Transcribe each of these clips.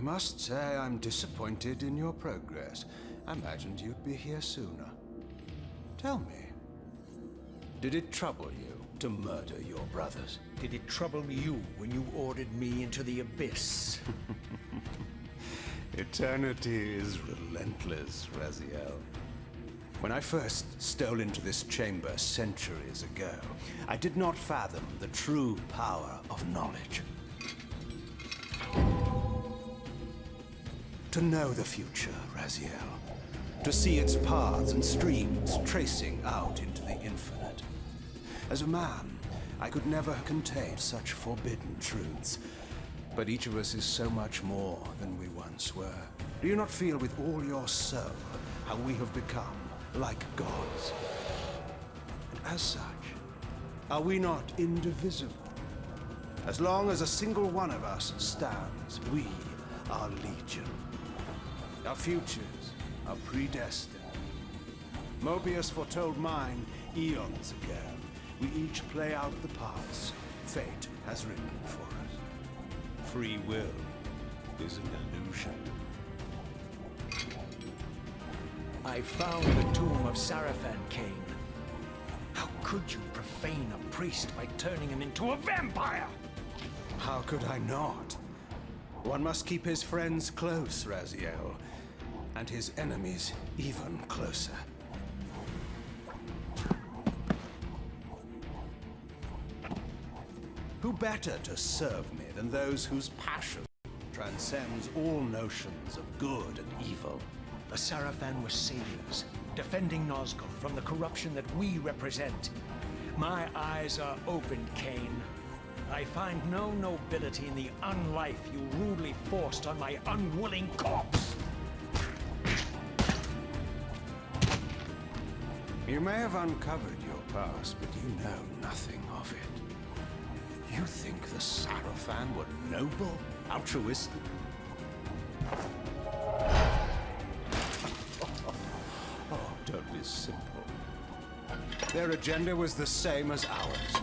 I must say I'm disappointed in your progress. I imagined you'd be here sooner. Tell me, did it trouble you to murder your brothers? Did it trouble you when you ordered me into the abyss? Eternity is relentless, Raziel. When I first stole into this chamber centuries ago, I did not fathom the true power of knowledge. To know the future, Raziel. To see its paths and streams tracing out into the infinite. As a man, I could never contain such forbidden truths. But each of us is so much more than we once were. Do you not feel with all your soul how we have become like gods? And as such, are we not indivisible? As long as a single one of us stands, we are legion. Our futures are predestined. Mobius foretold mine eons ago. We each play out the parts fate has written for us. Free will is an illusion. I found the tomb of Sarafan, Kain. How could you profane a priest by turning him into a vampire? How could I not? One must keep his friends close, Raziel, and his enemies even closer. Who better to serve me than those whose passion transcends all notions of good and evil? The Sarafan were saviors, defending Nazgul from the corruption that we represent. My eyes are opened, Kain. I find no nobility in the unlife you rudely forced on my unwilling corpse. You may have uncovered your past, but you know nothing of it. You think the Sarafan were noble, altruistic? Oh, don't be simple. Their agenda was the same as ours.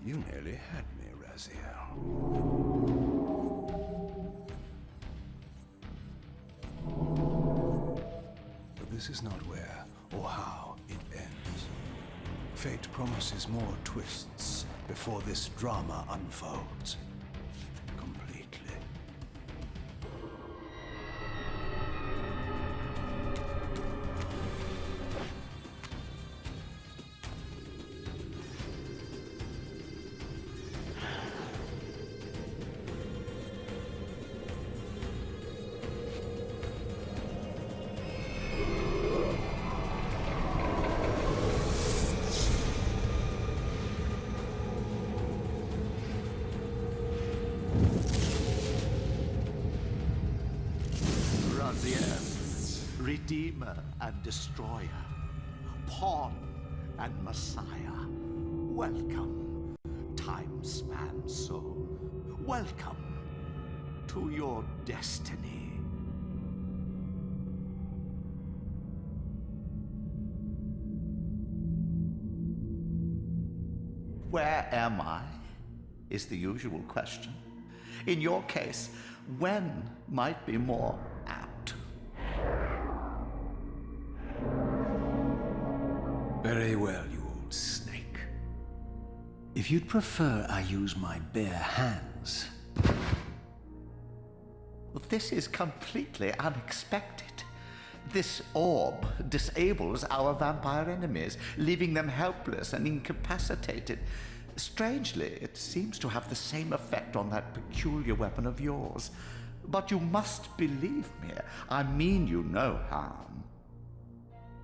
You nearly had me, Raziel. But this is not where or how it ends. Fate promises more twists before this drama unfolds completely. Redeemer and Destroyer, Pawn and Messiah. Welcome, time-span soul. Welcome to your destiny. Where am I? Is the usual question. In your case, when might be more apt. Very well, you old snake. If you'd prefer I use my bare hands... This is completely unexpected. This orb disables our vampire enemies, leaving them helpless and incapacitated. Strangely, it seems to have the same effect on that peculiar weapon of yours. But you must believe me. I mean you no harm.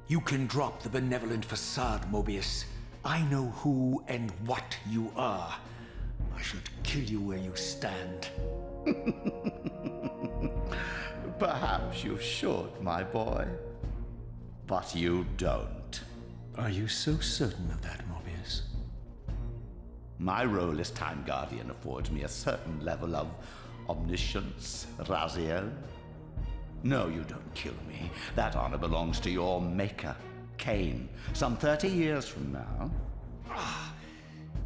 You can drop the benevolent facade, Mobius. I know who and what you are. I should kill you where you stand. Perhaps you should, my boy. But you don't. Are you so certain of that, Mobius? My role as Time Guardian affords me a certain level of omniscience, Raziel. No, you don't kill me. That honor belongs to your maker, Kain, some 30 years from now.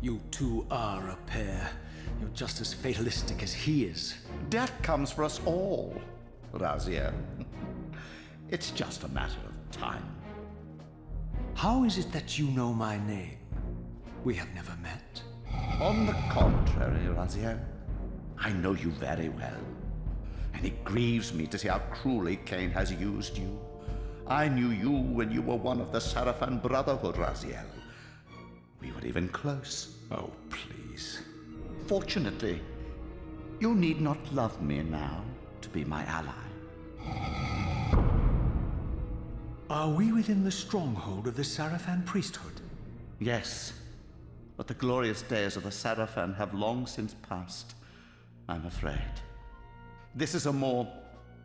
You two are a pair. You're just as fatalistic as he is. Death comes for us all, Raziel. It's just a matter of time. How is it that you know my name? We have never met. On the contrary, Raziel, I know you very well. And it grieves me to see how cruelly Kain has used you. I knew you when you were one of the Sarafan Brotherhood, Raziel. We were even close. Oh, please. Fortunately, you need not love me now to be my ally. Are we within the stronghold of the Sarafan priesthood? Yes, but the glorious days of the Sarafan have long since passed, I'm afraid. This is a more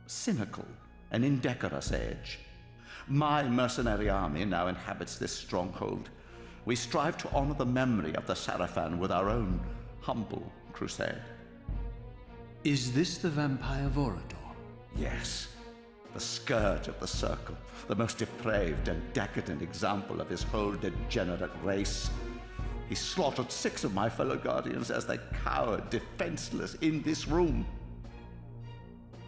cynical and indecorous age. My mercenary army now inhabits this stronghold. We strive to honor the memory of the Sarafan with our own humble crusade. Is this the vampire Vorador? Yes, the scourge of the Circle, the most depraved and decadent example of his whole degenerate race. He slaughtered 6 of my fellow Guardians as they cowered defenseless in this room.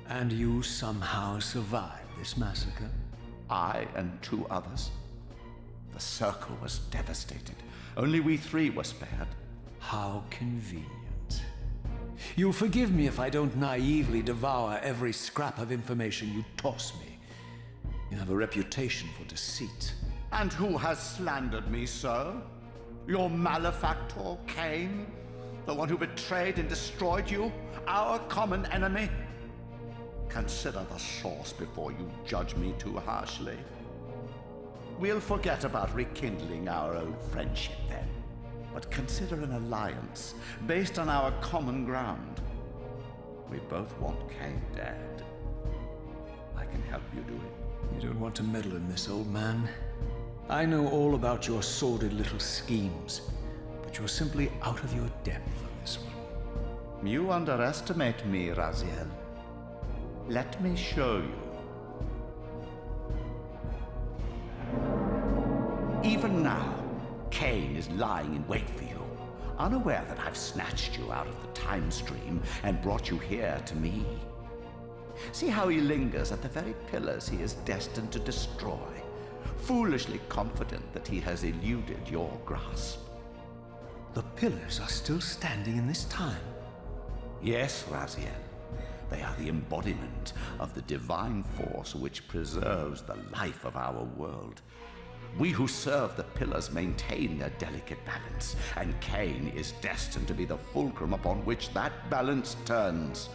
And you somehow survived this massacre? I and 2 others. The Circle was devastated. Only we 3 were spared. How convenient. You'll forgive me if I don't naively devour every scrap of information you toss me. You have a reputation for deceit. And who has slandered me so? Your malefactor, Kain? The one who betrayed and destroyed you? Our common enemy? Consider the source before you judge me too harshly. We'll forget about rekindling our old friendship then. But consider an alliance based on our common ground. We both want Kain dead. I can help you do it. You don't want to meddle in this, old man. I know all about your sordid little schemes, but you're simply out of your depth on this one. You underestimate me, Raziel. Let me show you. Even now, Kain is lying in wait for you, unaware that I've snatched you out of the time stream and brought you here to me. See how he lingers at the very pillars he is destined to destroy, foolishly confident that he has eluded your grasp. The pillars are still standing in this time. Yes, Raziel. They are the embodiment of the divine force which preserves the life of our world. We who serve the pillars maintain their delicate balance, and Kain is destined to be the fulcrum upon which that balance turns.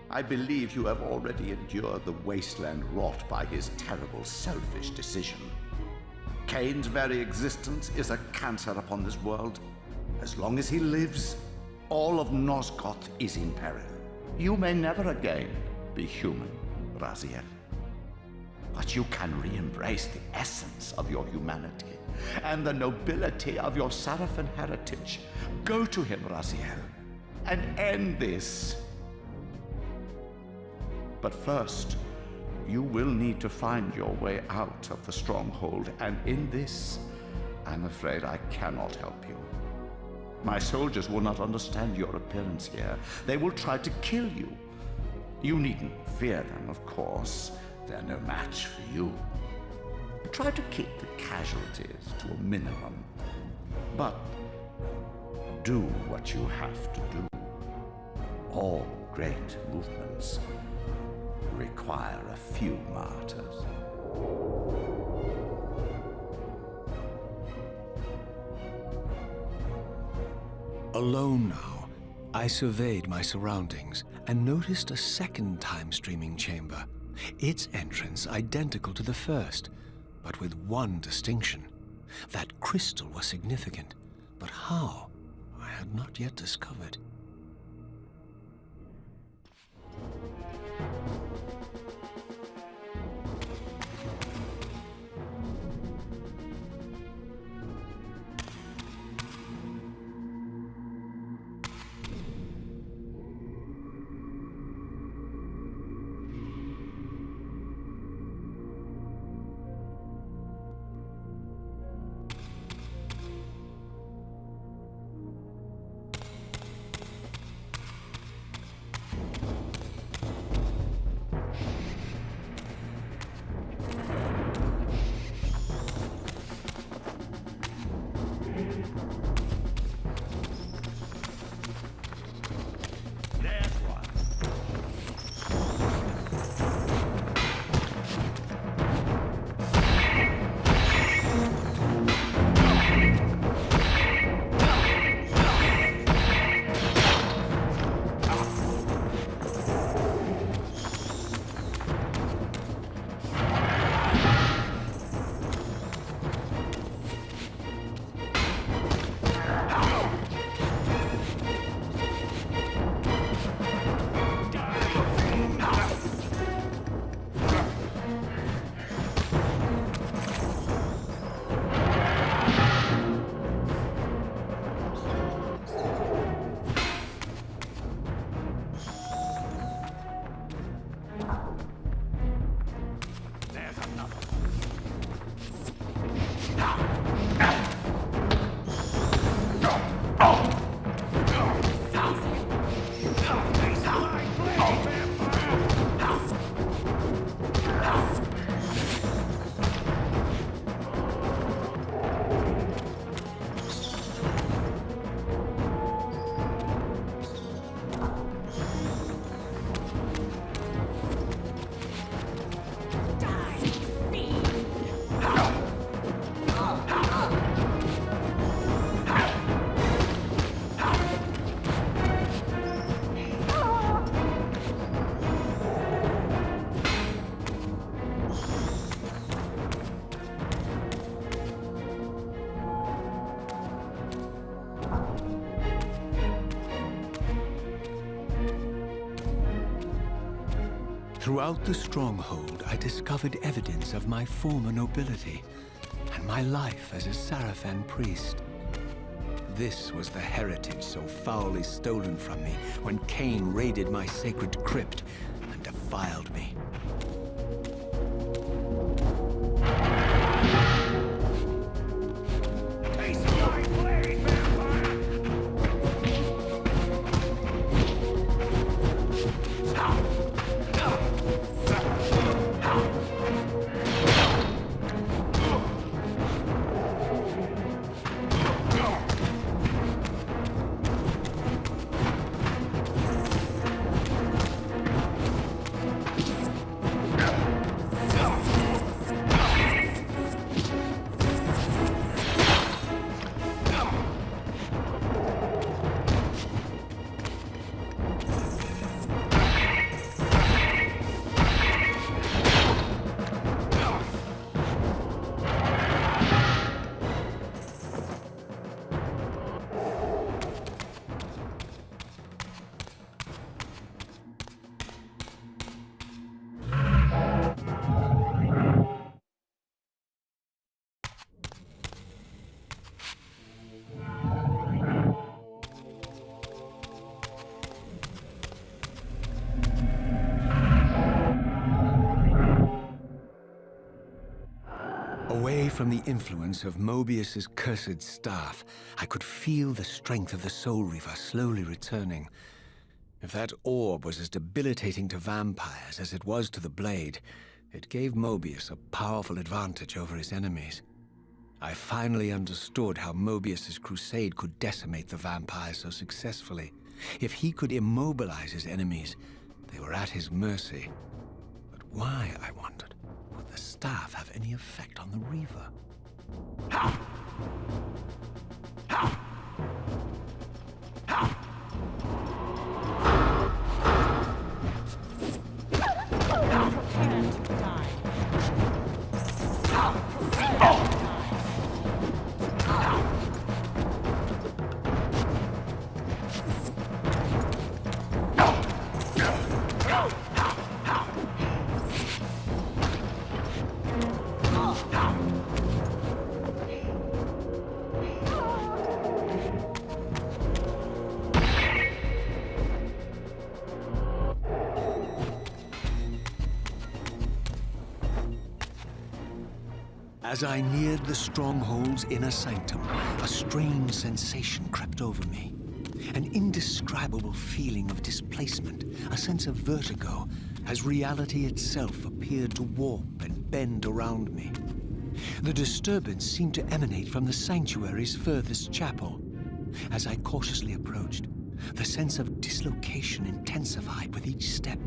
I believe you have already endured the wasteland wrought by his terrible, selfish decision. Kain's very existence is a cancer upon this world. As long as he lives, all of Nosgoth is in peril. You may never again be human, Raziel. But you can re-embrace the essence of your humanity and the nobility of your Sarafan heritage. Go to him, Raziel, and end this. But first, you will need to find your way out of the stronghold, and in this, I'm afraid I cannot help you. My soldiers will not understand your appearance here. They will try to kill you. You needn't fear them, of course. They're no match for you. Try to keep the casualties to a minimum. But do what you have to do. All great movements require a few martyrs. Alone now, I surveyed my surroundings and noticed a second time-streaming chamber. Its entrance identical to the first, but with one distinction. That crystal was significant, but how, I had not yet discovered. Throughout the stronghold, I discovered evidence of my former nobility and my life as a Sarafan priest. This was the heritage so foully stolen from me when Kain raided my sacred crypt and defiled me. Away from the influence of Mobius's cursed staff, I could feel the strength of the Soul Reaver slowly returning. If that orb was as debilitating to vampires as it was to the blade, it gave Mobius a powerful advantage over his enemies. I finally understood how Mobius's crusade could decimate the vampires so successfully. If he could immobilize his enemies, they were at his mercy. But why, I wondered? Would the staff have any effect on the Reaver? Ha! Ha! Ha! As I neared the stronghold's inner sanctum, a strange sensation crept over me. An indescribable feeling of displacement, a sense of vertigo, as reality itself appeared to warp and bend around me. The disturbance seemed to emanate from the sanctuary's furthest chapel. As I cautiously approached, the sense of dislocation intensified with each step.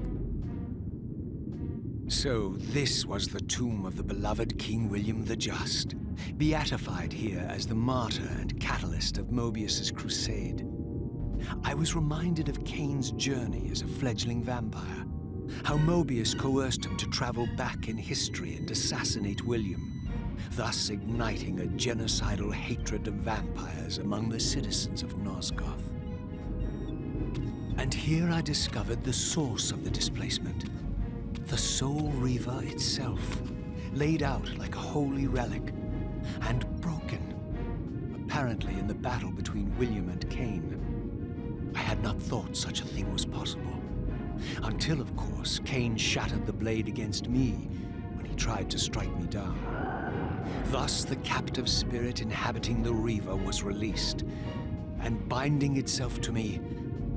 So this was the tomb of the beloved King William the Just, beatified here as the martyr and catalyst of Mobius's crusade. I was reminded of Kain's journey as a fledgling vampire, how Mobius coerced him to travel back in history and assassinate William, thus igniting a genocidal hatred of vampires among the citizens of Nosgoth. And here I discovered the source of the displacement. The Soul Reaver itself, laid out like a holy relic, and broken, apparently in the battle between William and Kain. I had not thought such a thing was possible, until, of course, Kain shattered the blade against me when he tried to strike me down. Thus, the captive spirit inhabiting the Reaver was released, and binding itself to me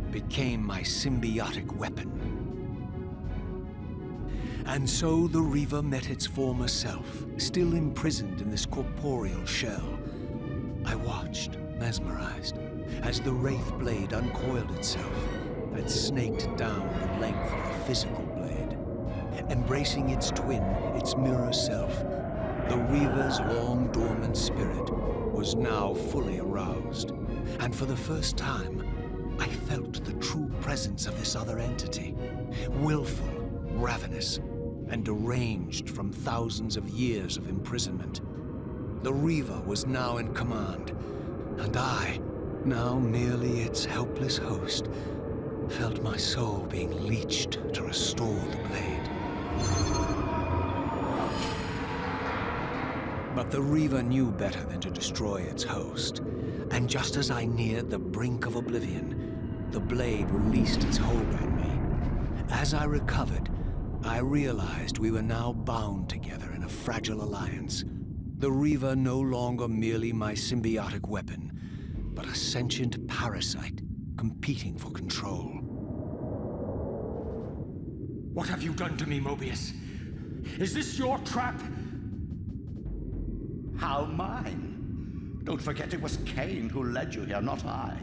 became my symbiotic weapon. And so the Reaver met its former self, still imprisoned in this corporeal shell. I watched, mesmerized, as the Wraith blade uncoiled itself and snaked down the length of the physical blade. Embracing its twin, its mirror self, the Reaver's long-dormant spirit was now fully aroused. And for the first time, I felt the true presence of this other entity, willful, ravenous, and deranged from thousands of years of imprisonment. The Reaver was now in command, and I, now merely its helpless host, felt my soul being leeched to restore the blade. The Reaver knew better than to destroy its host, and just as I neared the brink of oblivion, the blade released its hold on me. As I recovered, I realized we were now bound together in a fragile alliance. The Reaver no longer merely my symbiotic weapon, but a sentient parasite competing for control. What have you done to me, Mobius? Is this your trap? How mine? Don't forget it was Kain who led you here, not I.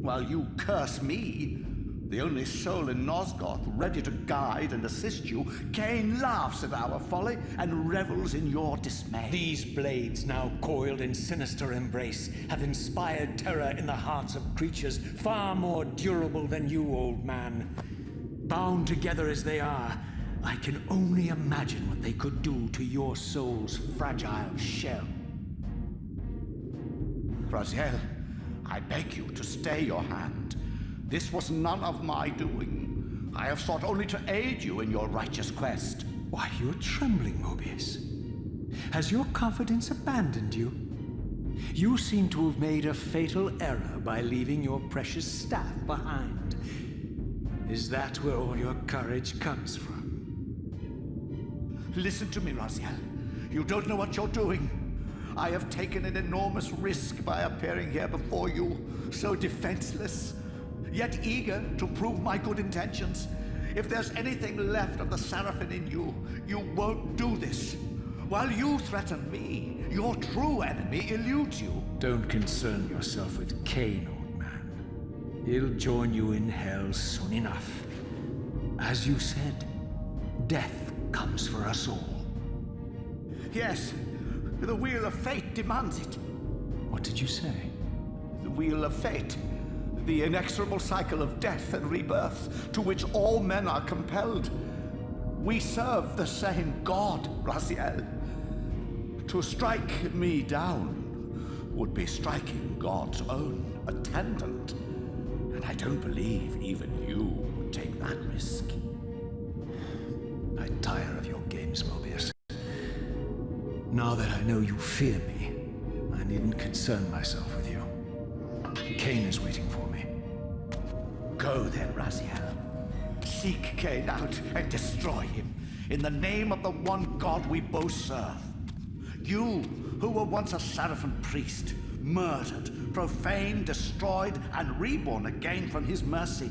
While you curse me, the only soul in Nosgoth ready to guide and assist you, Kain laughs at our folly and revels in your dismay. These blades, now coiled in sinister embrace, have inspired terror in the hearts of creatures far more durable than you, old man. Bound together as they are, I can only imagine what they could do to your soul's fragile shell. Raziel, I beg you to stay your hand. This was none of my doing. I have sought only to aid you in your righteous quest. Why, you're trembling, Mobius. Has your confidence abandoned you? You seem to have made a fatal error by leaving your precious staff behind. Is that where all your courage comes from? Listen to me, Raziel. You don't know what you're doing. I have taken an enormous risk by appearing here before you, so defenseless, yet eager to prove my good intentions. If there's anything left of the Seraphim in you, you won't do this. While you threaten me, your true enemy eludes you. Don't concern yourself with Kain, old man. He'll join you in hell soon enough. As you said, death comes for us all. Yes, the wheel of fate demands it. What did you say? The wheel of fate. The inexorable cycle of death and rebirth to which all men are compelled. We serve the same God, Raziel. To strike me down would be striking God's own attendant. And I don't believe even you would take that risk. I tire of your games, Mobius. Now that I know you fear me, I needn't concern myself with you. Kain is waiting for me. Go then, Raziel. Seek Kain out and destroy him in the name of the one God we both serve. You, who were once a Seraphim priest, murdered, profaned, destroyed, and reborn again from his mercy,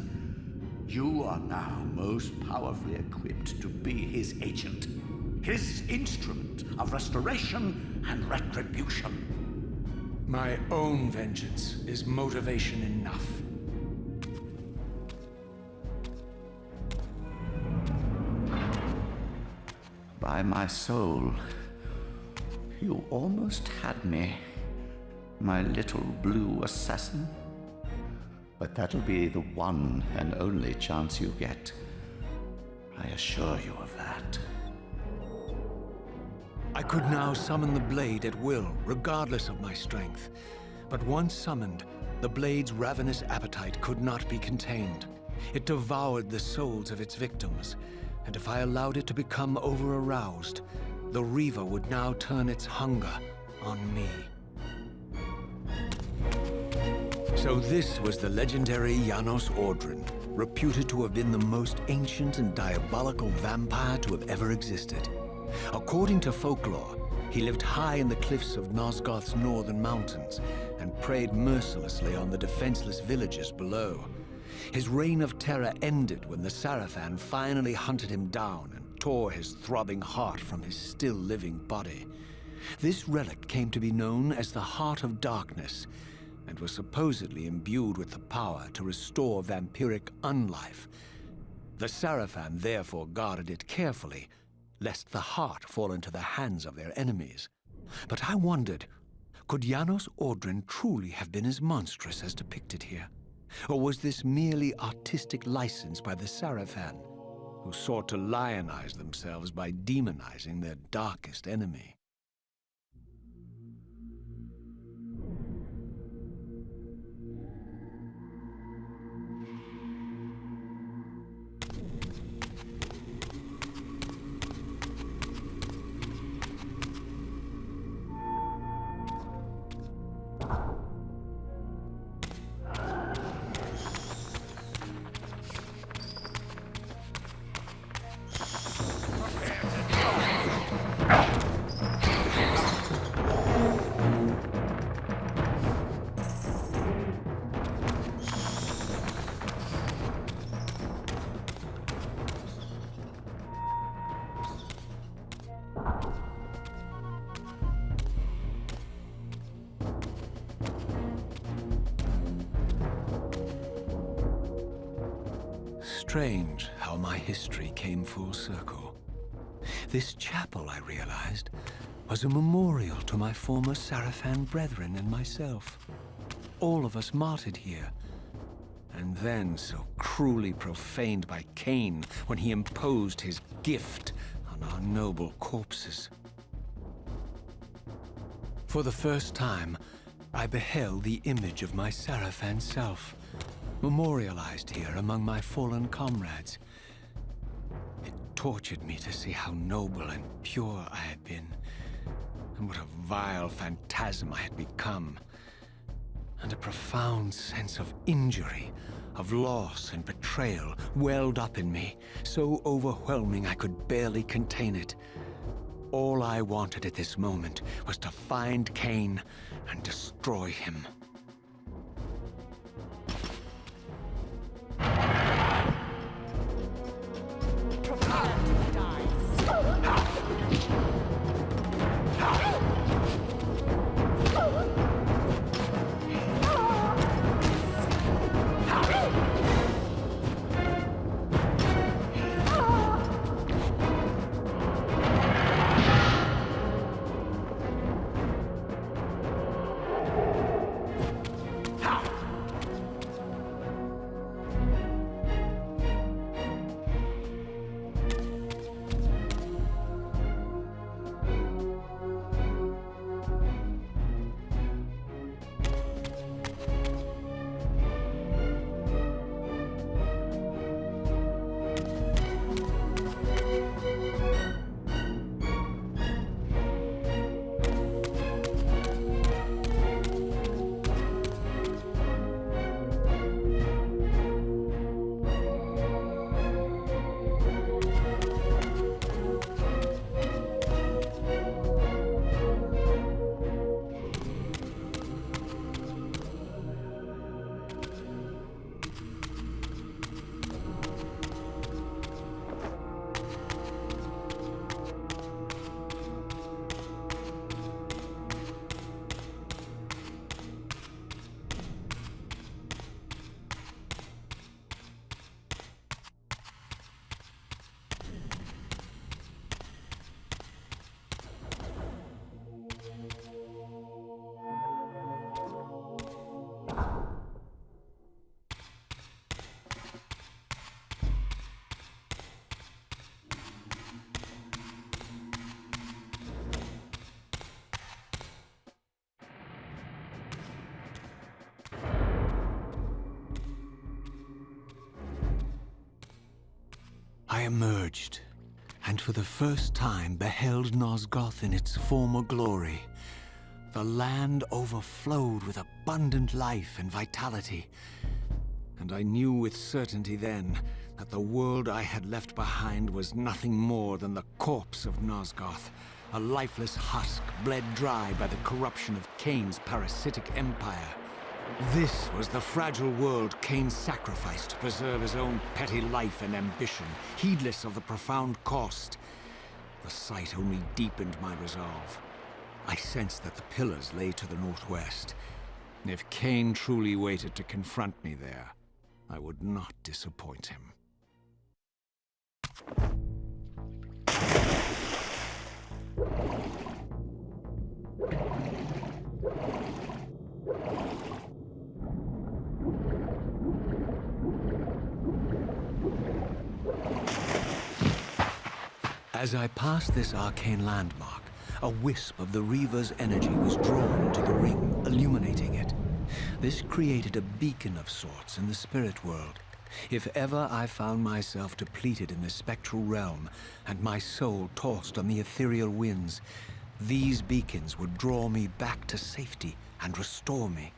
you are now most powerfully equipped to be his agent, his instrument of restoration and retribution. My own vengeance is motivation enough. By my soul, you almost had me, my little blue assassin. But that'll be the one and only chance you get. I assure you of that. I could now summon the blade at will, regardless of my strength. But once summoned, the blade's ravenous appetite could not be contained. It devoured the souls of its victims, and if I allowed it to become over-aroused, the Reaver would now turn its hunger on me. So this was the legendary Janos Audrin, reputed to have been the most ancient and diabolical vampire to have ever existed. According to folklore, he lived high in the cliffs of Nosgoth's northern mountains and preyed mercilessly on the defenseless villagers below. His reign of terror ended when the Seraphim finally hunted him down and tore his throbbing heart from his still-living body. This relic came to be known as the Heart of Darkness, and was supposedly imbued with the power to restore vampiric unlife. The Seraphim therefore guarded it carefully, lest the heart fall into the hands of their enemies. But I wondered, could Janos Audrin truly have been as monstrous as depicted here? Or was this merely artistic license by the Seraphim, who sought to lionize themselves by demonizing their darkest enemy? strange how my history came full circle. This chapel, I realized, was a memorial to my former Sarafan brethren and myself. All of us martyred here, and then so cruelly profaned by Kain when he imposed his gift on our noble corpses. For the first time, I beheld the image of my Sarafan self, memorialized here among my fallen comrades. It tortured me to see how noble and pure I had been, and what a vile phantasm I had become. And a profound sense of injury, of loss and betrayal welled up in me, so overwhelming I could barely contain it. All I wanted at this moment was to find Kain and destroy him. I emerged, and for the first time beheld Nosgoth in its former glory. The land overflowed with abundant life and vitality, and I knew with certainty then that the world I had left behind was nothing more than the corpse of Nosgoth, a lifeless husk bled dry by the corruption of Kain's parasitic empire. This was the fragile world Kain sacrificed to preserve his own petty life and ambition, heedless of the profound cost. The sight only deepened my resolve. I sensed that the pillars lay to the northwest. If Kain truly waited to confront me there, I would not disappoint him. As I passed this arcane landmark, a wisp of the Reaver's energy was drawn into the ring, illuminating it. This created a beacon of sorts in the spirit world. If ever I found myself depleted in the spectral realm, and my soul tossed on the ethereal winds, these beacons would draw me back to safety and restore me.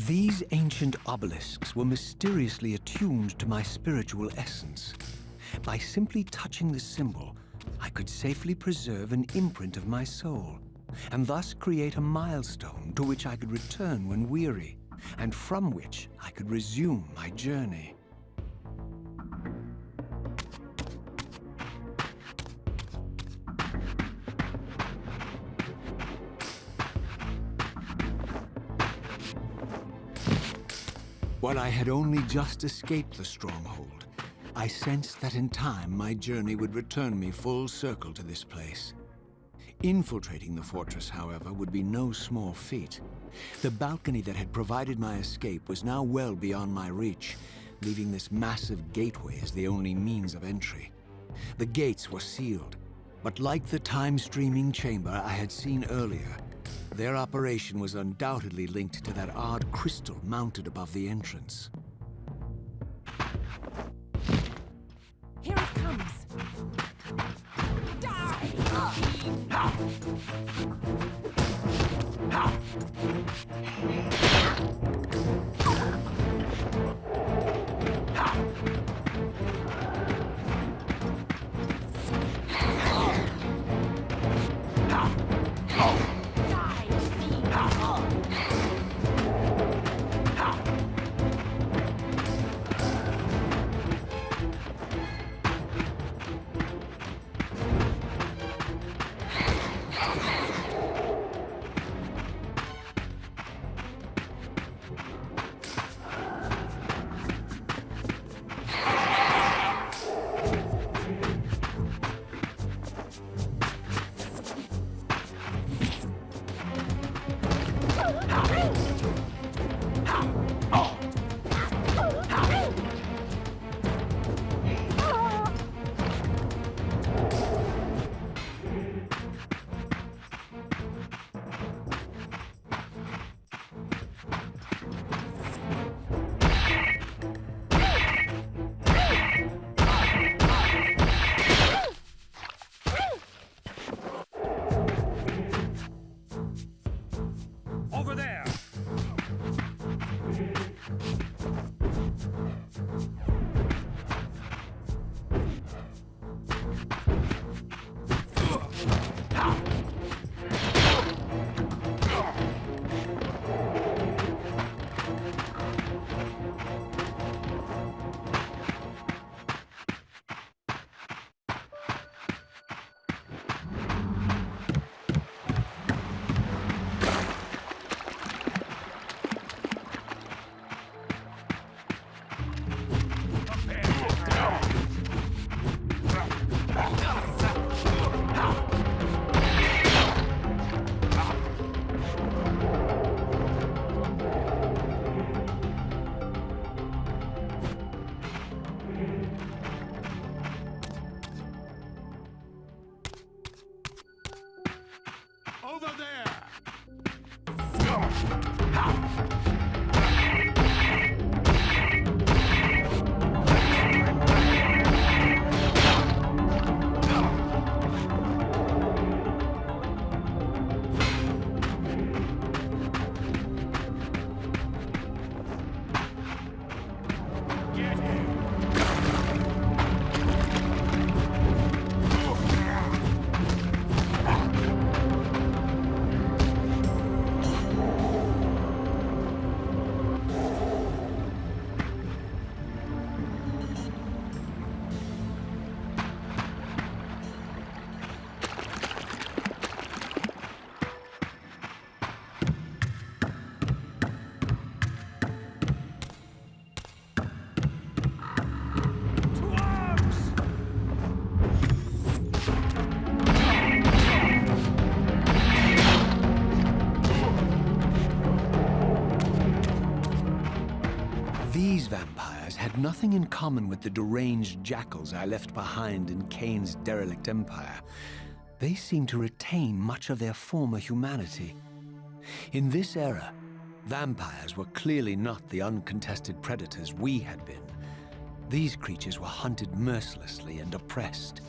These ancient obelisks were mysteriously attuned to my spiritual essence. By simply touching the symbol, I could safely preserve an imprint of my soul, and thus create a milestone to which I could return when weary, and from which I could resume my journey. While I had only just escaped the stronghold, I sensed that in time my journey would return me full circle to this place. Infiltrating the fortress, however, would be no small feat. The balcony that had provided my escape was now well beyond my reach, leaving this massive gateway as the only means of entry. The gates were sealed, but like the time-streaming chamber I had seen earlier, their operation was undoubtedly linked to that odd crystal mounted above the entrance. Here it comes! Die! nothing in common with the deranged jackals I left behind in Kain's derelict empire, they seem to retain much of their former humanity. In this era, vampires were clearly not the uncontested predators we had been. These creatures were hunted mercilessly and oppressed.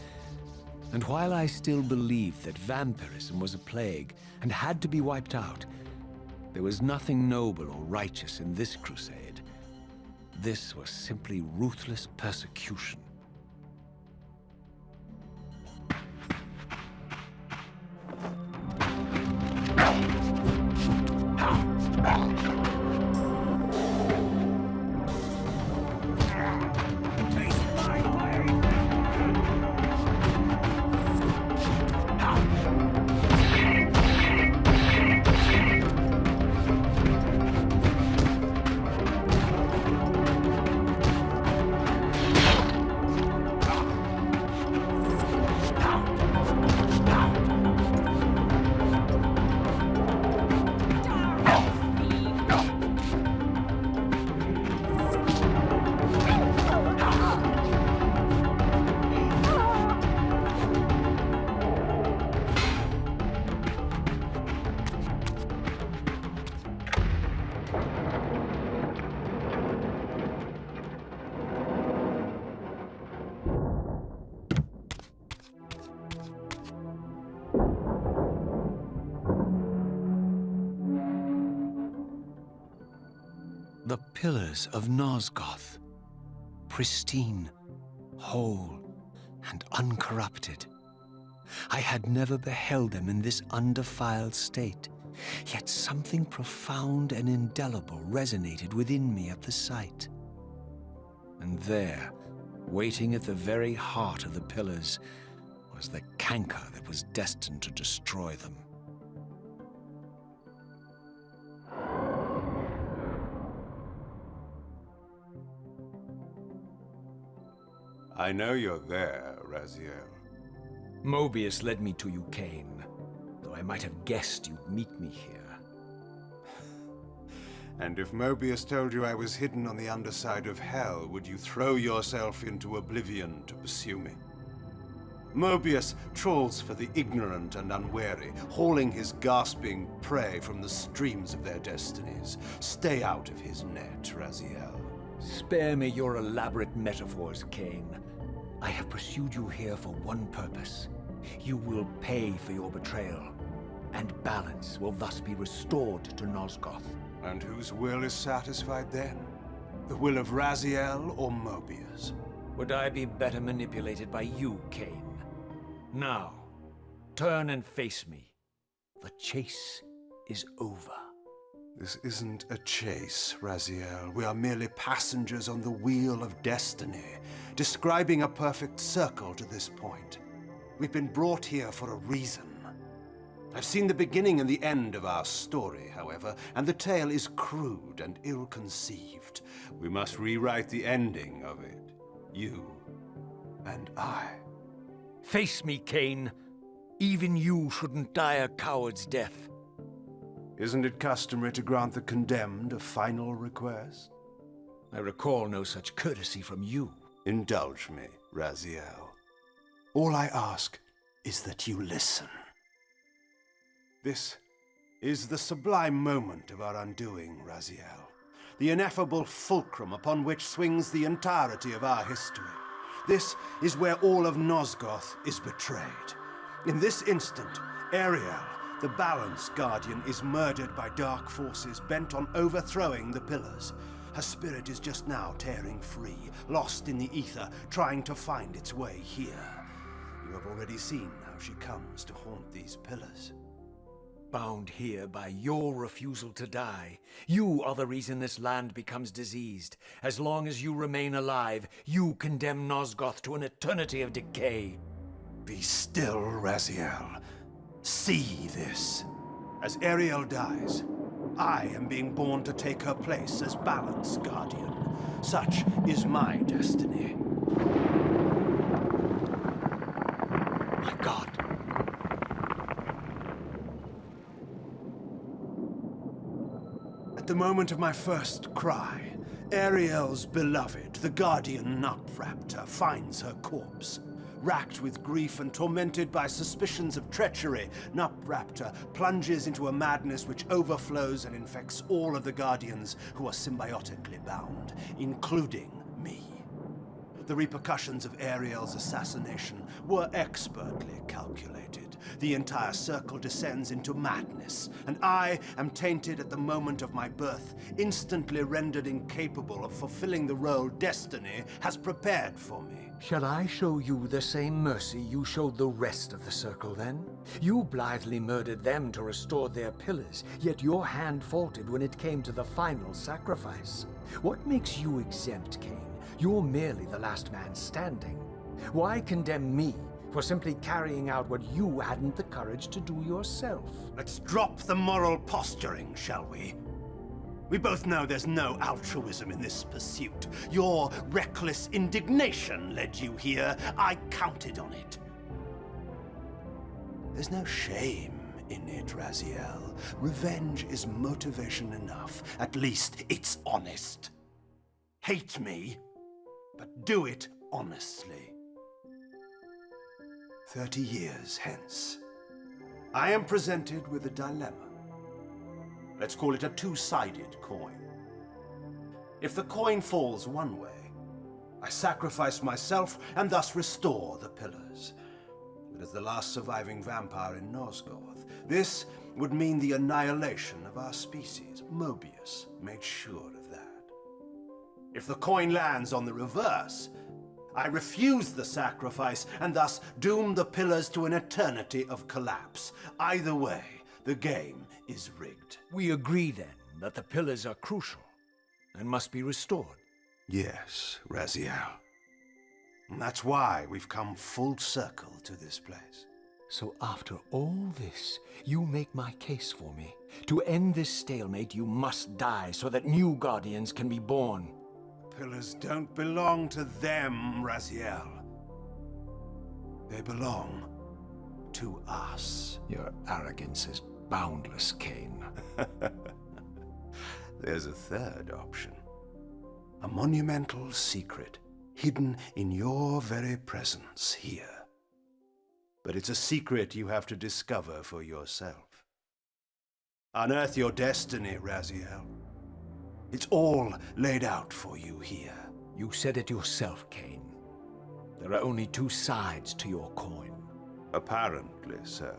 And while I still believed that vampirism was a plague and had to be wiped out, there was nothing noble or righteous in this crusade. This was simply ruthless persecution. The pillars of Nosgoth, pristine, whole, and uncorrupted. I had never beheld them in this undefiled state, yet something profound and indelible resonated within me at the sight. And there, waiting at the very heart of the pillars, was the canker that was destined to destroy them. I know you're there, Raziel. Mobius led me to you, Kain, though I might have guessed you'd meet me here. And if Mobius told you I was hidden on the underside of hell, would you throw yourself into oblivion to pursue me? Mobius trawls for the ignorant and unwary, hauling his gasping prey from the streams of their destinies. Stay out of his net, Raziel. Spare me your elaborate metaphors, Kain. I have pursued you here for one purpose. You will pay for your betrayal, and balance will thus be restored to Nosgoth. And whose will is satisfied then? The will of Raziel or Mobius? Would I be better manipulated by you, Kain? Now, turn and face me. The chase is over. This isn't a chase, Raziel. We are merely passengers on the wheel of destiny, describing a perfect circle to this point. We've been brought here for a reason. I've seen the beginning and the end of our story, however, and the tale is crude and ill-conceived. We must rewrite the ending of it. You and I. Face me, Kain. Even you shouldn't die a coward's death. Isn't it customary to grant the condemned a final request? I recall no such courtesy from you. Indulge me, Raziel. All I ask is that you listen. This is the sublime moment of our undoing, Raziel. The ineffable fulcrum upon which swings the entirety of our history. This is where all of Nosgoth is betrayed. In this instant, Ariel, the Balance Guardian, is murdered by dark forces bent on overthrowing the pillars. Her spirit is just now tearing free, lost in the ether, trying to find its way here. You have already seen how she comes to haunt these pillars. Bound here by your refusal to die. You are the reason this land becomes diseased. As long as you remain alive, you condemn Nosgoth to an eternity of decay. Be still, Raziel. See this. As Ariel dies, I am being born to take her place as Balance Guardian. Such is my destiny. My God. At the moment of my first cry, Ariel's beloved, the guardian Nutraptor, finds her corpse. Racked with grief and tormented by suspicions of treachery, Nutraptor plunges into a madness which overflows and infects all of the Guardians who are symbiotically bound, including me. The repercussions of Ariel's assassination were expertly calculated. The entire circle descends into madness, and I am tainted at the moment of my birth, instantly rendered incapable of fulfilling the role destiny has prepared for me. Shall I show you the same mercy you showed the rest of the Circle, then? You blithely murdered them to restore their pillars, yet your hand faltered when it came to the final sacrifice. What makes you exempt, Kain? You're merely the last man standing. Why condemn me for simply carrying out what you hadn't the courage to do yourself? Let's drop the moral posturing, shall we? We both know there's no altruism in this pursuit. Your reckless indignation led you here. I counted on it. There's no shame in it, Raziel. Revenge is motivation enough. At least it's honest. Hate me, but do it honestly. 30 years hence, I am presented with a dilemma. Let's call it a two-sided coin. If the coin falls one way, I sacrifice myself and thus restore the pillars. But as the last surviving vampire in Nosgoth, this would mean the annihilation of our species. Mobius made sure of that. If the coin lands on the reverse, I refuse the sacrifice and thus doom the pillars to an eternity of collapse. Either way, the game is rigged. We agree, then, that the pillars are crucial and must be restored. Yes, Raziel. And that's why we've come full circle to this place. So after all this, you make my case for me. To end this stalemate, you must die so that new Guardians can be born. Pillars don't belong to them, Raziel. They belong to us. Your arrogance is boundless, Kain. There's a third option. A monumental secret, hidden in your very presence here. But it's a secret you have to discover for yourself. Unearth your destiny, Raziel. It's all laid out for you here. You said it yourself, Kain. There are only two sides to your coin. Apparently so.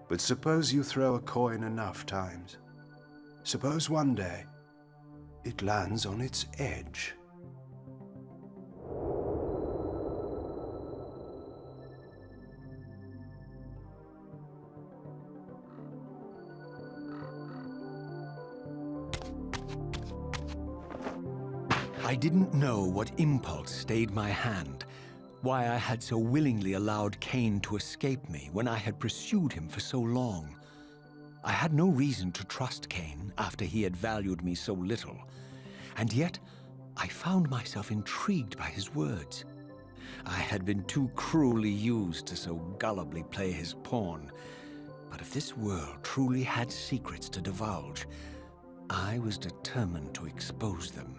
But suppose you throw a coin enough times. Suppose one day it lands on its edge. I didn't know what impulse stayed my hand, why I had so willingly allowed Kain to escape me when I had pursued him for so long. I had no reason to trust Kain after he had valued me so little, and yet I found myself intrigued by his words. I had been too cruelly used to so gullibly play his pawn, but if this world truly had secrets to divulge, I was determined to expose them.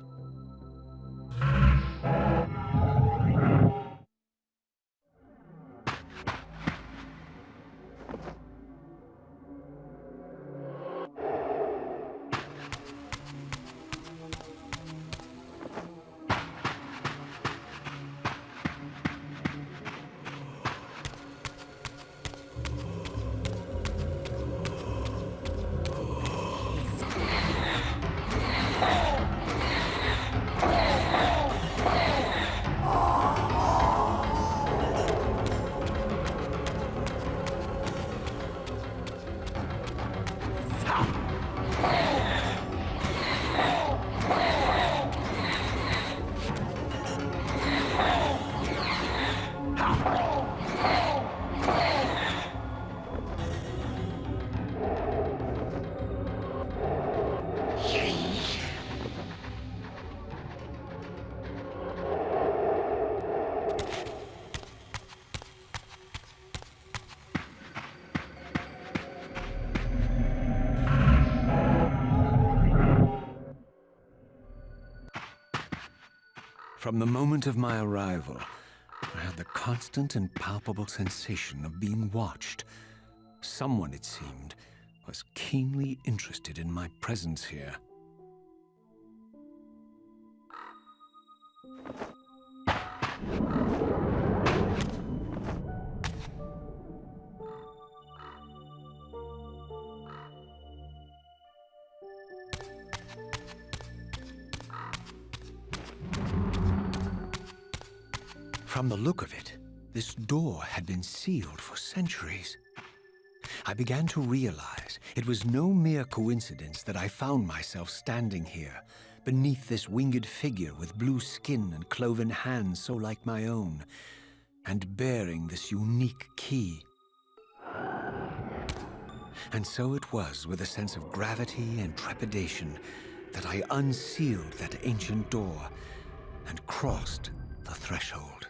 From the moment of my arrival, I had the constant and palpable sensation of being watched. Someone, it seemed, was keenly interested in my presence here. From the look of it, this door had been sealed for centuries. I began to realize it was no mere coincidence that I found myself standing here, beneath this winged figure with blue skin and cloven hands so like my own, and bearing this unique key. And so it was with a sense of gravity and trepidation that I unsealed that ancient door and crossed the threshold.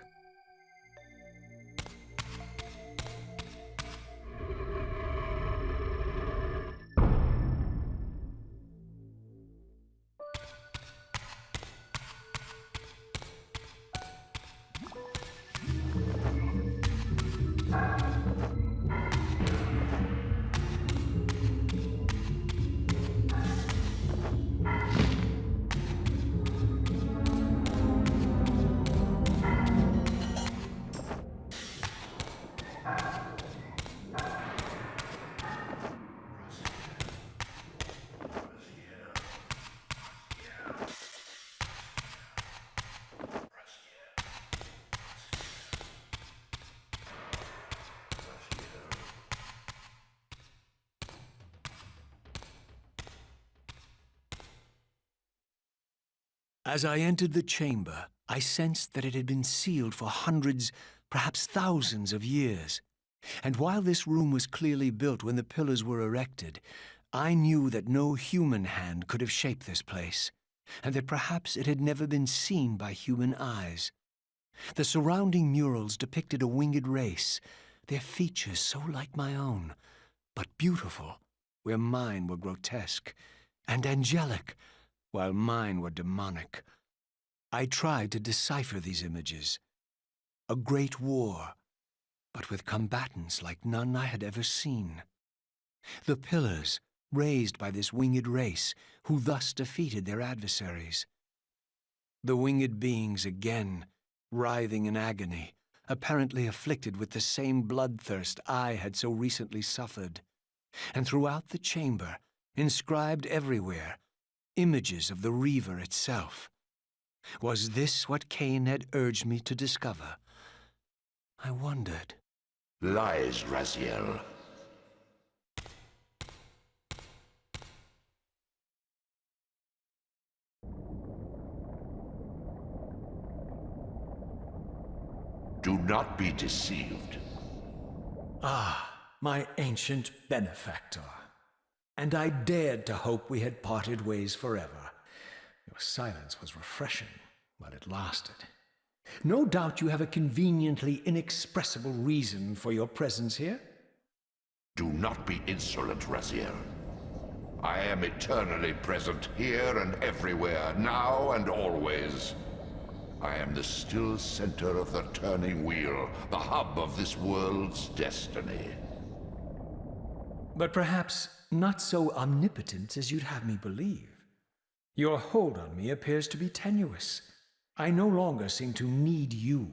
As I entered the chamber, I sensed that it had been sealed for hundreds, perhaps thousands of years. And while this room was clearly built when the pillars were erected, I knew that no human hand could have shaped this place, and that perhaps it had never been seen by human eyes. The surrounding murals depicted a winged race, their features so like my own, but beautiful, where mine were grotesque, and angelic, while mine were demonic. I tried to decipher these images. A great war, but with combatants like none I had ever seen. The pillars, raised by this winged race, who thus defeated their adversaries. The winged beings again, writhing in agony, apparently afflicted with the same bloodthirst I had so recently suffered. And throughout the chamber, inscribed everywhere, images of the Reaver itself. Was this what Kain had urged me to discover? I wondered. Lies, Raziel. Do not be deceived. Ah, my ancient benefactor. And I dared to hope we had parted ways forever. Your silence was refreshing while it lasted. No doubt you have a conveniently inexpressible reason for your presence here. Do not be insolent, Raziel. I am eternally present here and everywhere, now and always. I am the still center of the turning wheel, the hub of this world's destiny. But perhaps not so omnipotent as you'd have me believe. Your hold on me appears to be tenuous. I no longer seem to need you.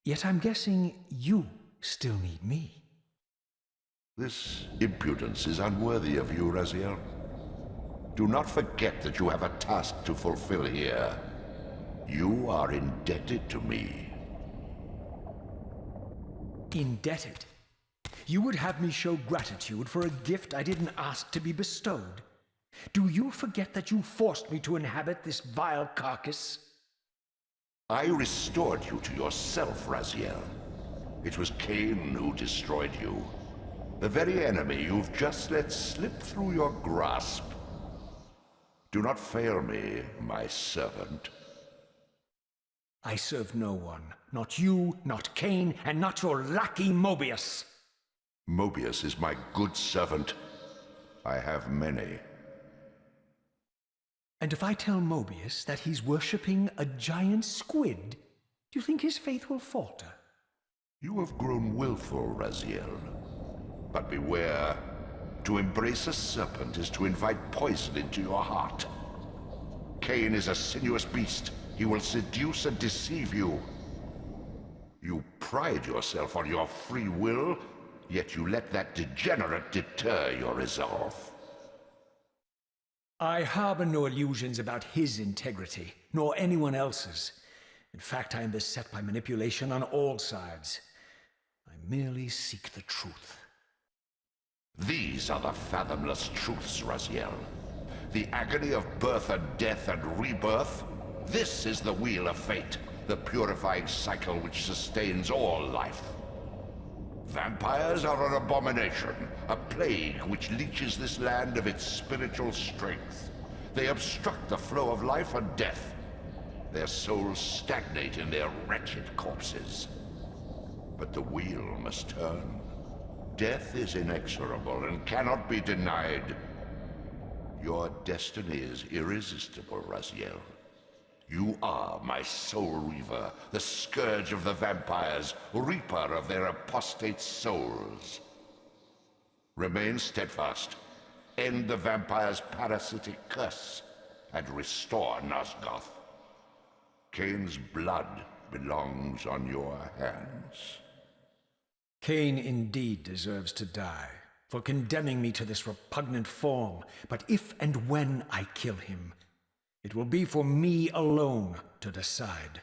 Yet I'm guessing you still need me. This impudence is unworthy of you, Raziel. Do not forget that you have a task to fulfill here. You are indebted to me. Indebted? You would have me show gratitude for a gift I didn't ask to be bestowed. Do you forget that you forced me to inhabit this vile carcass? I restored you to yourself, Raziel. It was Kain who destroyed you. The very enemy you've just let slip through your grasp. Do not fail me, my servant. I serve no one. Not you, not Kain, and not your lackey Mobius. Mobius is my good servant. I have many. And if I tell Mobius that he's worshipping a giant squid, do you think his faith will falter? You have grown willful, Raziel. But beware. To embrace a serpent is to invite poison into your heart. Kain is a sinuous beast. He will seduce and deceive you. You pride yourself on your free will, yet you let that degenerate deter your resolve. I harbor no illusions about his integrity, nor anyone else's. In fact, I am beset by manipulation on all sides. I merely seek the truth. These are the fathomless truths, Raziel. The agony of birth and death and rebirth. This is the wheel of fate, the purifying cycle which sustains all life. Vampires are an abomination, a plague which leeches this land of its spiritual strength. They obstruct the flow of life and death. Their souls stagnate in their wretched corpses. But the wheel must turn. Death is inexorable and cannot be denied. Your destiny is irresistible, Raziel. You are my soul Reaver, the scourge of the vampires, reaper of their apostate souls. Remain steadfast, end the vampire's parasitic curse, and restore Nosgoth. Kain's blood belongs on your hands. Kain indeed deserves to die for condemning me to this repugnant form, but if and when I kill him, it will be for me alone to decide.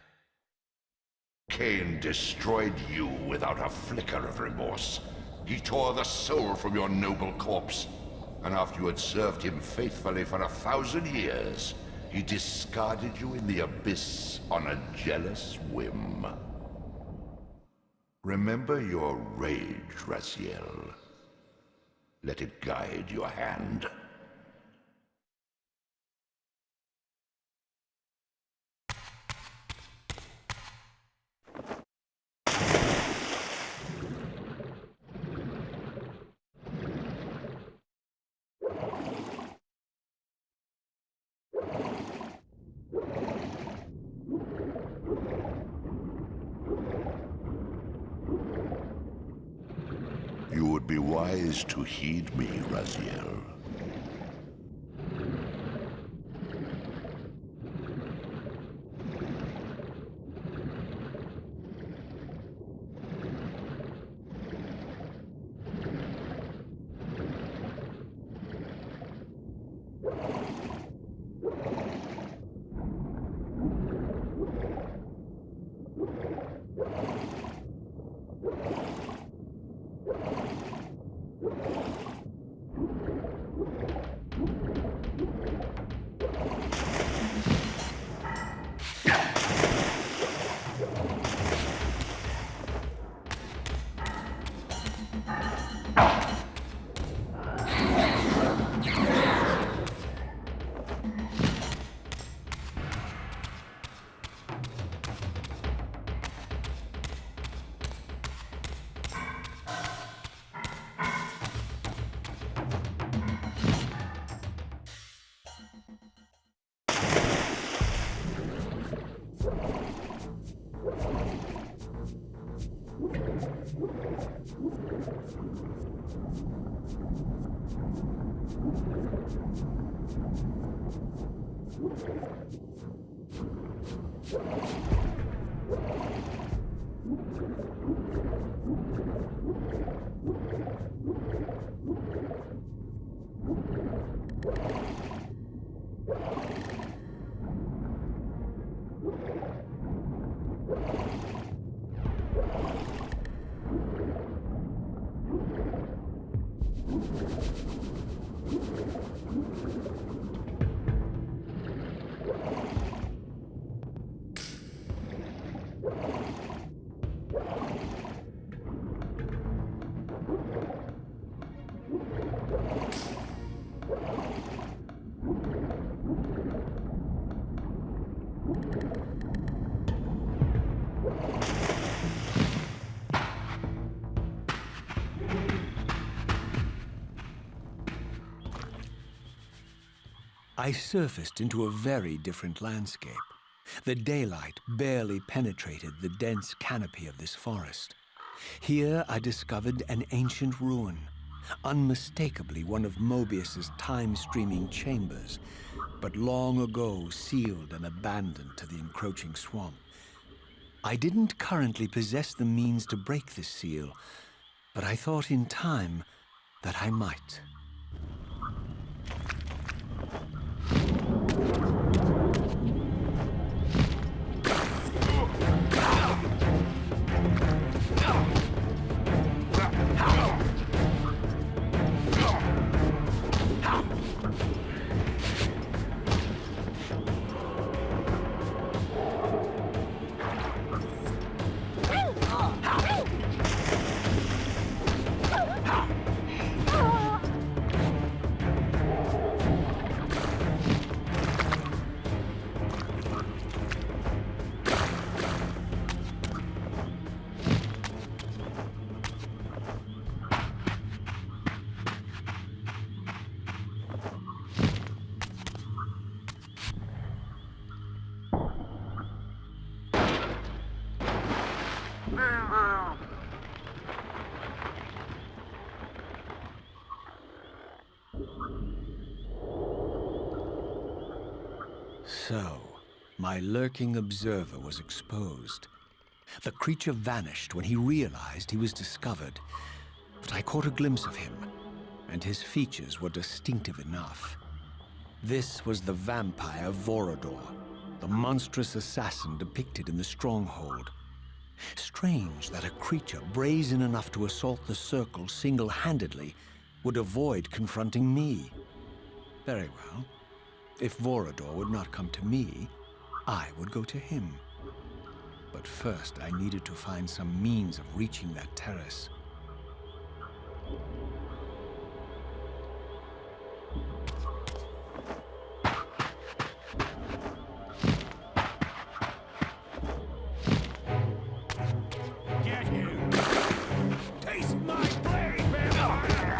Kain destroyed you without a flicker of remorse. He tore the soul from your noble corpse, and after you had served him faithfully for 1,000 years, he discarded you in the abyss on a jealous whim. Remember your rage, Raziel. Let it guide your hand. You would be wise to heed me, Raziel. I surfaced into a very different landscape. The daylight barely penetrated the dense canopy of this forest. Here I discovered an ancient ruin, unmistakably one of Mobius's time-streaming chambers, but long ago sealed and abandoned to the encroaching swamp. I didn't currently possess the means to break this seal, but I thought in time that I might. So, my lurking observer was exposed. The creature vanished when he realized he was discovered, but I caught a glimpse of him, and his features were distinctive enough. This was the vampire Vorador, the monstrous assassin depicted in the stronghold. Strange that a creature brazen enough to assault the Circle single-handedly would avoid confronting me. Very well. If Vorador would not come to me, I would go to him. But first, I needed to find some means of reaching that terrace. Get him! Taste my blade, vampire!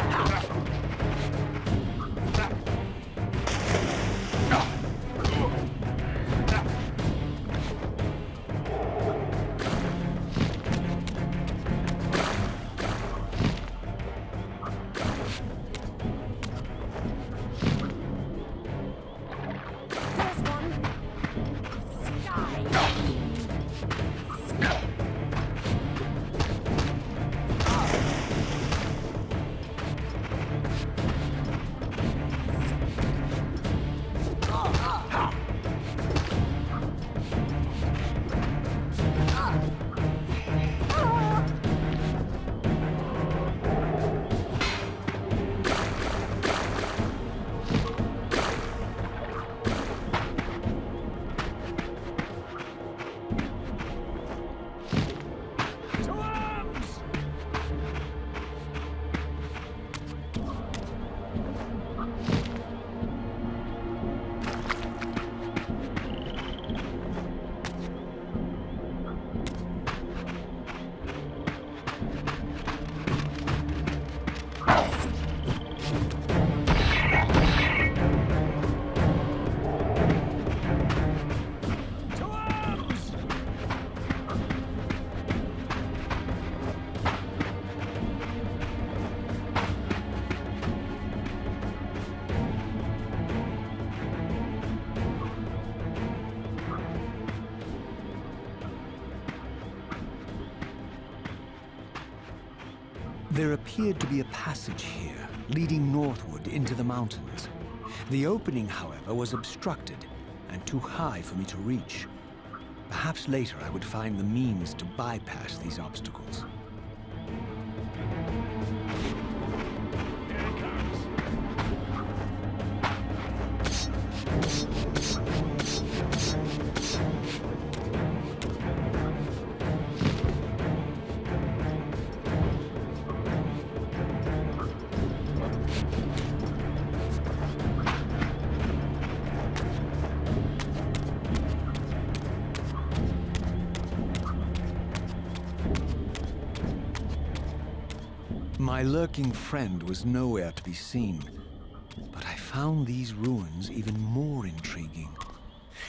There appeared to be a passage here, leading northward into the mountains. The opening, however, was obstructed and too high for me to reach. Perhaps later I would find the means to bypass these obstacles. Here it comes. My lurking friend was nowhere to be seen, but I found these ruins even more intriguing.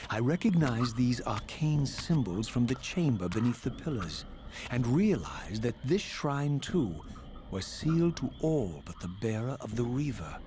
I recognized these arcane symbols from the chamber beneath the pillars, and realized that this shrine, too, was sealed to all but the bearer of the Reaver.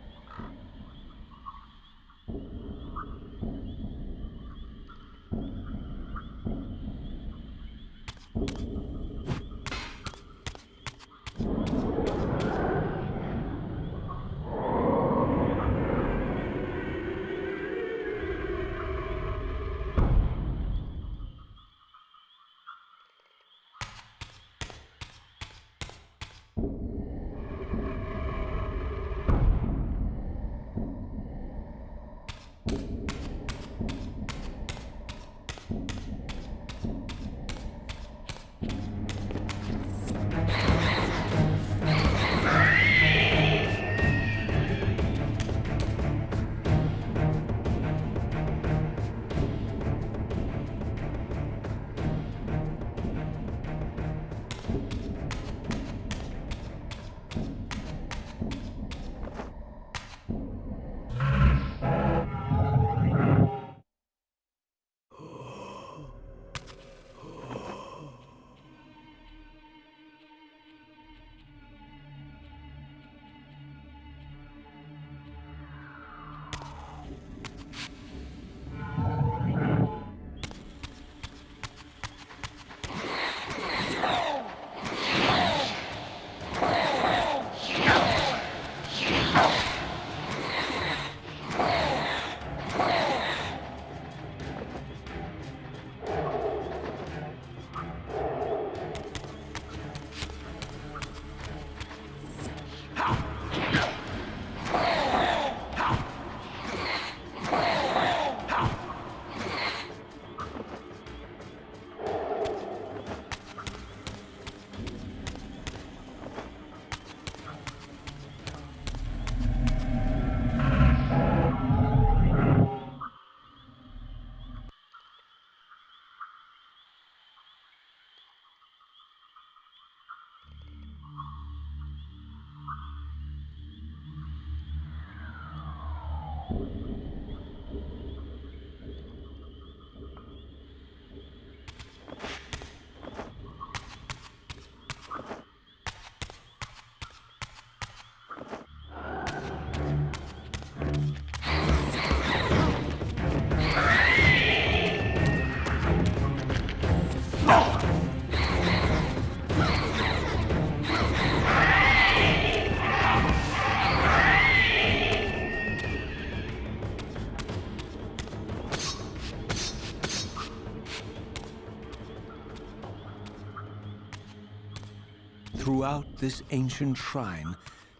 Throughout this ancient shrine,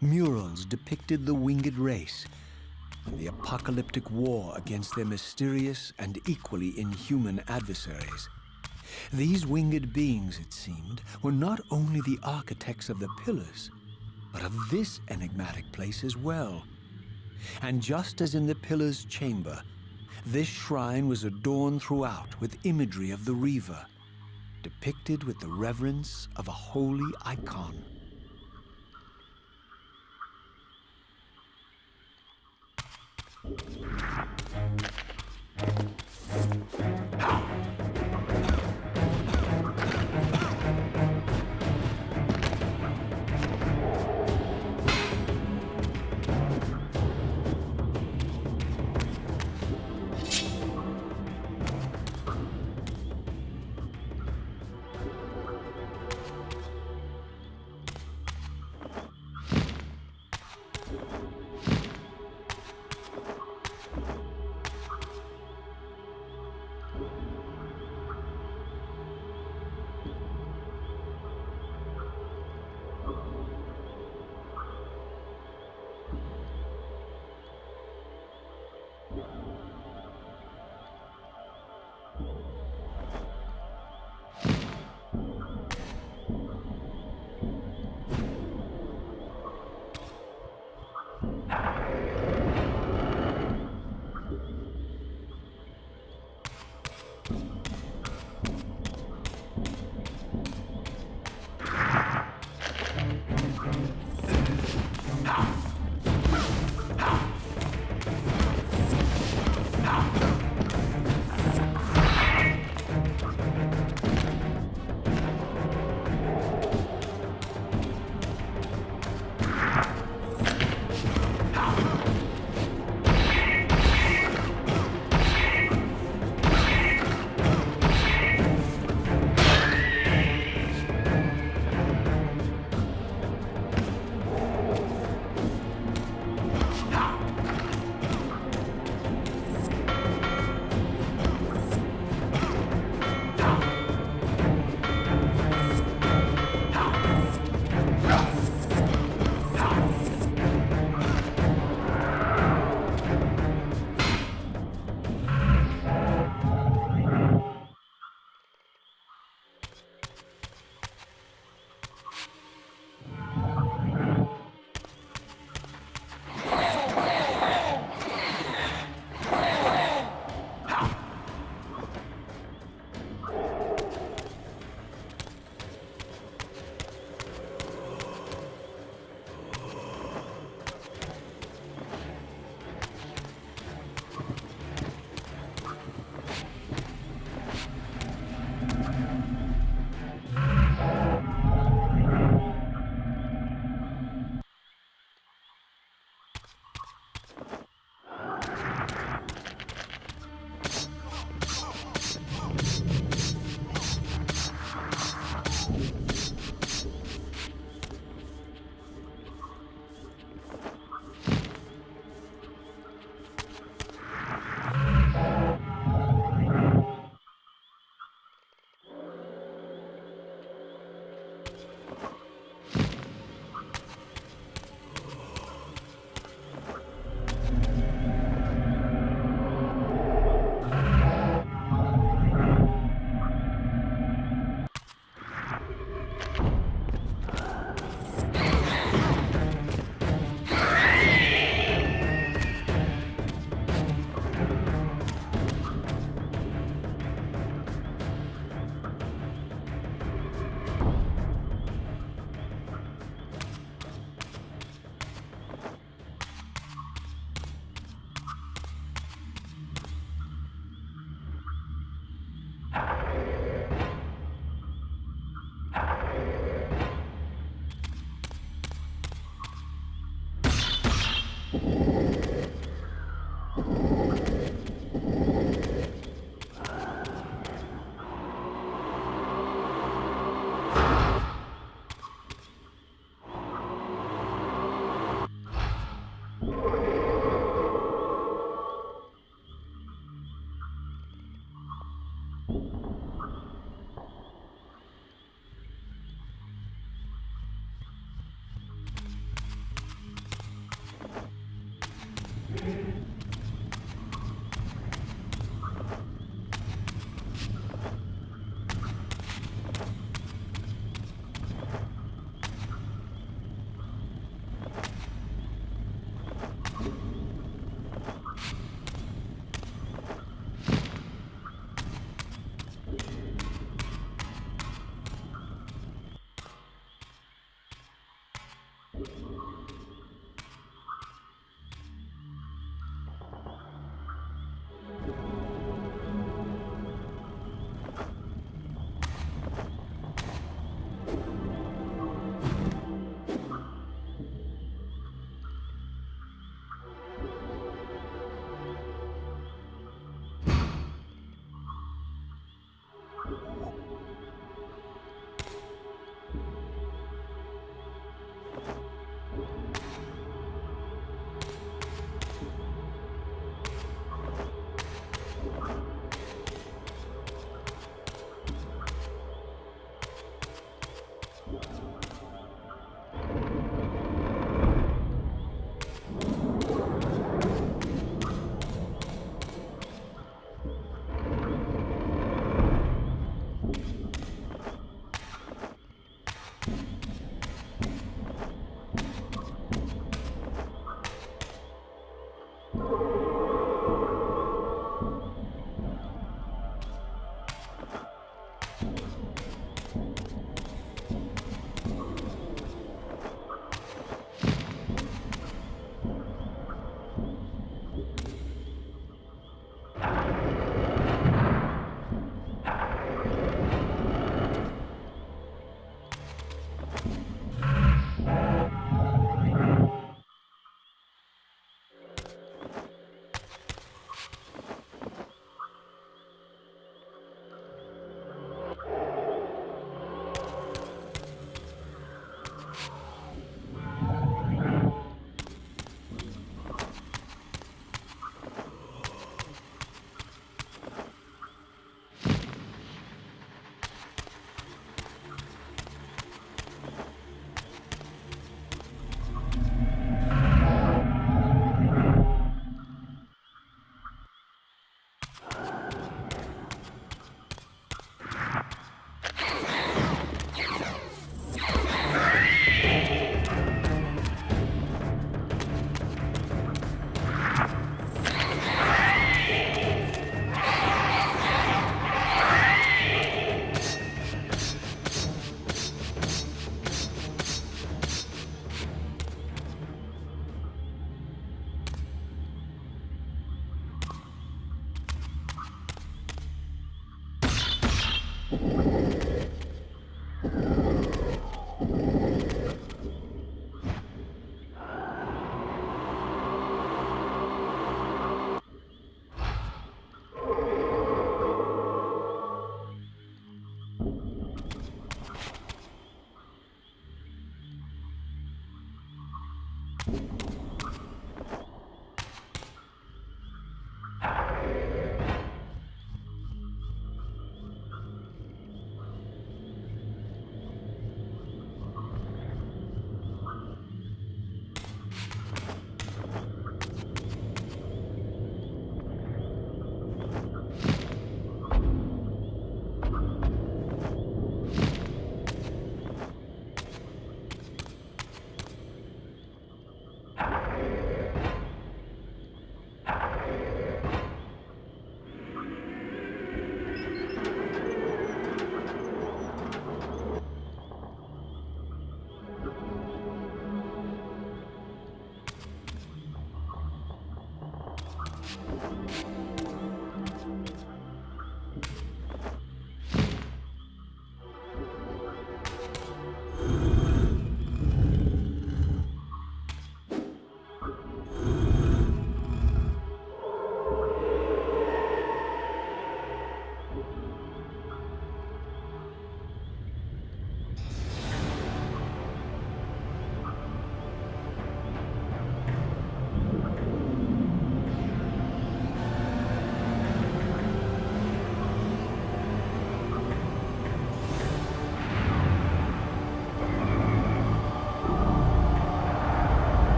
murals depicted the winged race and the apocalyptic war against their mysterious and equally inhuman adversaries. These winged beings, it seemed, were not only the architects of the pillars, but of this enigmatic place as well. And just as in the pillars' chamber, this shrine was adorned throughout with imagery of the Reaver, depicted with the reverence of a holy icon.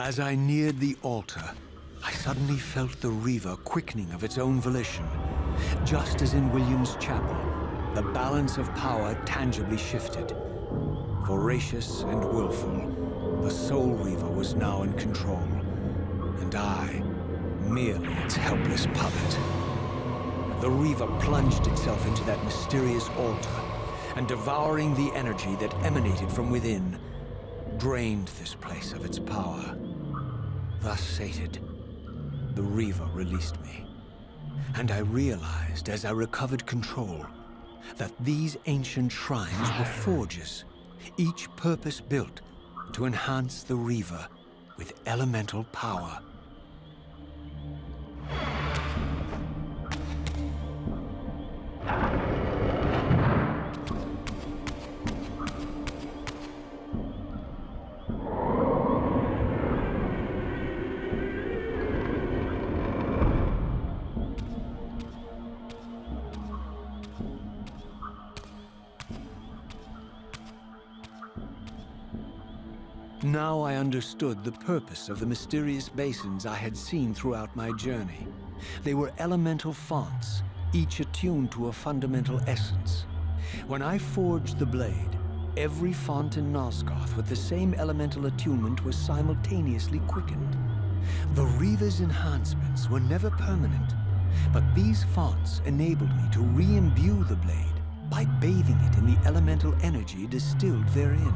As I neared the altar, I suddenly felt the Reaver quickening of its own volition. Just as in William's chapel, the balance of power tangibly shifted. Voracious and willful, the Soul Reaver was now in control, and I, merely its helpless puppet. The Reaver plunged itself into that mysterious altar, and devouring the energy that emanated from within, drained this place of its power. Thus sated, the Reaver released me, and I realized as I recovered control that these ancient shrines were forges, each purpose-built to enhance the Reaver with elemental power. Now I understood the purpose of the mysterious basins I had seen throughout my journey. They were elemental fonts, each attuned to a fundamental essence. When I forged the blade, every font in Nosgoth with the same elemental attunement was simultaneously quickened. The Reaver's enhancements were never permanent, but these fonts enabled me to re-imbue the blade by bathing it in the elemental energy distilled therein.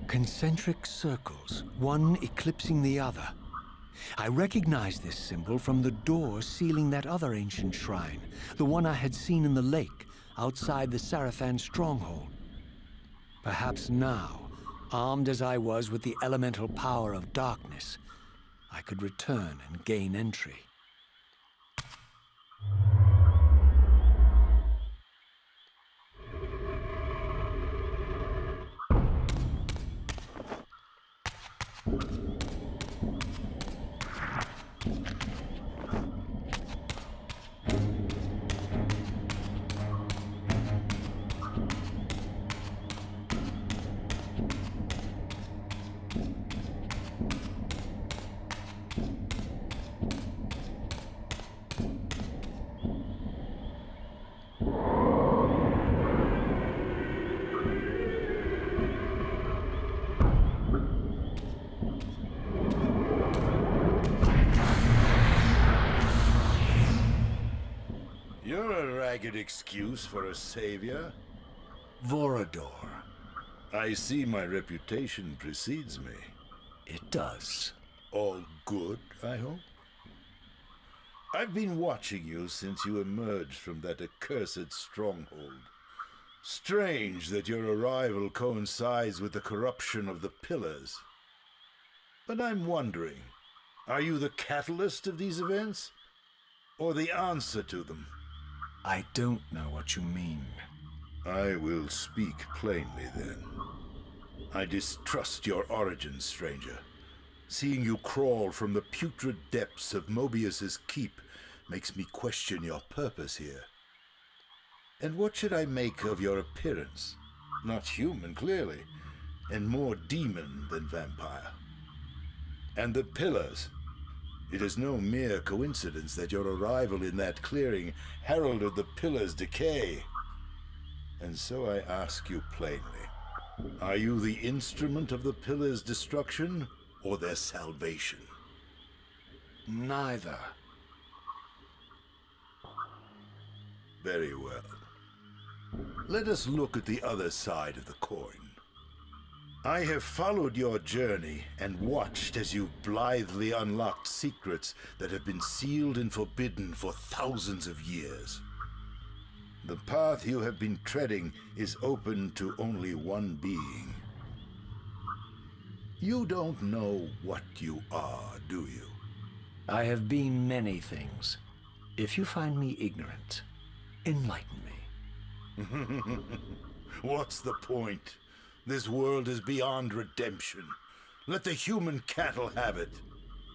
Concentric circles, one eclipsing the other. I recognized this symbol from the door sealing that other ancient shrine, the one I had seen in the lake outside the Sarafan stronghold. Perhaps now, armed as I was with the elemental power of darkness, I could return and gain entry. You're a ragged excuse for a savior. Vorador. I see my reputation precedes me. It does. All good, I hope? I've been watching you since you emerged from that accursed stronghold. Strange that your arrival coincides with the corruption of the Pillars. But I'm wondering, are you the catalyst of these events? Or the answer to them? I don't know what you mean. I will speak plainly then. I distrust your origins, stranger. Seeing you crawl from the putrid depths of Mobius's keep makes me question your purpose here. And what should I make of your appearance? Not human, clearly, and more demon than vampire. And the Pillars. It is no mere coincidence that your arrival in that clearing heralded the Pillars' decay. And so I ask you plainly, are you the instrument of the Pillars' destruction or their salvation? Neither. Very well. Let us look at the other side of the coin. I have followed your journey and watched as you blithely unlocked secrets that have been sealed and forbidden for thousands of years. The path you have been treading is open to only one being. You don't know what you are, do you? I have been many things. If you find me ignorant, enlighten me. What's the point? This world is beyond redemption. Let the human cattle have it.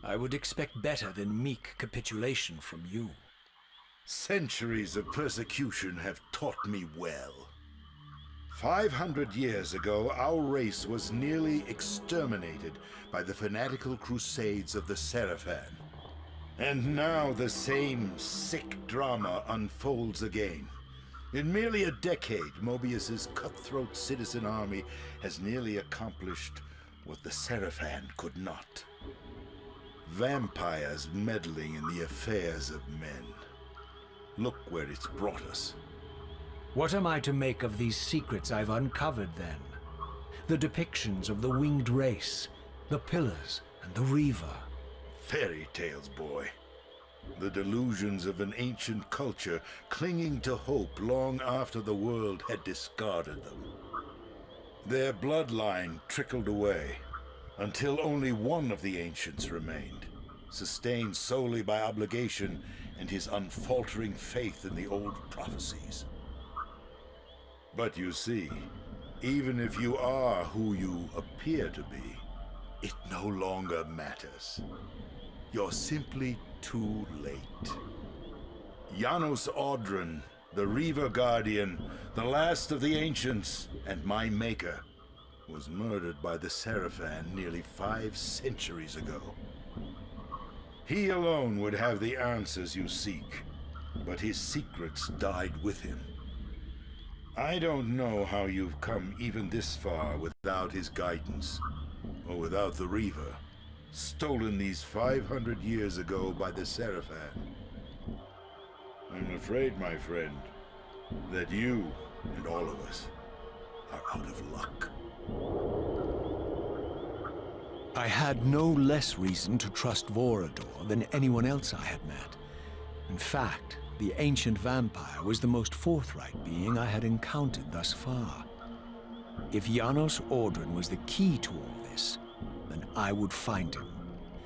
I would expect better than meek capitulation from you. Centuries of persecution have taught me well. 500 years ago, our race was nearly exterminated by the fanatical crusades of the Seraphan. And now the same sick drama unfolds again. In merely a decade, Mobius's cutthroat citizen army has nearly accomplished what the Seraphan could not. Vampires meddling in the affairs of men. Look where it's brought us. What am I to make of these secrets I've uncovered, then? The depictions of the winged race, the pillars, and the Reaver. Fairy tales, boy. The delusions of an ancient culture clinging to hope long after the world had discarded them. Their bloodline trickled away, until only one of the ancients remained, sustained solely by obligation and his unfaltering faith in the old prophecies. But you see, even if you are who you appear to be, it no longer matters. You're simply too late. Janos Audron, the Reaver Guardian, the last of the ancients, and my maker, was murdered by the Seraphan nearly 5 centuries ago. He alone would have the answers you seek, but his secrets died with him. I don't know how you've come even this far without his guidance, or without the Reaver, stolen these 500 years ago by the Seraphan. I'm afraid, my friend, that you and all of us are out of luck. I had no less reason to trust Vorador than anyone else I had met. In fact, the ancient vampire was the most forthright being I had encountered thus far. If Janos Audron was the key to all this, then I would find him,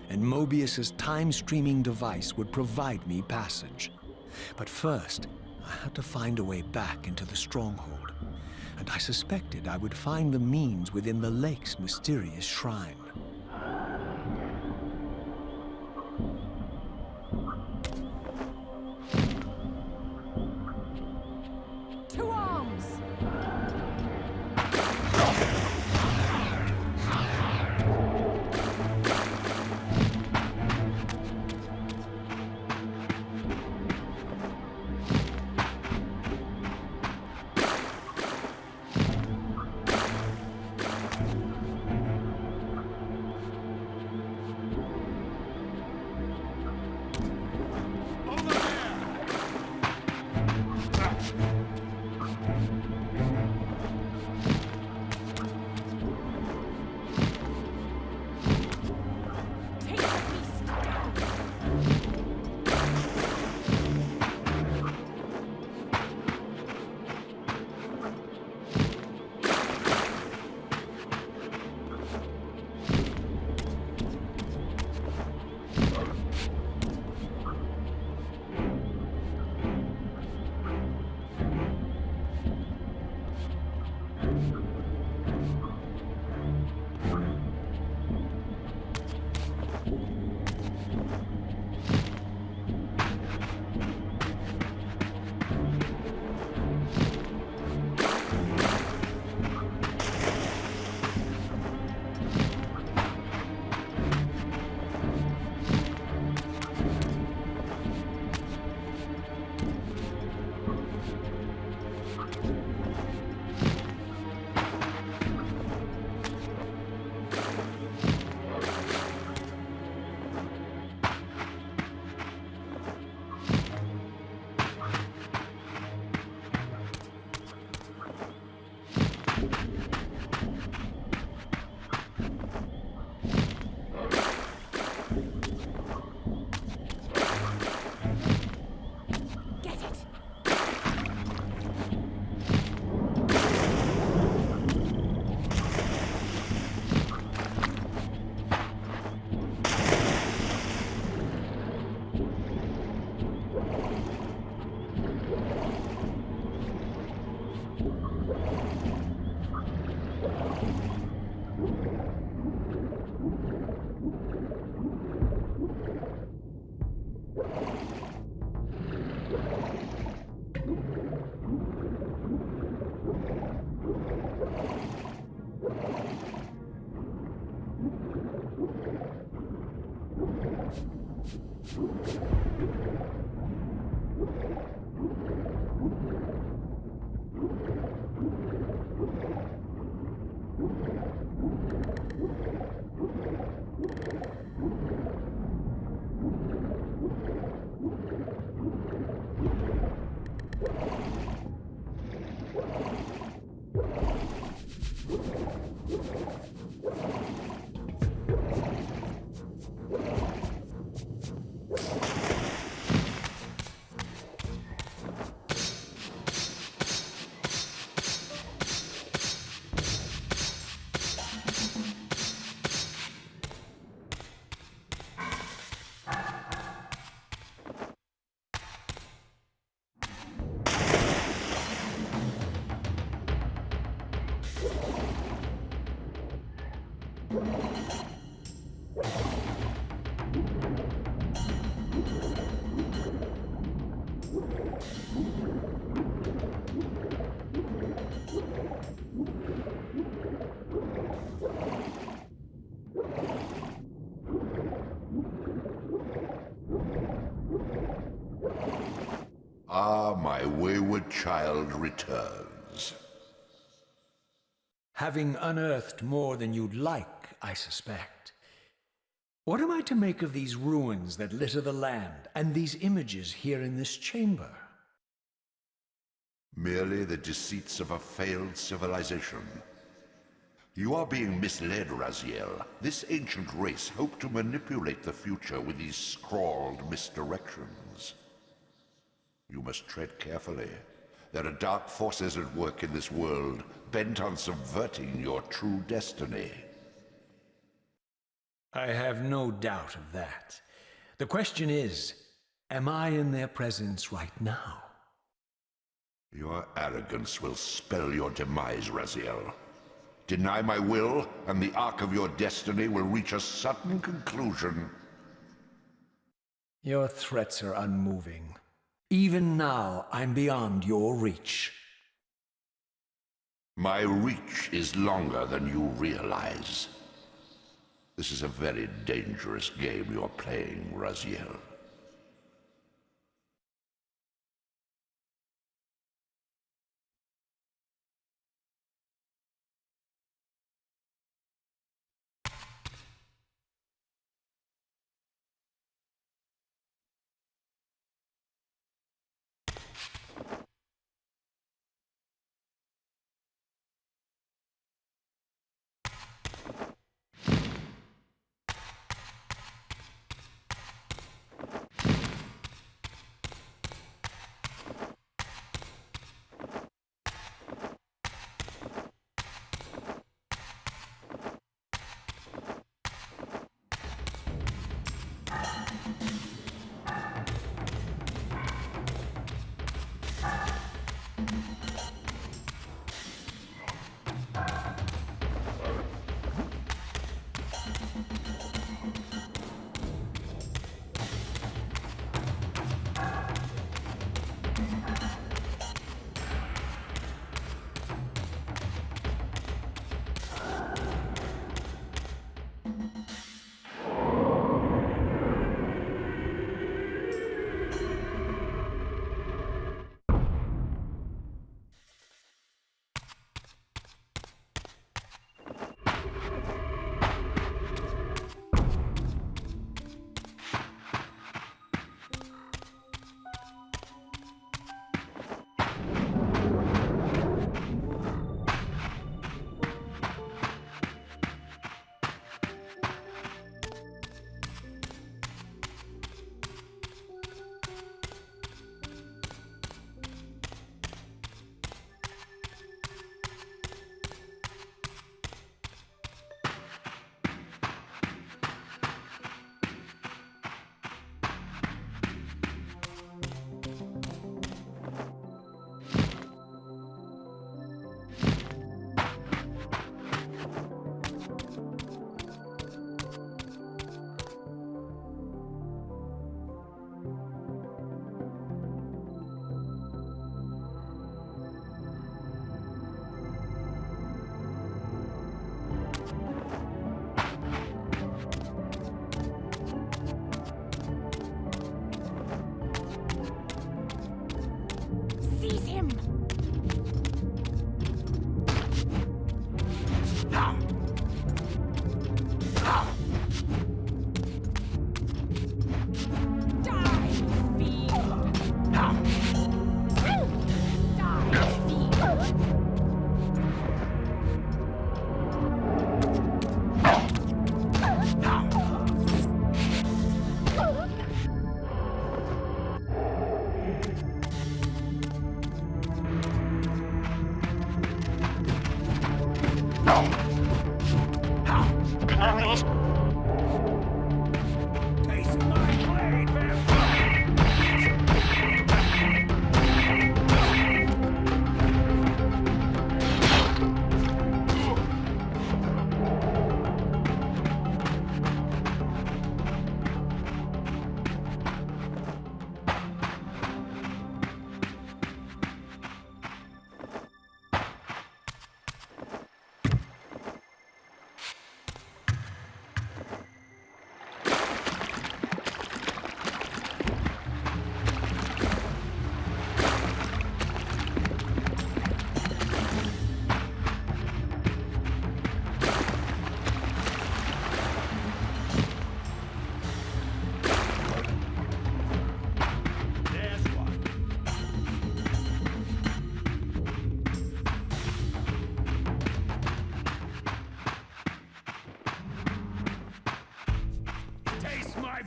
and Mobius's time-streaming device would provide me passage. But first, I had to find a way back into the stronghold, and I suspected I would find the means within the lake's mysterious shrine. To arms! Ah, my wayward child returns. Having unearthed more than you'd like, I suspect. What am I to make of these ruins that litter the land, and these images here in this chamber? Merely the deceits of a failed civilization. You are being misled, Raziel. This ancient race hoped to manipulate the future with these scrawled misdirections. You must tread carefully. There are dark forces at work in this world, bent on subverting your true destiny. I have no doubt of that. The question is, am I in their presence right now? Your arrogance will spell your demise, Raziel. Deny my will, and the arc of your destiny will reach a sudden conclusion. Your threats are unmoving. Even now, I'm beyond your reach. My reach is longer than you realize. This is a very dangerous game you're playing, Raziel. Taste my blade, vampire!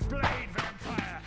Blade, vampire!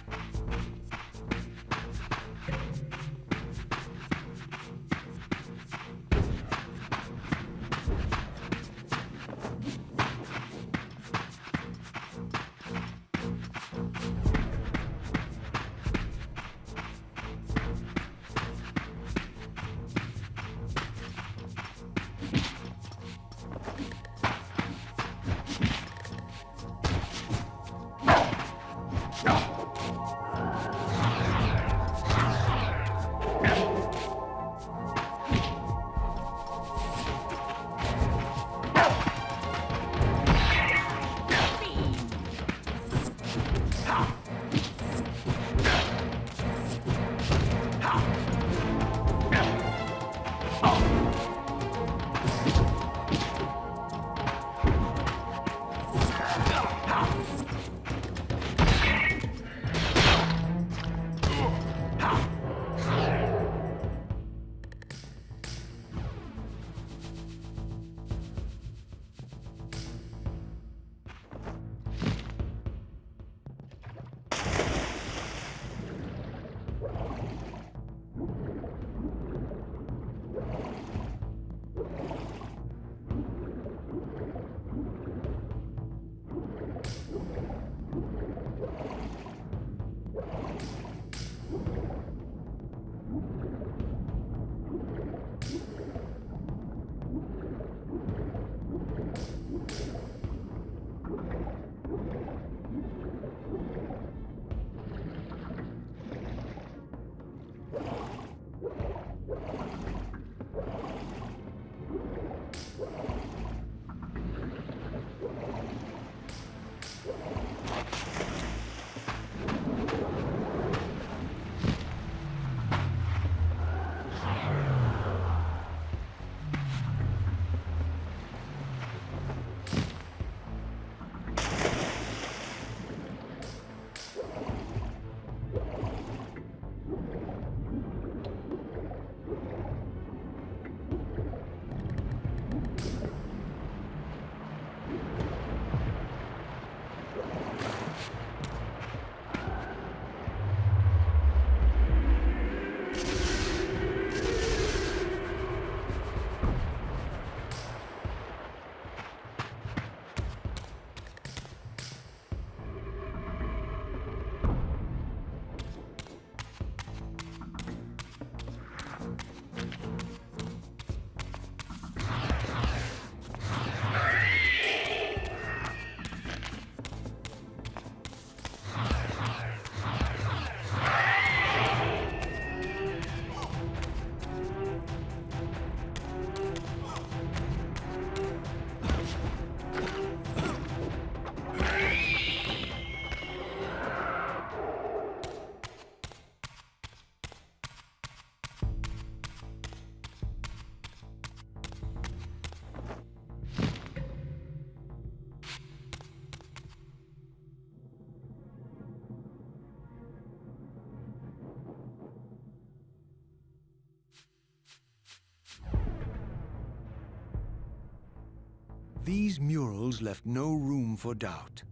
These murals left no room for doubt.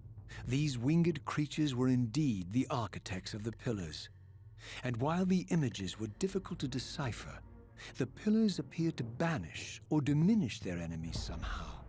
These winged creatures were indeed the architects of the pillars. And while the images were difficult to decipher, the pillars appeared to banish or diminish their enemies somehow.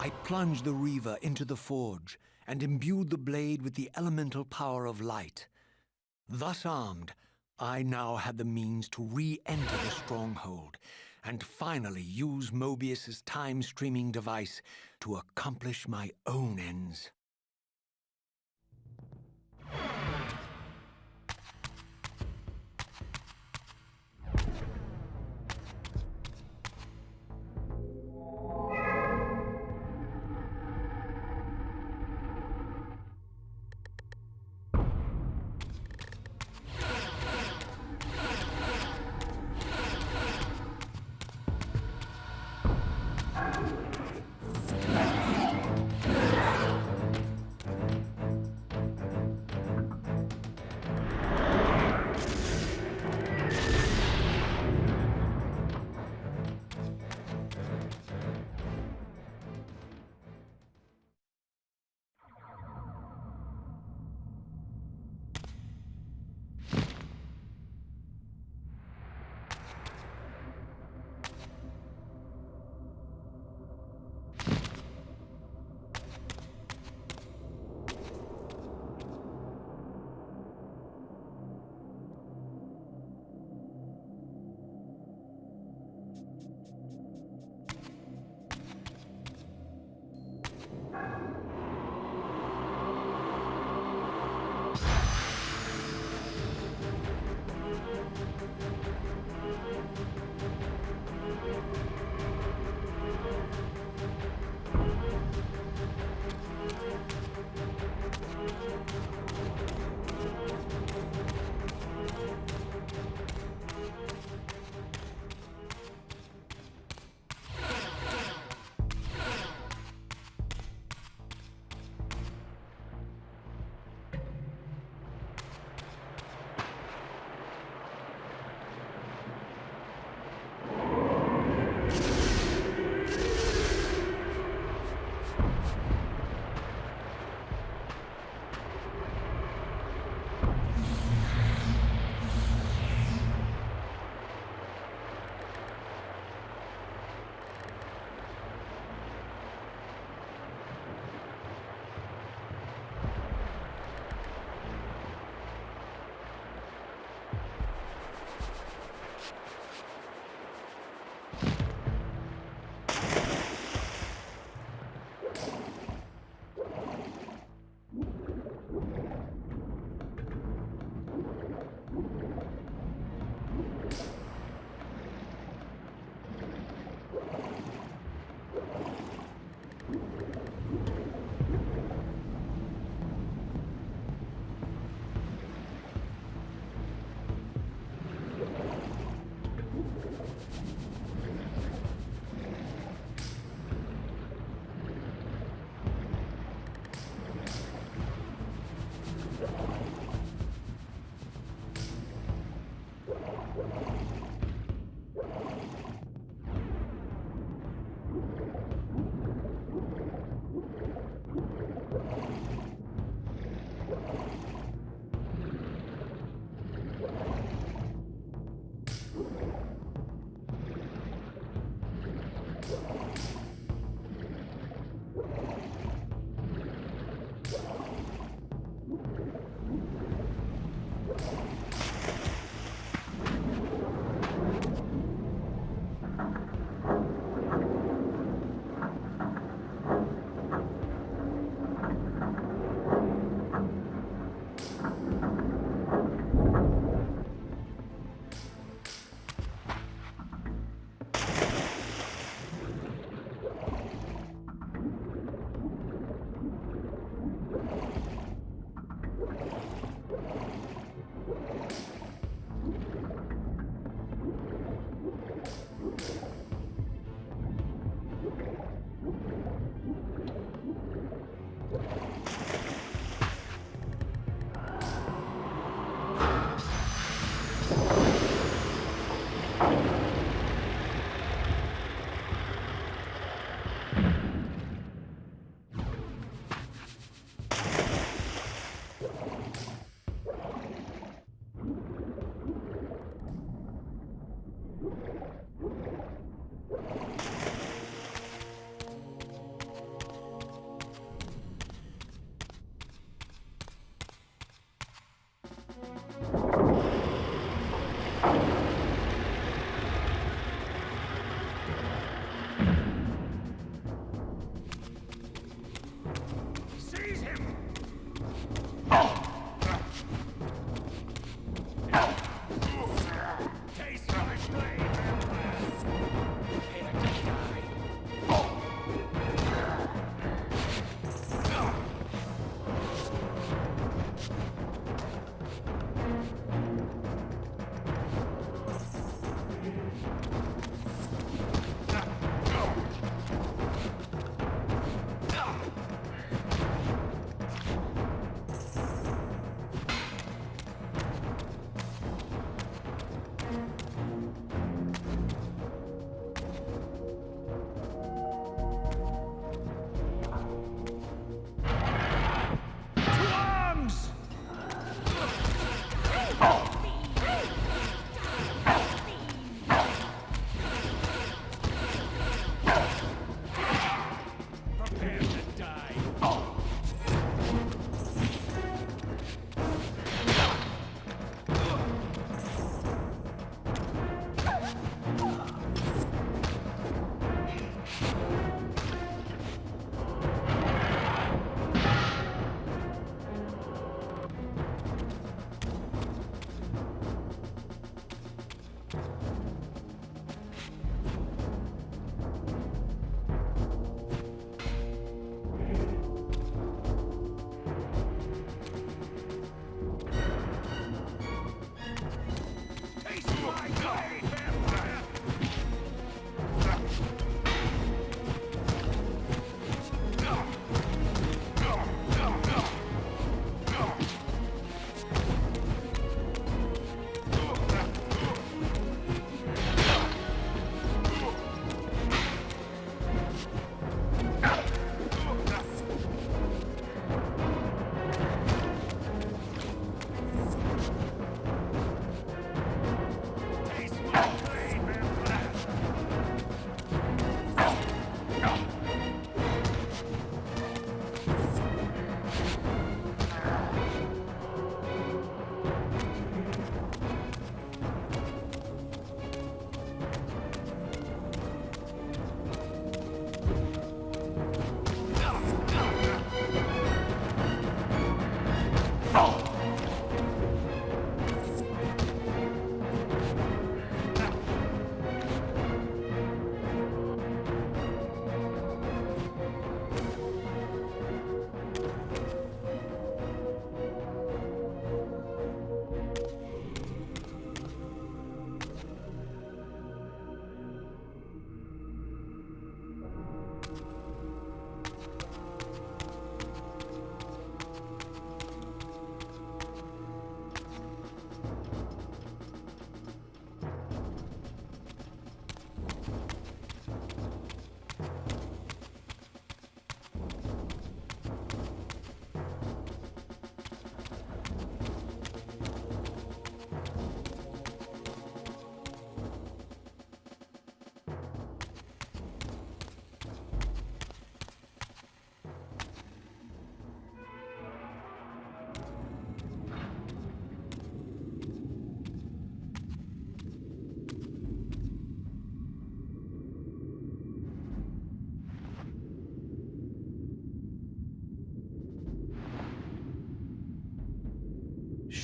I plunged the Reaver into the forge and imbued the blade with the elemental power of light. Thus armed, I now had the means to re-enter the stronghold and finally use Mobius's time-streaming device to accomplish my own ends.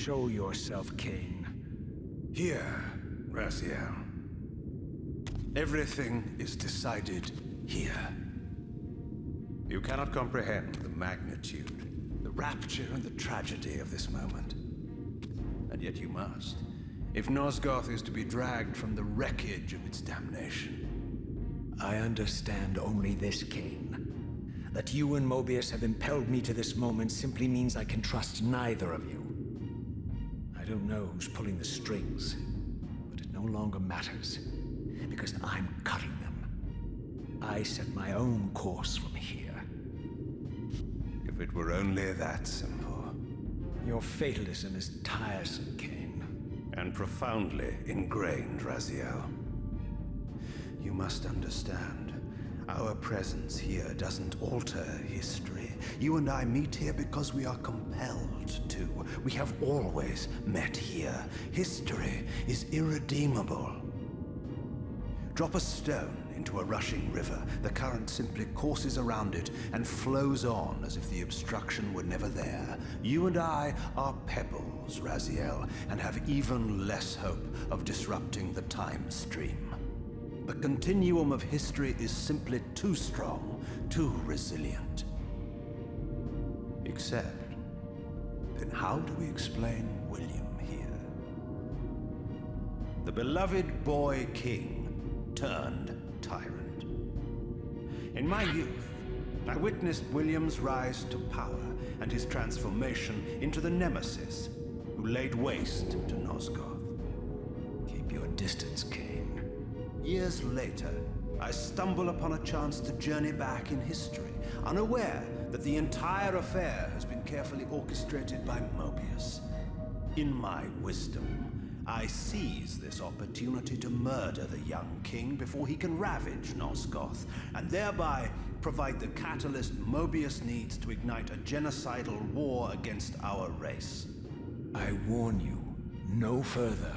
Show yourself, Kain. Here, Raziel. Everything is decided here. You cannot comprehend the magnitude, the rapture and the tragedy of this moment. And yet you must, if Nosgoth is to be dragged from the wreckage of its damnation. I understand only this, Kain. That you and Mobius have impelled me to this moment simply means I can trust neither of you. I don't know who's pulling the strings, but it no longer matters, because I'm cutting them. I set my own course from here. If it were only that simple. Your fatalism is tiresome, Kain. And profoundly ingrained, Raziel. You must understand, our presence here doesn't alter history. You and I meet here because we are compelled to. We have always met here. History is irredeemable. Drop a stone into a rushing river. The current simply courses around it and flows on as if the obstruction were never there. You and I are pebbles, Raziel, and have even less hope of disrupting the time stream. The continuum of history is simply too strong, too resilient. Except, then how do we explain William here? The beloved boy king turned tyrant. In my youth, I witnessed William's rise to power and his transformation into the nemesis who laid waste to Nosgoth. Keep your distance, Kain. Years later, I stumble upon a chance to journey back in history, unaware that the entire affair has been carefully orchestrated by Mobius. In my wisdom, I seize this opportunity to murder the young king before he can ravage Nosgoth, and thereby provide the catalyst Mobius needs to ignite a genocidal war against our race. I warn you, no further.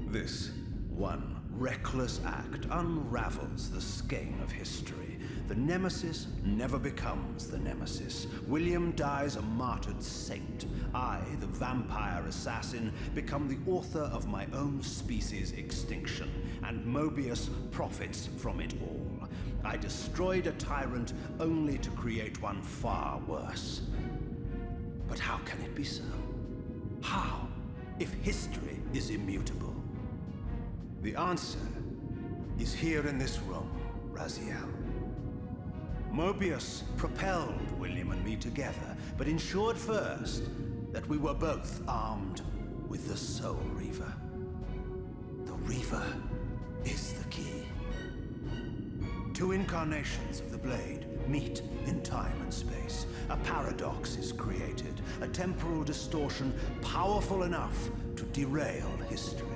This one reckless act unravels the skein of history. The nemesis never becomes the nemesis. William dies a martyred saint. I, the vampire assassin, become the author of my own species' extinction, and Mobius profits from it all. I destroyed a tyrant only to create one far worse. But how can it be so? How, if history is immutable? The answer is here in this room, Raziel. Mobius propelled William and me together, but ensured first that we were both armed with the Soul Reaver. The Reaver is the key. Two incarnations of the blade meet in time and space. A paradox is created, a temporal distortion powerful enough to derail history.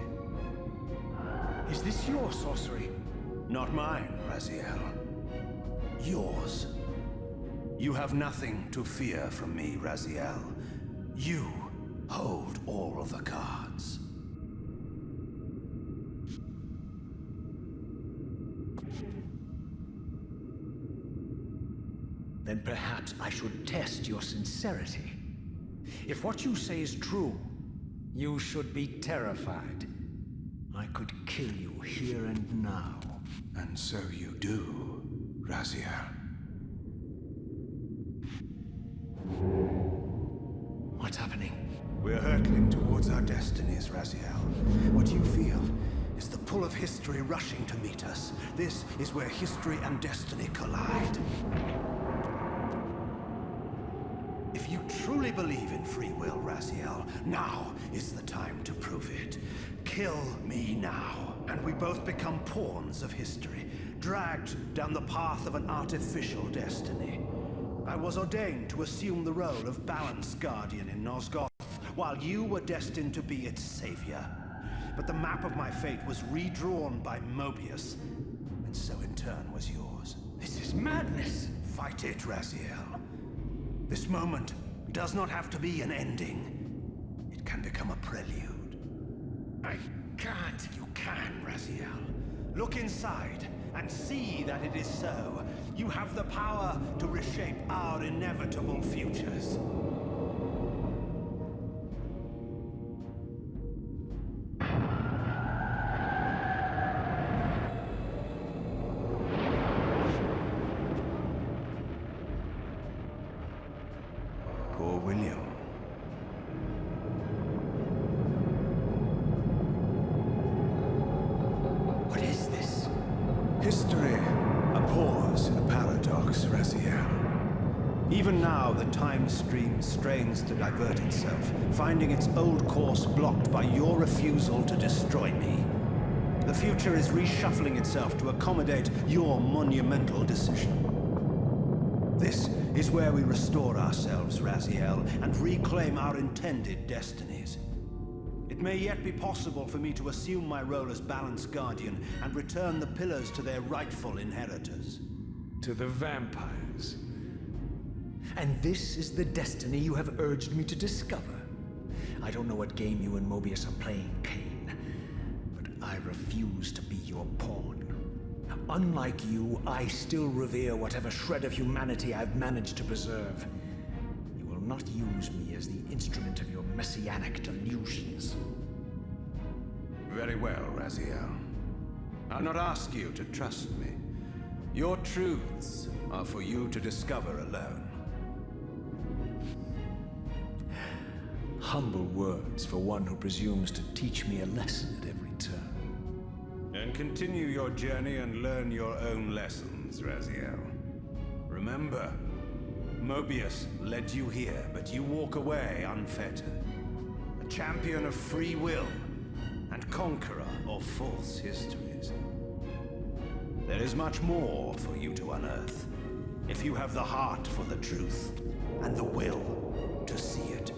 Is this your sorcery? Not mine, Raziel. Yours. You have nothing to fear from me, Raziel. You hold all the cards. Then perhaps I should test your sincerity. If what you say is true, you should be terrified. I could kill you here and now. And so you do, Raziel. What's happening? We're hurtling towards our destinies, Raziel. What you feel is the pull of history rushing to meet us. This is where history and destiny collide. If you truly believe in free will, Raziel, now is the time to prove it. Kill me now, and we both become pawns of history, dragged down the path of an artificial destiny. I was ordained to assume the role of Balance Guardian in Nosgoth, while you were destined to be its savior. But the map of my fate was redrawn by Mobius, and so in turn was yours. This is madness! Fight it, Raziel. This moment does not have to be an ending. It can become a prelude. I can't. You can, Raziel. Look inside and see that it is so. You have the power to reshape our inevitable futures. for William. What is this? History abhors a paradox, Raziel. Even now, the time stream strains to divert itself, finding its old course blocked by your refusal to destroy me. The future is reshuffling itself to accommodate your monumental decision. This is where we restore ourselves, Raziel, and reclaim our intended destinies. It may yet be possible for me to assume my role as Balance Guardian and return the pillars to their rightful inheritors. To the vampires. And this is the destiny you have urged me to discover. I don't know what game you and Mobius are playing, Kain, but I refuse to be your pawn. Unlike you, I still revere whatever shred of humanity I've managed to preserve. You will not use me as the instrument of your messianic delusions. Very well, Raziel. I'll not ask you to trust me. Your truths are for you to discover alone. Humble words for one who presumes to teach me a lesson at every turn. And continue your journey and learn your own lessons, Raziel. Remember, Mobius led you here, but you walk away unfettered. A champion of free will, and conqueror of false histories. There is much more for you to unearth, if you have the heart for the truth, and the will to see it.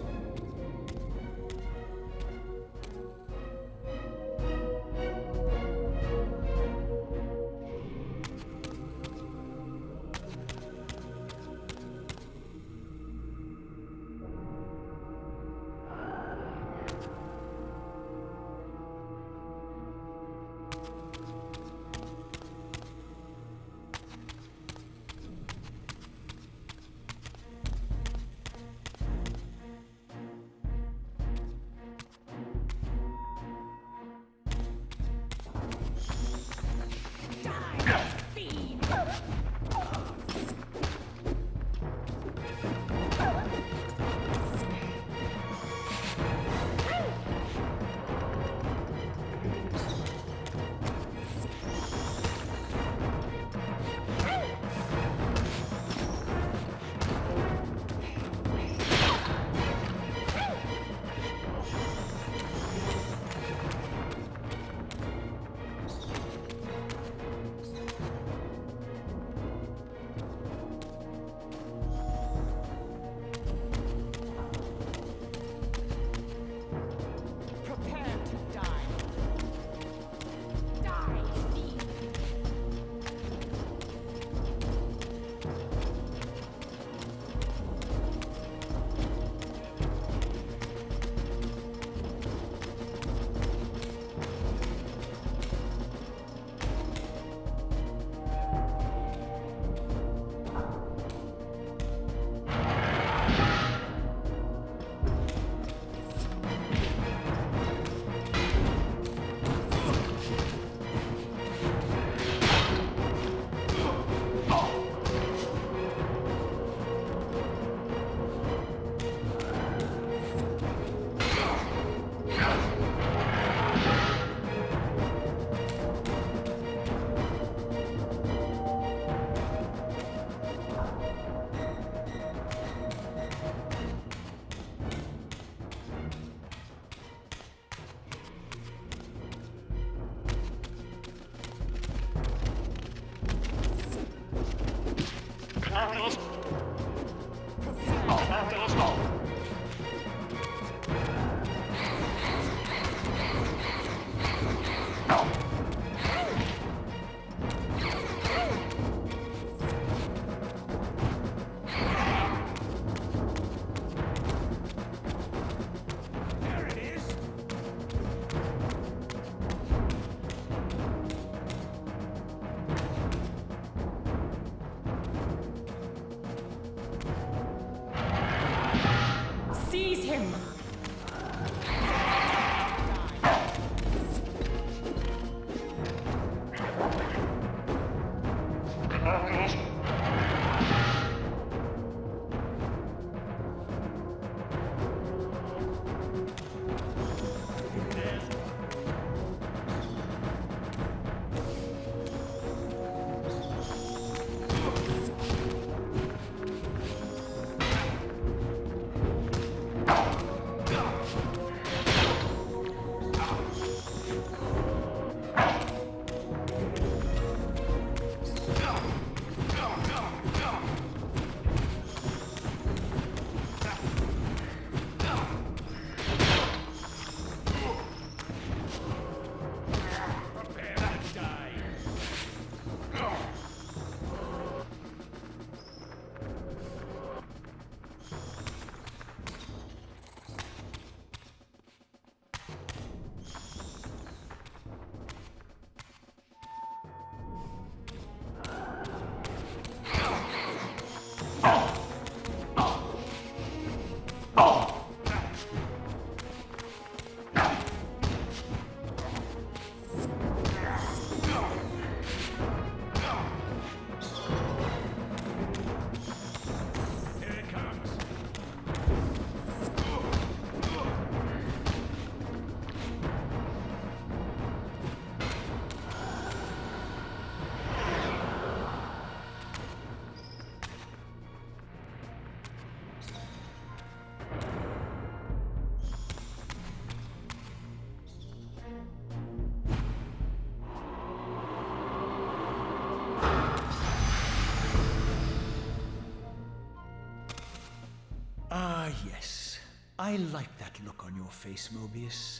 I like that look on your face, Mobius.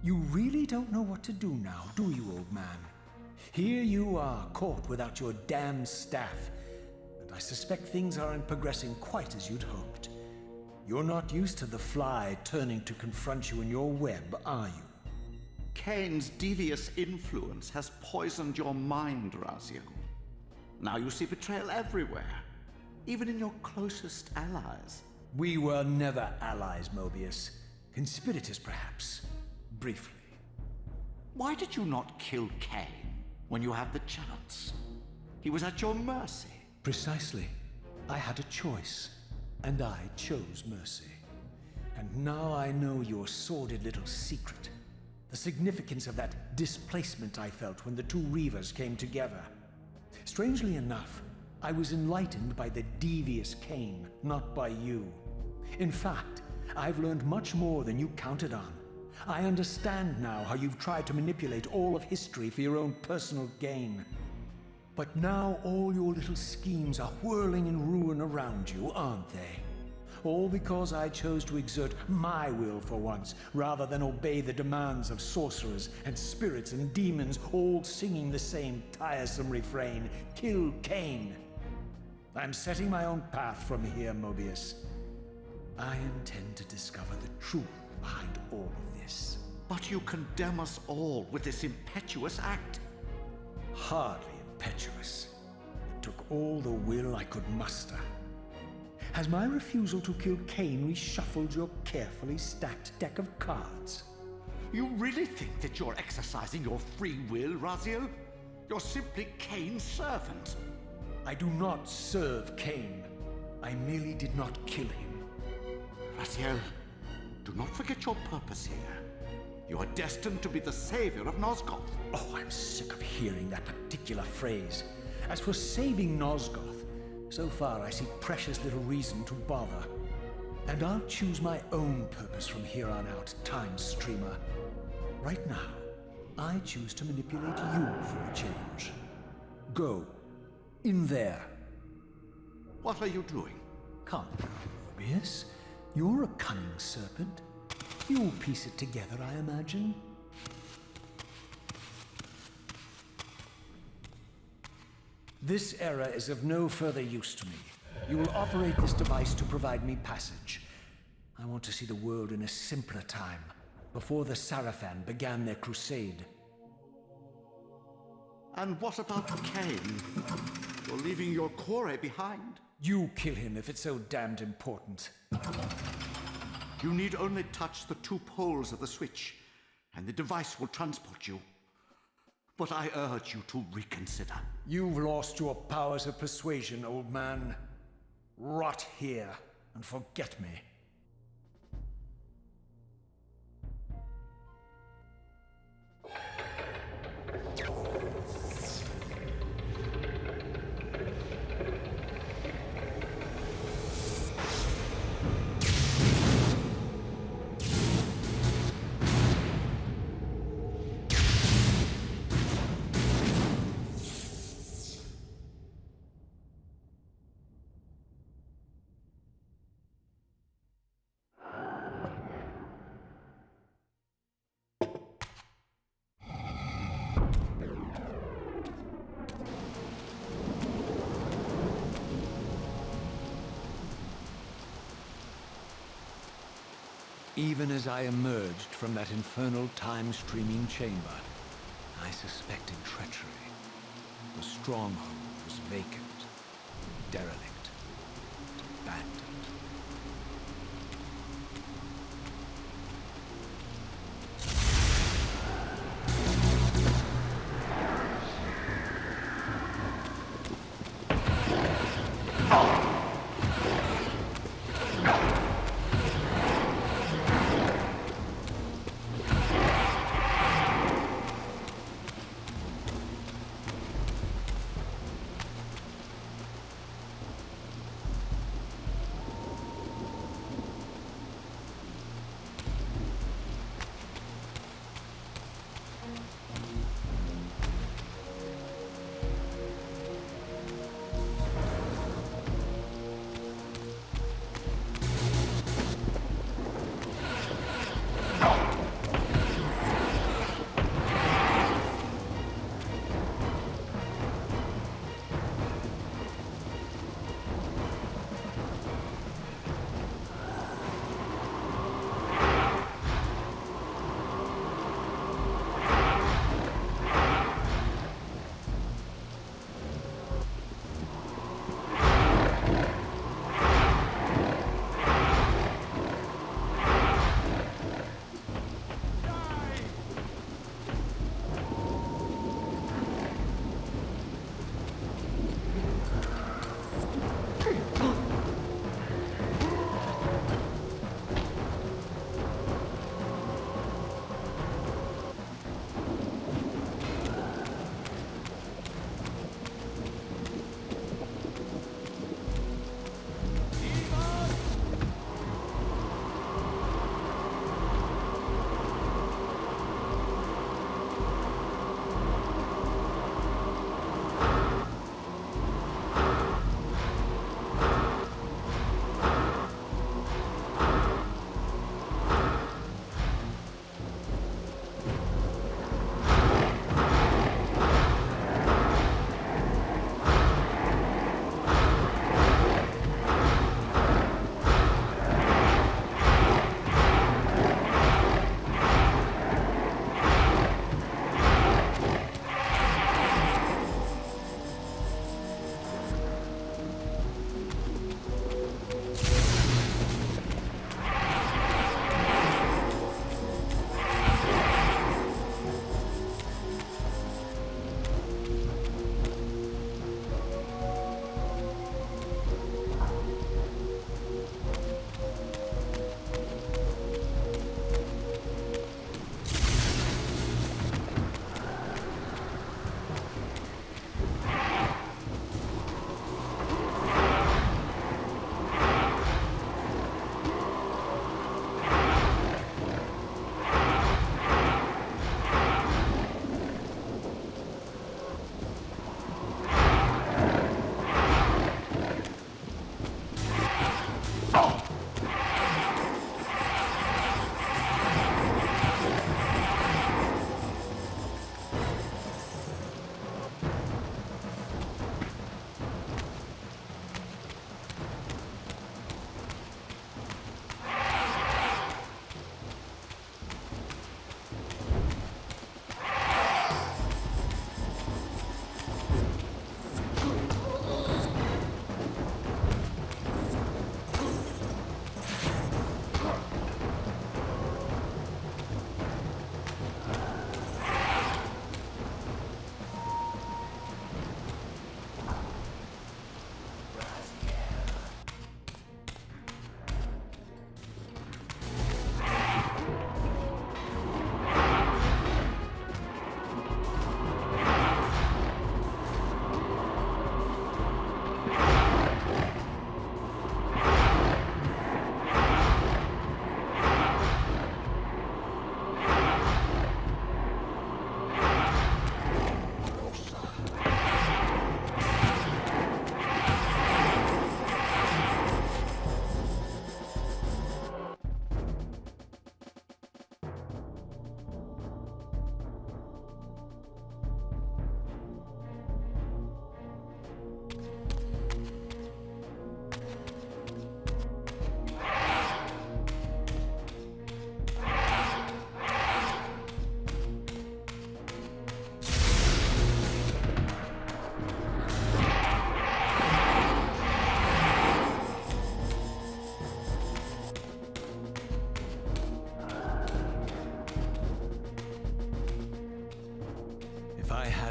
You really don't know what to do now, do you, old man? Here you are, caught without your damned staff. And I suspect things aren't progressing quite as you'd hoped. You're not used to the fly turning to confront you in your web, are you? Kain's devious influence has poisoned your mind, Raziel. Now you see betrayal everywhere, even in your closest allies. We were never allies, Mobius. Conspirators, perhaps. Briefly. Why did you not kill Kain when you had the chance? He was at your mercy. Precisely. I had a choice, and I chose mercy. And now I know your sordid little secret. The significance of that displacement I felt when the two Reavers came together. Strangely enough, I was enlightened by the devious Kain, not by you. In fact, I've learned much more than you counted on. I understand now how you've tried to manipulate all of history for your own personal gain. But now all your little schemes are whirling in ruin around you, aren't they? All because I chose to exert my will for once, rather than obey the demands of sorcerers and spirits and demons, all singing the same tiresome refrain, "Kill Kain." I'm setting my own path from here, Mobius. I intend to discover the truth behind all of this. But you condemn us all with this impetuous act. Hardly impetuous. It took all the will I could muster. Has my refusal to kill Kain reshuffled your carefully stacked deck of cards? You really think that you're exercising your free will, Raziel? You're simply Kain's servant. I do not serve Kain. I merely did not kill him. Raziel, do not forget your purpose here. You are destined to be the savior of Nosgoth. Oh, I'm sick of hearing that particular phrase. As for saving Nosgoth, so far I see precious little reason to bother. And I'll choose my own purpose from here on out, Time Streamer. Right now, I choose to manipulate you for a change. Go. In there. What are you doing? Come, Mobius. You're a cunning serpent. You'll piece it together, I imagine. This era is of no further use to me. You will operate this device to provide me passage. I want to see the world in a simpler time, before the Sarafan began their crusade. And what about Kain? You're leaving your core behind. You kill him if it's so damned important. You need only touch the two poles of the switch, and the device will transport you. But I urge you to reconsider. You've lost your powers of persuasion, old man. Rot here and forget me. Even as I emerged from that infernal time-streaming chamber, I suspected treachery. The stronghold was vacant, derelict, abandoned.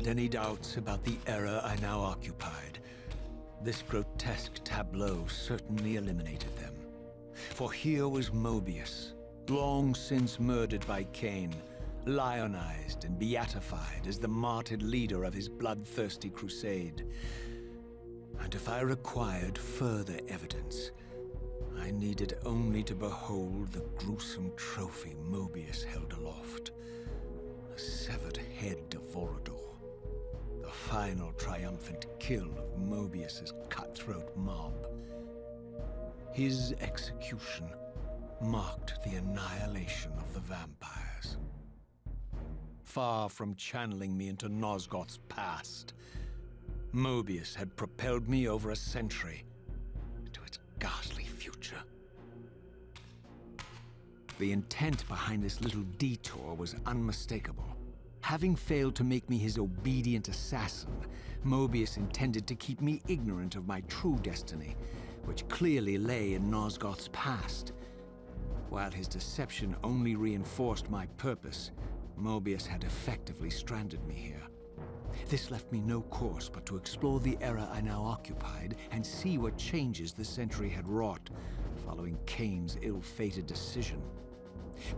had any doubts about the era I now occupied, this grotesque tableau certainly eliminated them. For here was Mobius, long since murdered by Kain, lionized and beatified as the martyred leader of his bloodthirsty crusade. And if I required further evidence, I needed only to behold the gruesome trophy Mobius held aloft. The severed head of Vorador. The final triumphant kill of Mobius's cutthroat mob. His execution marked the annihilation of the vampires. Far from channeling me into Nosgoth's past, Mobius had propelled me over a century to its ghastly future. The intent behind this little detour was unmistakable. Having failed to make me his obedient assassin, Mobius intended to keep me ignorant of my true destiny, which clearly lay in Nosgoth's past. While his deception only reinforced my purpose, Mobius had effectively stranded me here. This left me no course but to explore the era I now occupied and see what changes the century had wrought following Kain's ill-fated decision.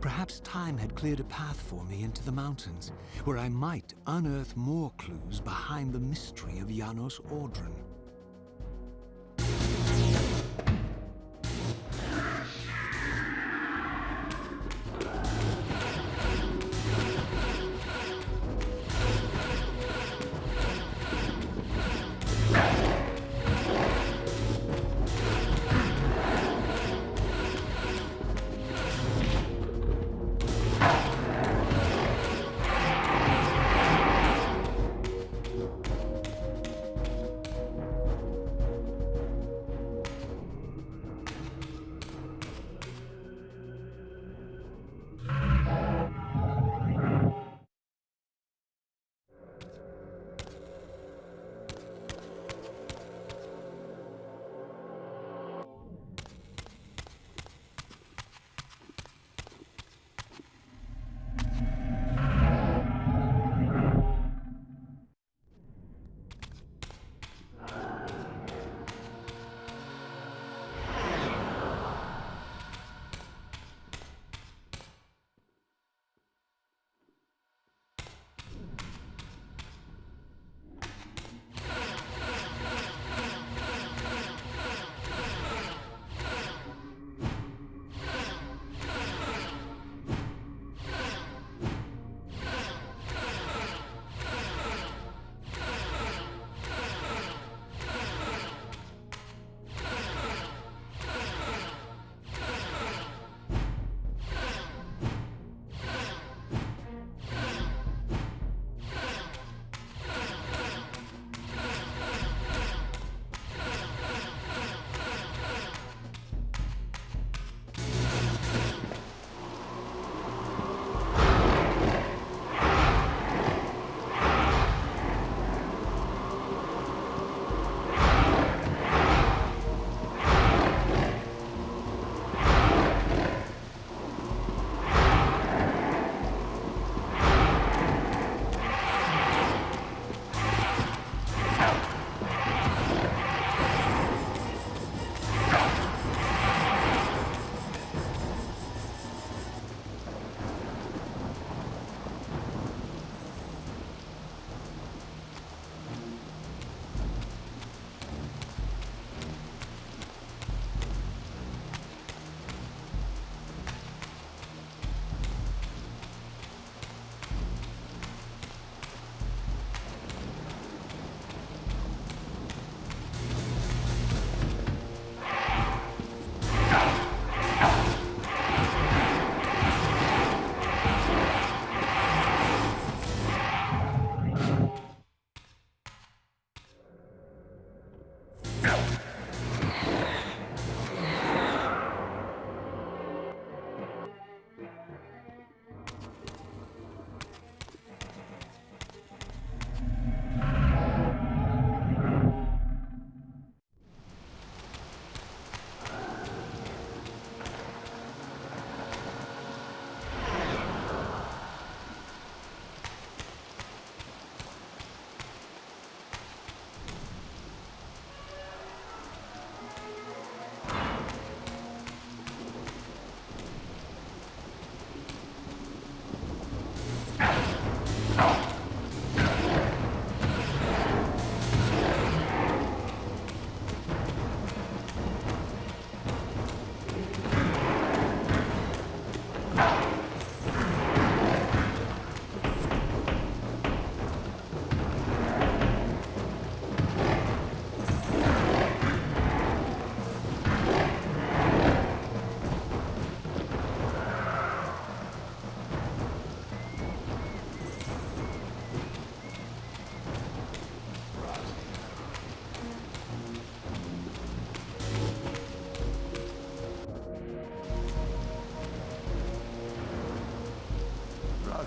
Perhaps time had cleared a path for me into the mountains, where I might unearth more clues behind the mystery of Janos Audron.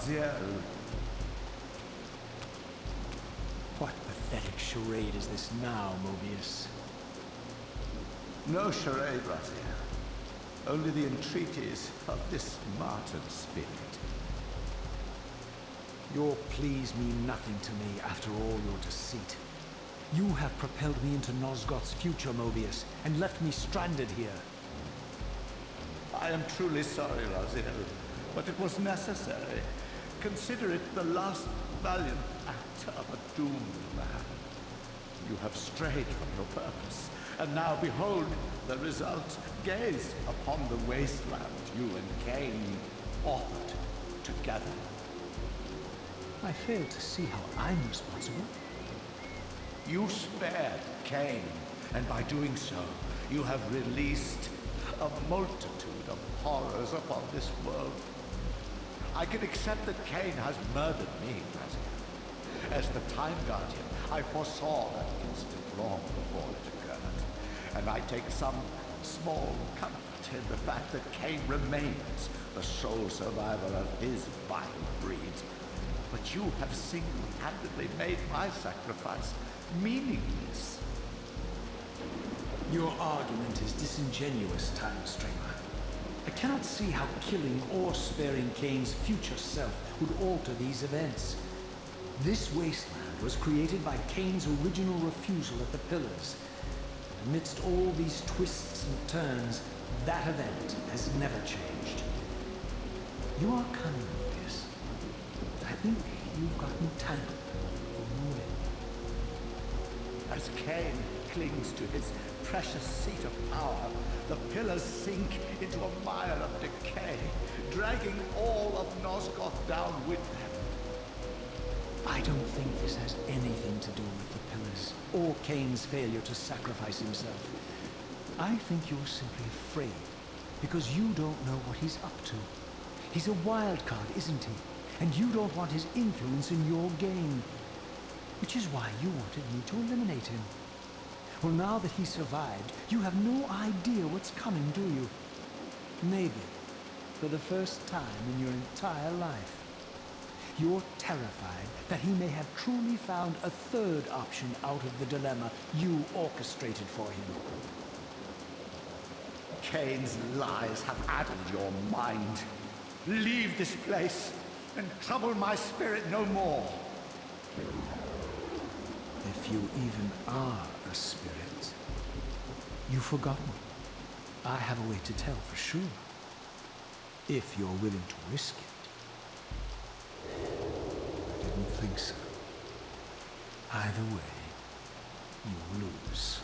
Raziel. What pathetic charade is this now, Mobius? No charade, Raziel. Only the entreaties of this martyred spirit. Your pleas mean nothing to me after all your deceit. You have propelled me into Nosgoth's future, Mobius, and left me stranded here. I am truly sorry, Raziel, but it was necessary. Consider it the last valiant act of a doomed man. You have strayed from your purpose, and now behold the result. Gaze upon the wasteland you and Kain authored together. I fail to see how I'm responsible. You spared Kain, and by doing so, you have released a multitude of horrors upon this world. I can accept that Kain has murdered me, Raziel. As the Time Guardian, I foresaw that incident long before it occurred, and I take some small comfort in the fact that Kain remains the sole survivor of his vile breed. But you have single-handedly made my sacrifice meaningless. Your argument is disingenuous, Time Streamer. I cannot see how killing or sparing Kain's future self would alter these events. This wasteland was created by Kain's original refusal at the Pillars. Amidst all these twists and turns, that event has never changed. You are cunning, Mobius. I think you've gotten tangled in the web. As Kain clings to his precious seat of power, the pillars sink into a mire of decay, dragging all of Nosgoth down with them. I don't think this has anything to do with the Pillars, or Kain's failure to sacrifice himself. I think you're simply afraid, because you don't know what he's up to. He's a wild card, isn't he? And you don't want his influence in your game. Which is why you wanted me to eliminate him. Well, now that he survived, you have no idea what's coming, do you? Maybe, for the first time in your entire life, you're terrified that he may have truly found a third option out of the dilemma you orchestrated for him. Kain's lies have addled your mind. Leave this place and trouble my spirit no more. If you even are a spirit, you've forgotten. I have a way to tell for sure. If you're willing to risk it. I didn't think so. Either way, you lose.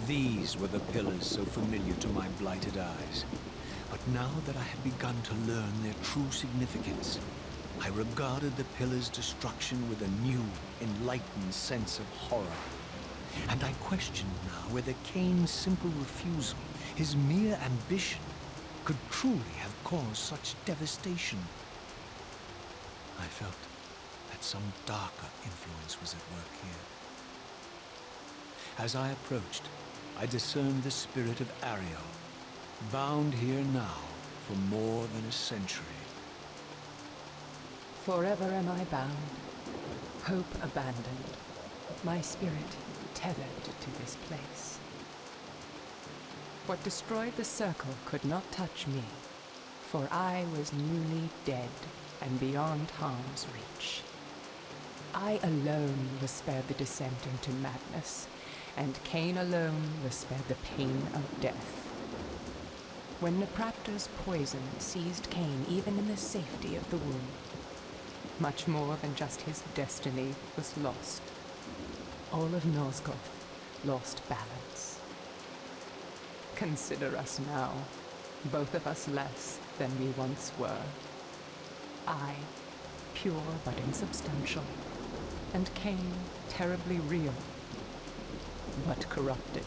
These were the pillars so familiar to my blighted eyes. But now that I had begun to learn their true significance, I regarded the pillars' destruction with a new, enlightened sense of horror. And I questioned now whether Kain's simple refusal, his mere ambition, could truly have caused such devastation. I felt that some darker influence was at work here. As I approached, I discerned the spirit of Ariel, bound here now for more than a century. Forever am I bound, hope abandoned, my spirit tethered to this place. What destroyed the circle could not touch me, for I was newly dead and beyond harm's reach. I alone was spared the descent into madness, and Kain alone was spared the pain of death. When Napraptor's poison seized Kain even in the safety of the womb, much more than just his destiny was lost. All of Nosgoth lost balance. Consider us now, both of us less than we once were. I, pure but insubstantial, and Kain, terribly real, but corrupted.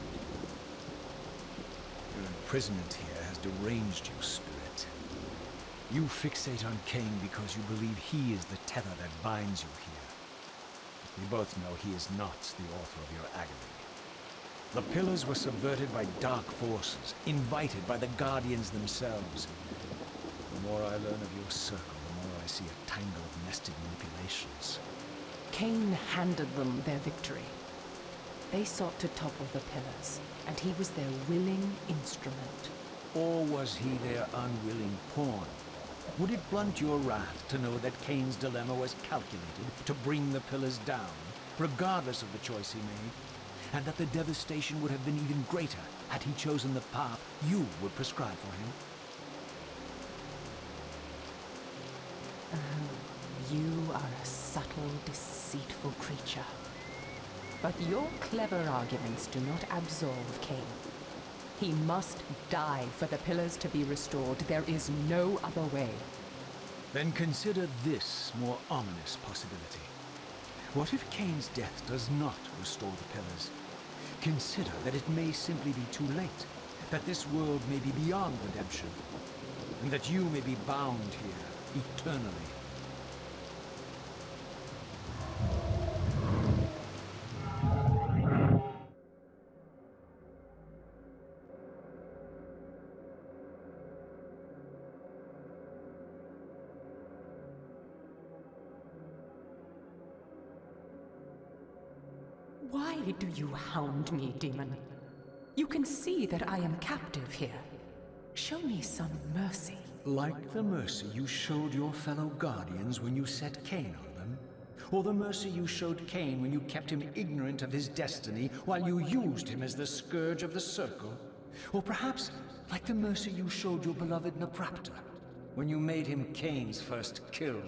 Your imprisonment here has deranged you, Spirit. You fixate on Kain because you believe he is the tether that binds you here. But we both know he is not the author of your agony. The pillars were subverted by dark forces, invited by the Guardians themselves. The more I learn of your circle, the more I see a tangle of nested manipulations. Kain handed them their victory. They sought to topple the pillars, and he was their willing instrument. Or was he their unwilling pawn? Would it blunt your wrath to know that Kain's dilemma was calculated to bring the pillars down, regardless of the choice he made, and that the devastation would have been even greater had he chosen the path you would prescribe for him? Oh, you are a subtle, deceitful creature. But your clever arguments do not absolve Kain. He must die for the pillars to be restored. There is no other way. Then consider this more ominous possibility. What if Kain's death does not restore the pillars? Consider that it may simply be too late, that this world may be beyond redemption, and that you may be bound here eternally. Why do you hound me, demon? You can see that I am captive here. Show me some mercy. Like the mercy you showed your fellow Guardians when you set Kain on them? Or the mercy you showed Kain when you kept him ignorant of his destiny while you used him as the scourge of the Circle? Or perhaps like the mercy you showed your beloved Napraptor when you made him Kain's first kill?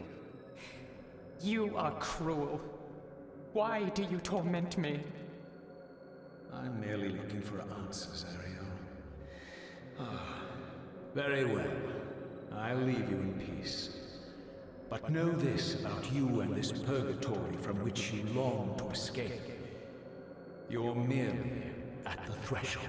You are cruel. Why do you torment me? I'm merely looking for answers, Ariel. Ah, very well. I'll leave you in peace. But know this about you and this purgatory from which you long to escape. You're merely at the threshold.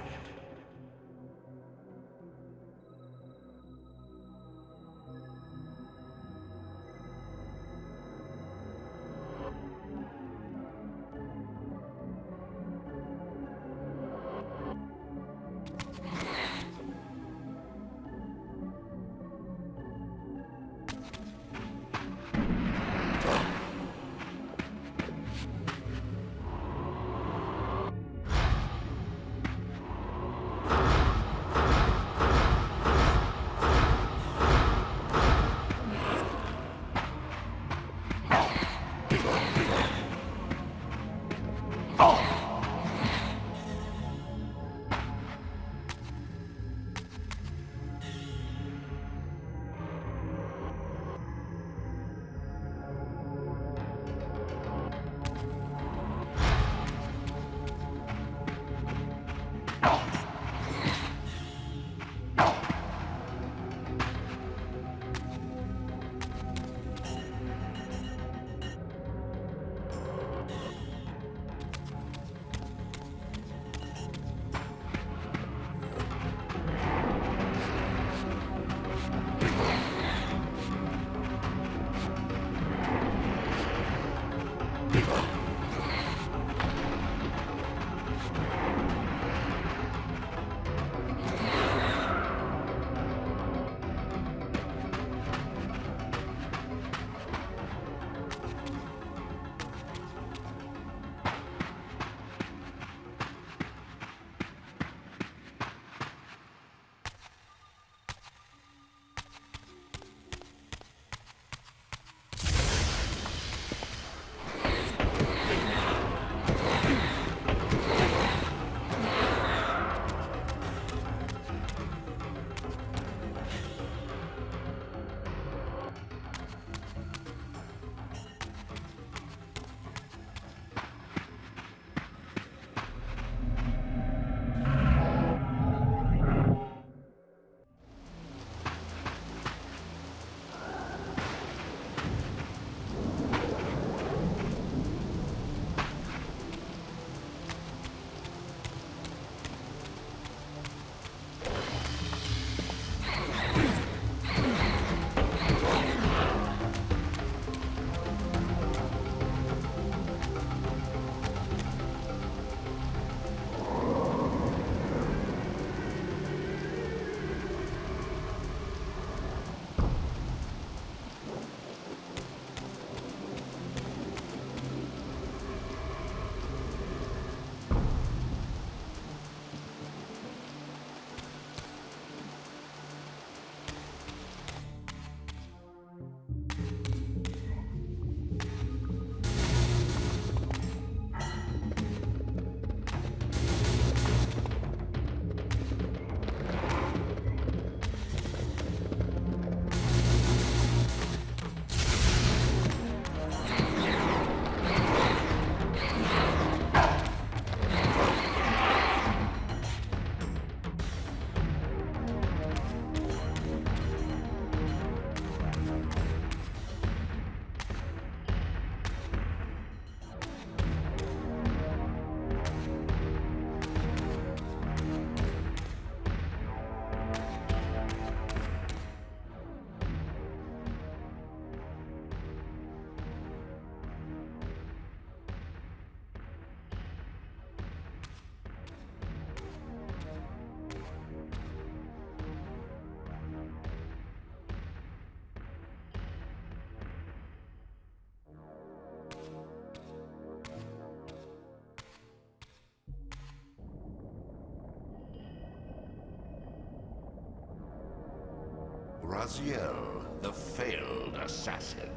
Raziel, the failed assassin.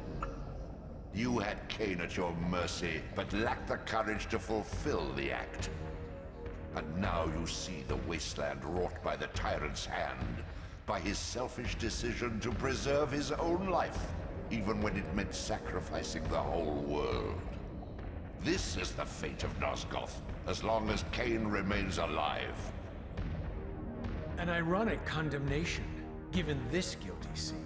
You had Kain at your mercy, but lacked the courage to fulfill the act. And now you see the wasteland wrought by the tyrant's hand, by his selfish decision to preserve his own life, even when it meant sacrificing the whole world. This is the fate of Nosgoth, as long as Kain remains alive. An ironic condemnation, given this guilty scene.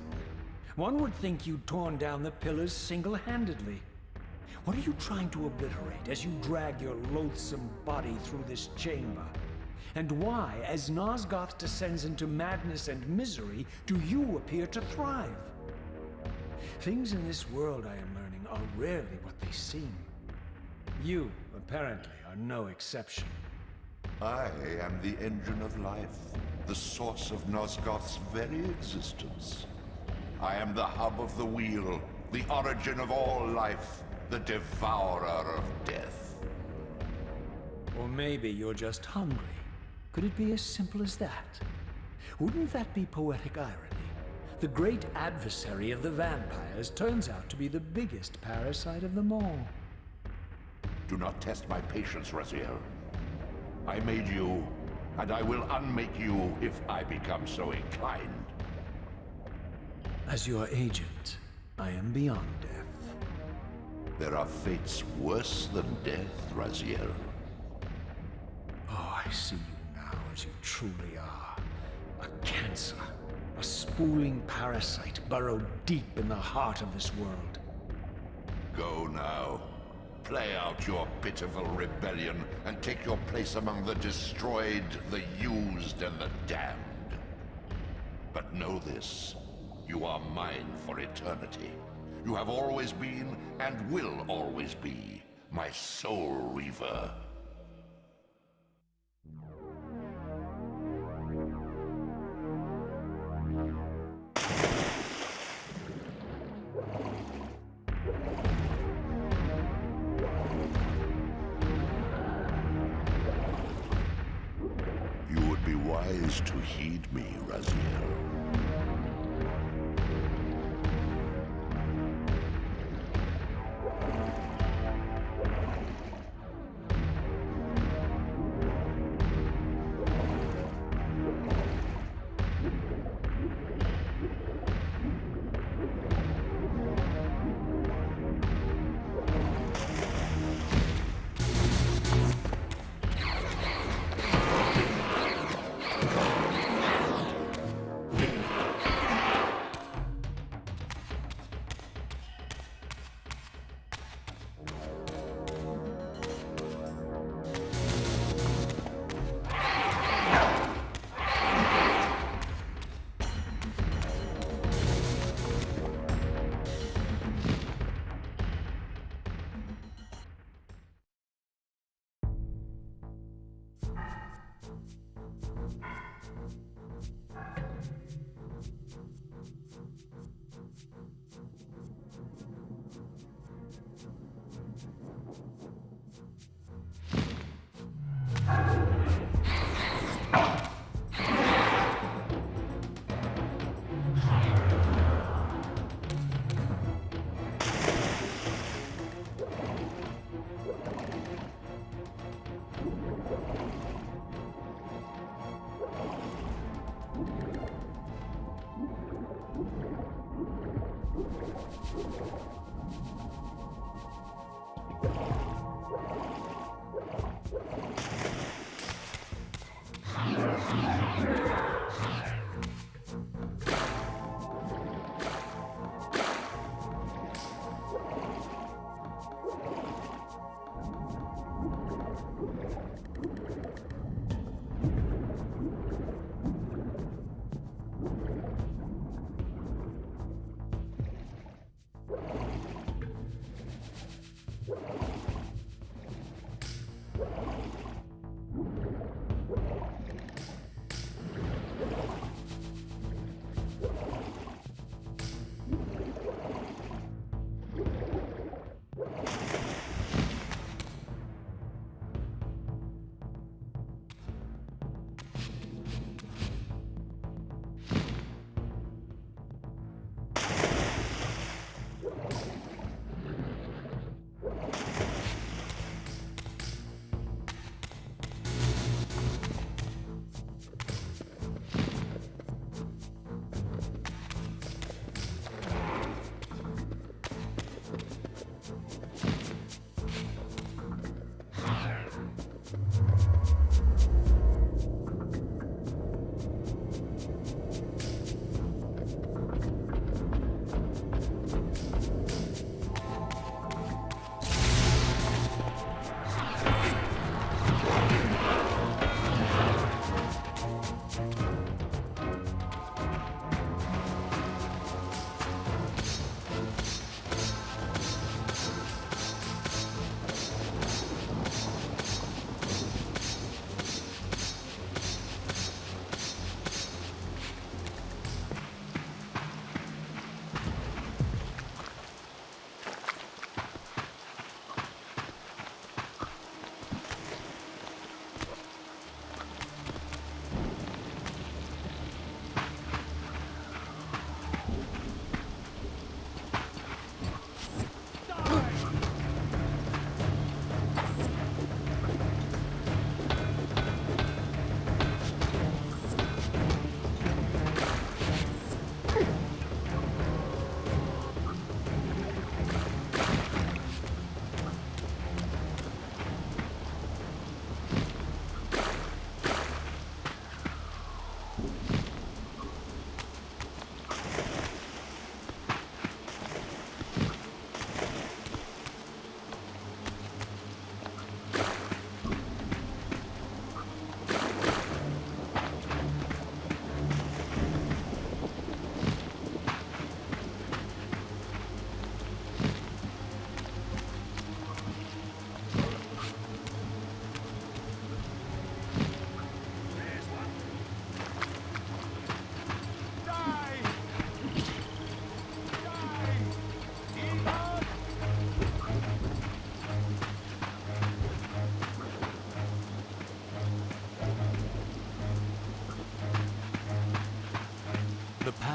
One would think you'd torn down the pillars single-handedly. What are you trying to obliterate as you drag your loathsome body through this chamber? And why, as Nosgoth descends into madness and misery, do you appear to thrive? Things in this world, I am learning, are rarely what they seem. You, apparently, are no exception. I am the engine of life, the source of Nosgoth's very existence. I am the hub of the wheel, the origin of all life, the devourer of death. Or maybe you're just hungry. Could it be as simple as that? Wouldn't that be poetic irony? The great adversary of the vampires turns out to be the biggest parasite of them all. Do not test my patience, Raziel. I made you, and I will unmake you if I become so inclined. As your agent, I am beyond death. There are fates worse than death, Raziel. Oh, I see you now as you truly are. A cancer. A spooling parasite burrowed deep in the heart of this world. Go now. Play out your pitiful rebellion and take your place among the destroyed, the used, and the damned. But know this. You are mine for eternity. You have always been, and will always be, my soul Reaver. You would be wise to heed me, Raziel.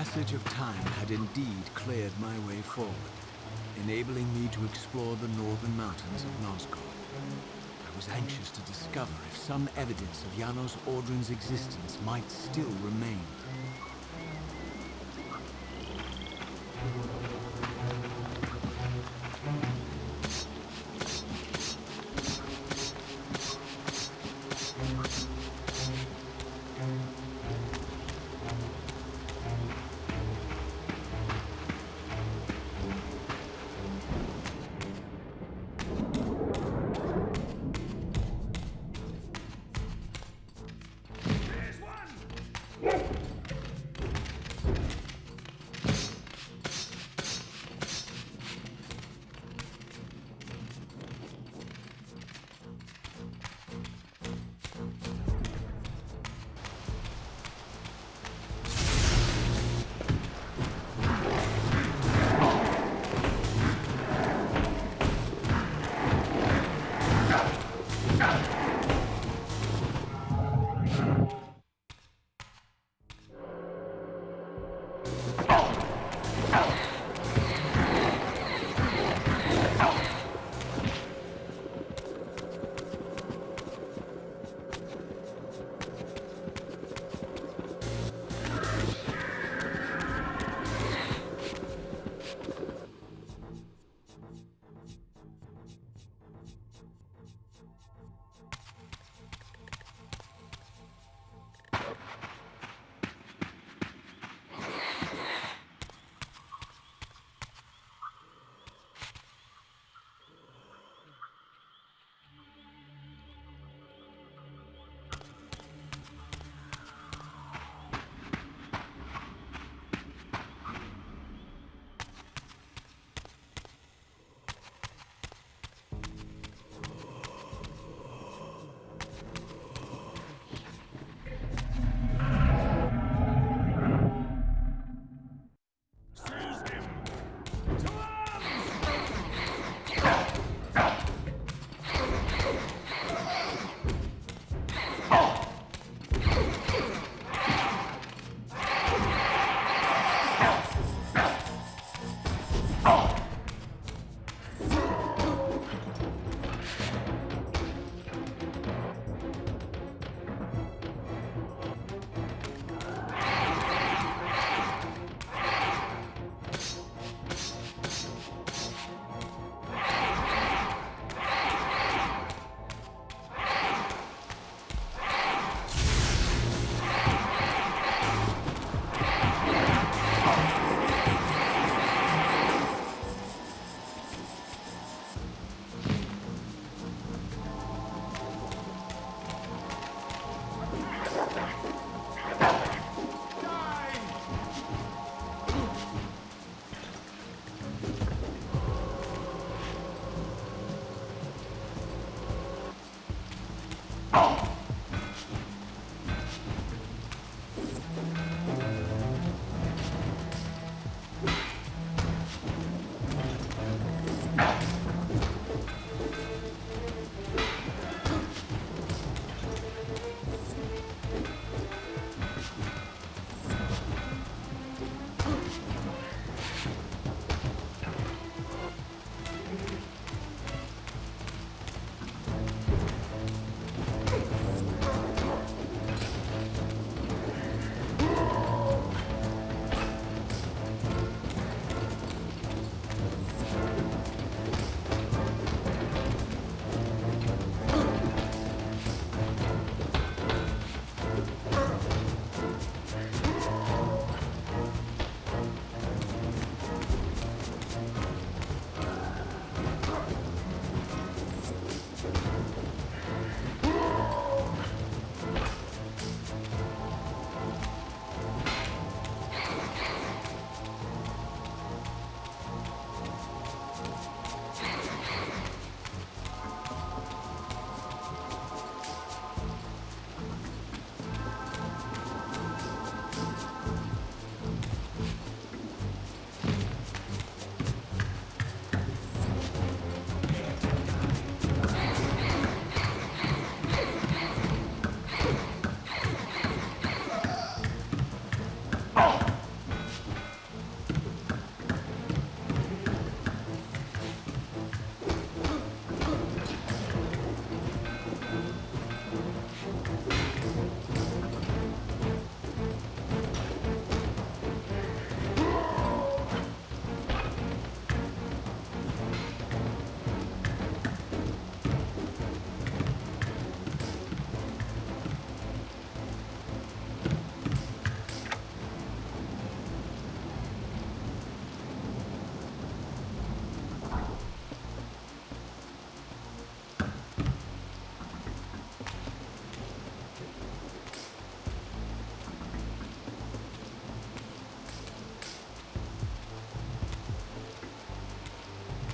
passage of time had indeed cleared my way forward, enabling me to explore the northern mountains of Nosgoth. I was anxious to discover if some evidence of Janos Audron's existence might still remain.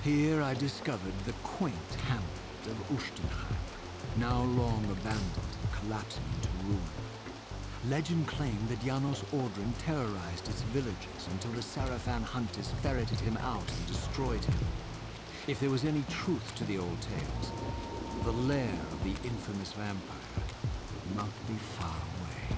Here I discovered the quaint hamlet of Ustenheim, now long abandoned and collapsing into ruin. Legend claimed that Janos Ordren terrorized its villagers until the Sarafan hunters ferreted him out and destroyed him. If there was any truth to the old tales, the lair of the infamous vampire would not be far away.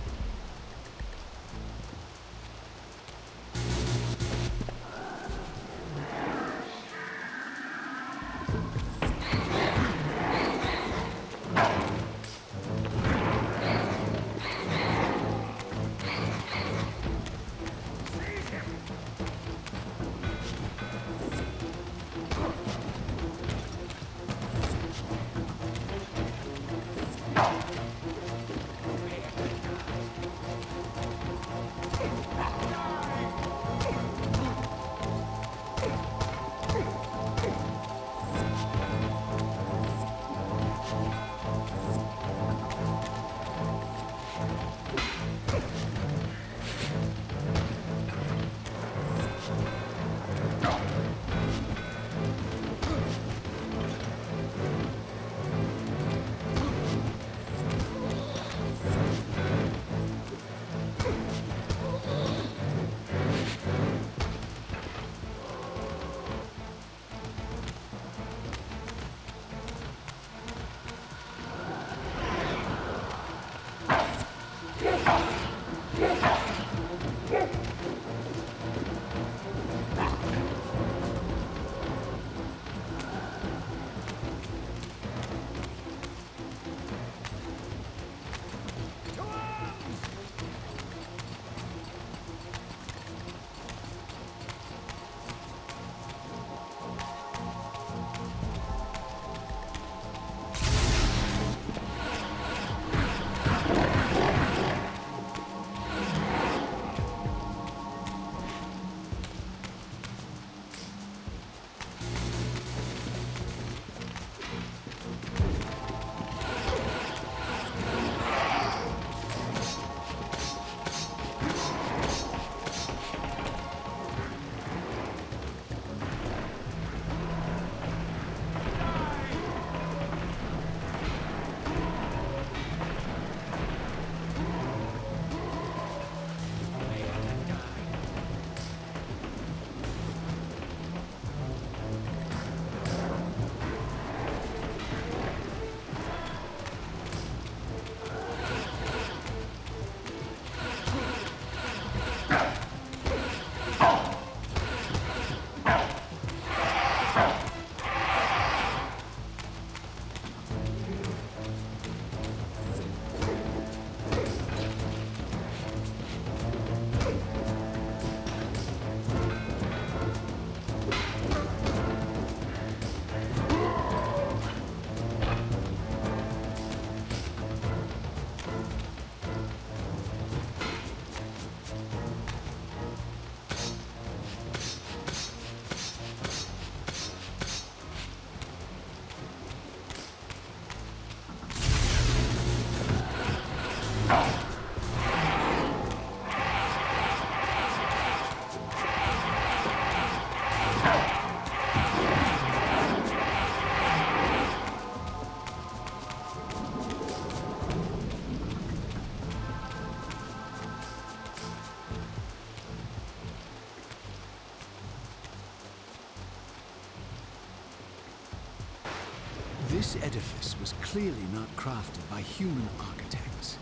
This edifice was clearly not crafted by human architects.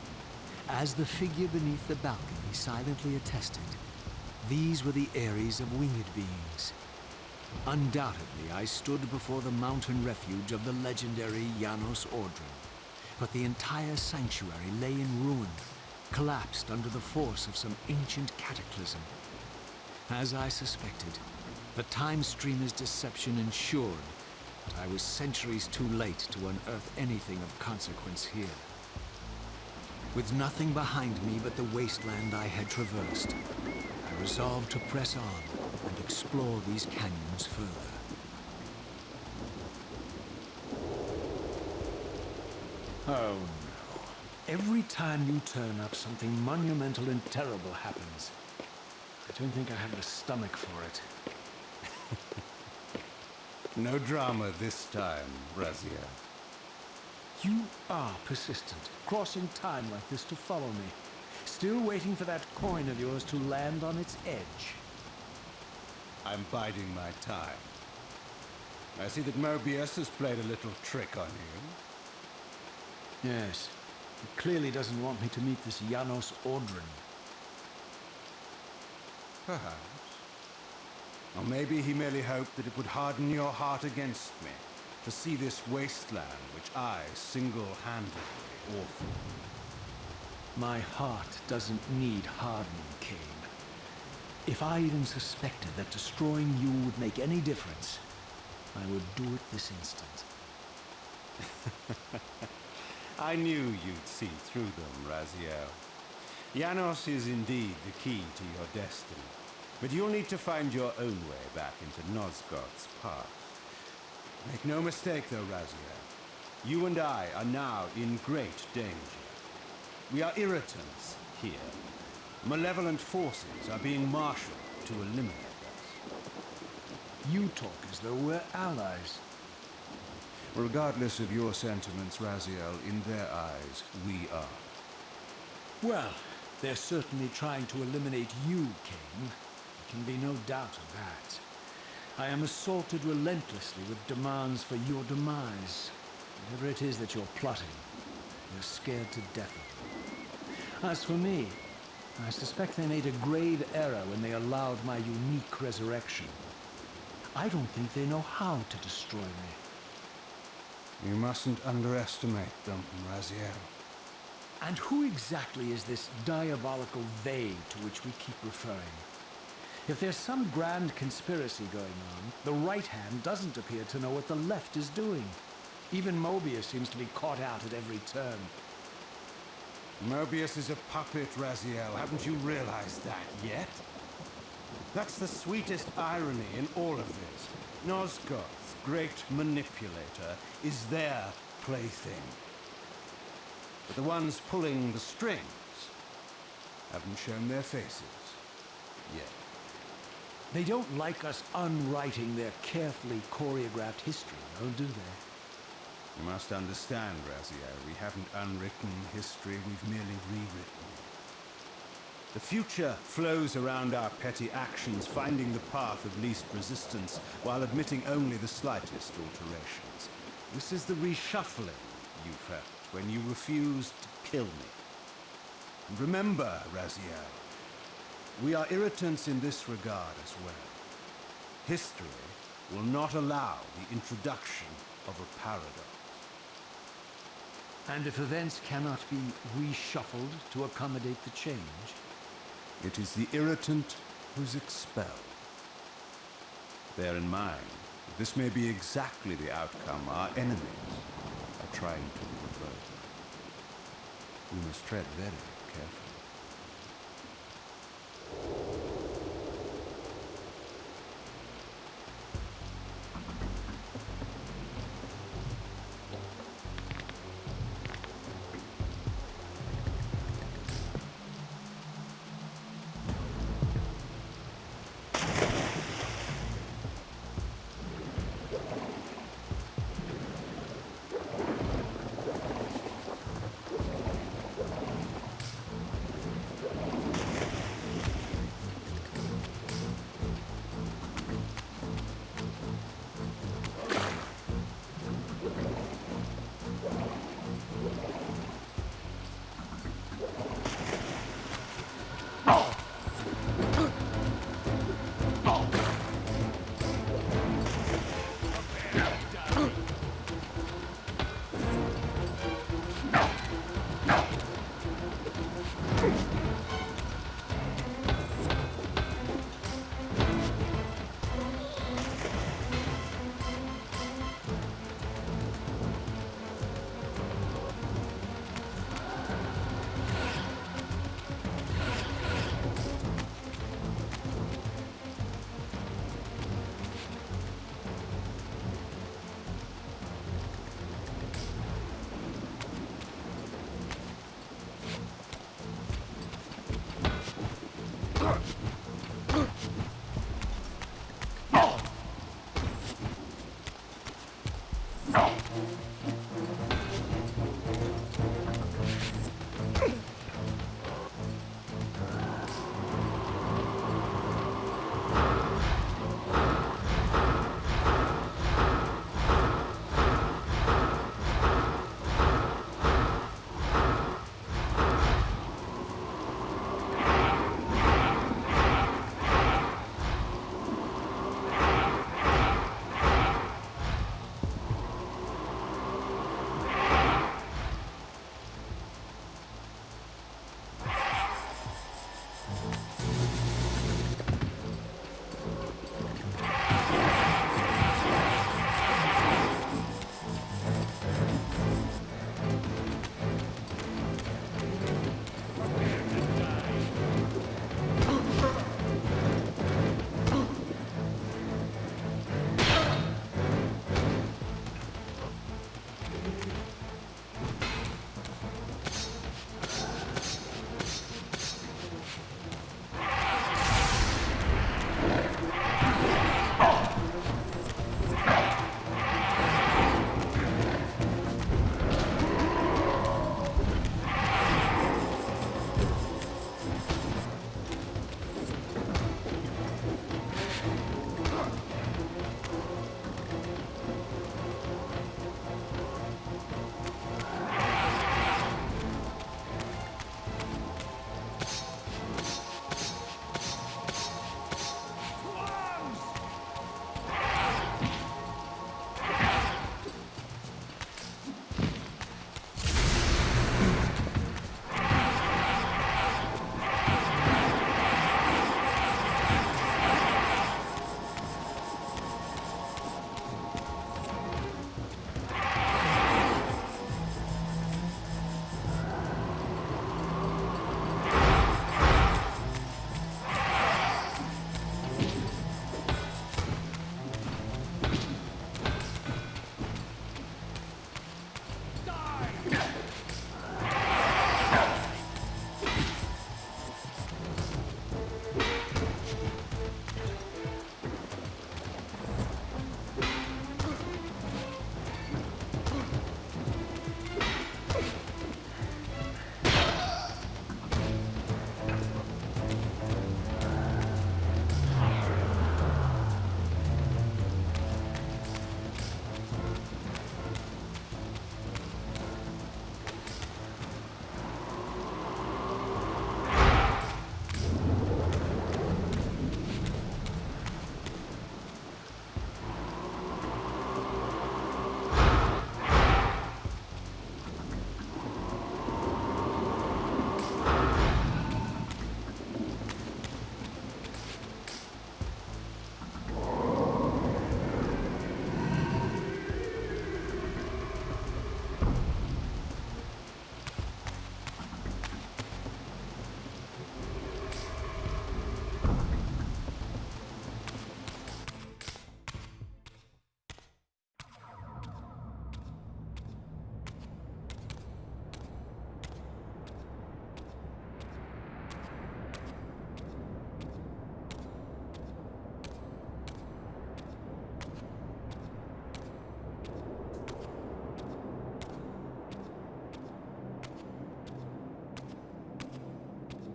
As the figure beneath the balcony silently attested, these were the Ares of winged beings. Undoubtedly, I stood before the mountain refuge of the legendary Janos Ordren, but the entire sanctuary lay in ruin, collapsed under the force of some ancient cataclysm. As I suspected, the time streamer's deception ensured that I was centuries too late to unearth anything of consequence here. With nothing behind me but the wasteland I had traversed, I resolved to press on and explore these canyons further. Oh no. Every time you turn up, something monumental and terrible happens. I don't think I have the stomach for it. No drama this time, Raziel. You are persistent, crossing time like this to follow me. Still waiting for that coin of yours to land on its edge. I'm biding my time. I see that Mobius has played a little trick on you. Yes. He clearly doesn't want me to meet this Janos Ordrin. Perhaps. Or maybe he merely hoped that it would harden your heart against me, to see this wasteland which I single-handedly authored. My heart doesn't need hardening, Kain. If I even suspected that destroying you would make any difference, I would do it this instant. I knew you'd see through them, Raziel. Janos is indeed the key to your destiny, but you'll need to find your own way back into Nosgoth's path. Make no mistake, though, Raziel. You and I are now in great danger. We are irritants here. Malevolent forces are being marshaled to eliminate us. You talk as though we're allies. Regardless of your sentiments, Raziel, in their eyes, we are. Well, they're certainly trying to eliminate you, Kain. There can be no doubt of that. I am assaulted relentlessly with demands for your demise. Whatever it is that you're plotting, you're scared to death of it. As for me, I suspect they made a grave error when they allowed my unique resurrection. I don't think they know how to destroy me. You mustn't underestimate them, Raziel. And who exactly is this diabolical they to which we keep referring? If there's some grand conspiracy going on, the right hand doesn't appear to know what the left is doing. Even Mobius seems to be caught out at every turn. Mobius is a puppet, Raziel. Haven't you realized that yet? That's the sweetest irony in all of this. Nosgoth's great manipulator is their plaything. But the ones pulling the strings haven't shown their faces yet. They don't like us unwriting their carefully choreographed history, though, do they? You must understand, Raziel, we haven't unwritten history, we've merely rewritten it. The future flows around our petty actions, finding the path of least resistance, while admitting only the slightest alterations. This is the reshuffling you felt when you refused to kill me. And remember, Raziel, we are irritants in this regard as well. History will not allow the introduction of a paradox. And if events cannot be reshuffled to accommodate the change? It is the irritant who's expelled. Bear in mind that this may be exactly the outcome our enemies are trying to provoke. We must tread very carefully.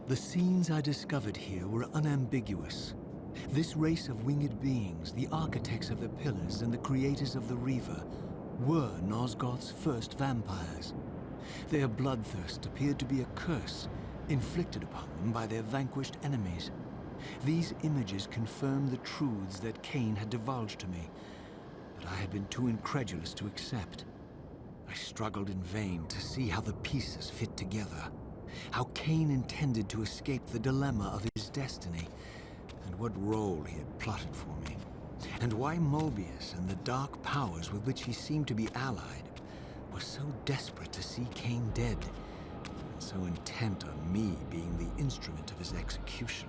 The scenes I discovered here were unambiguous. This race of winged beings, the architects of the Pillars and the creators of the Reaver, were Nosgoth's first vampires. Their bloodthirst appeared to be a curse inflicted upon them by their vanquished enemies. These images confirmed the truths that Kain had divulged to me, but I had been too incredulous to accept. I struggled in vain to see how the pieces fit together, how Kain intended to escape the dilemma of his destiny, and what role he had plotted for me, and why Mobius and the dark powers with which he seemed to be allied were so desperate to see Kain dead, and so intent on me being the instrument of his execution.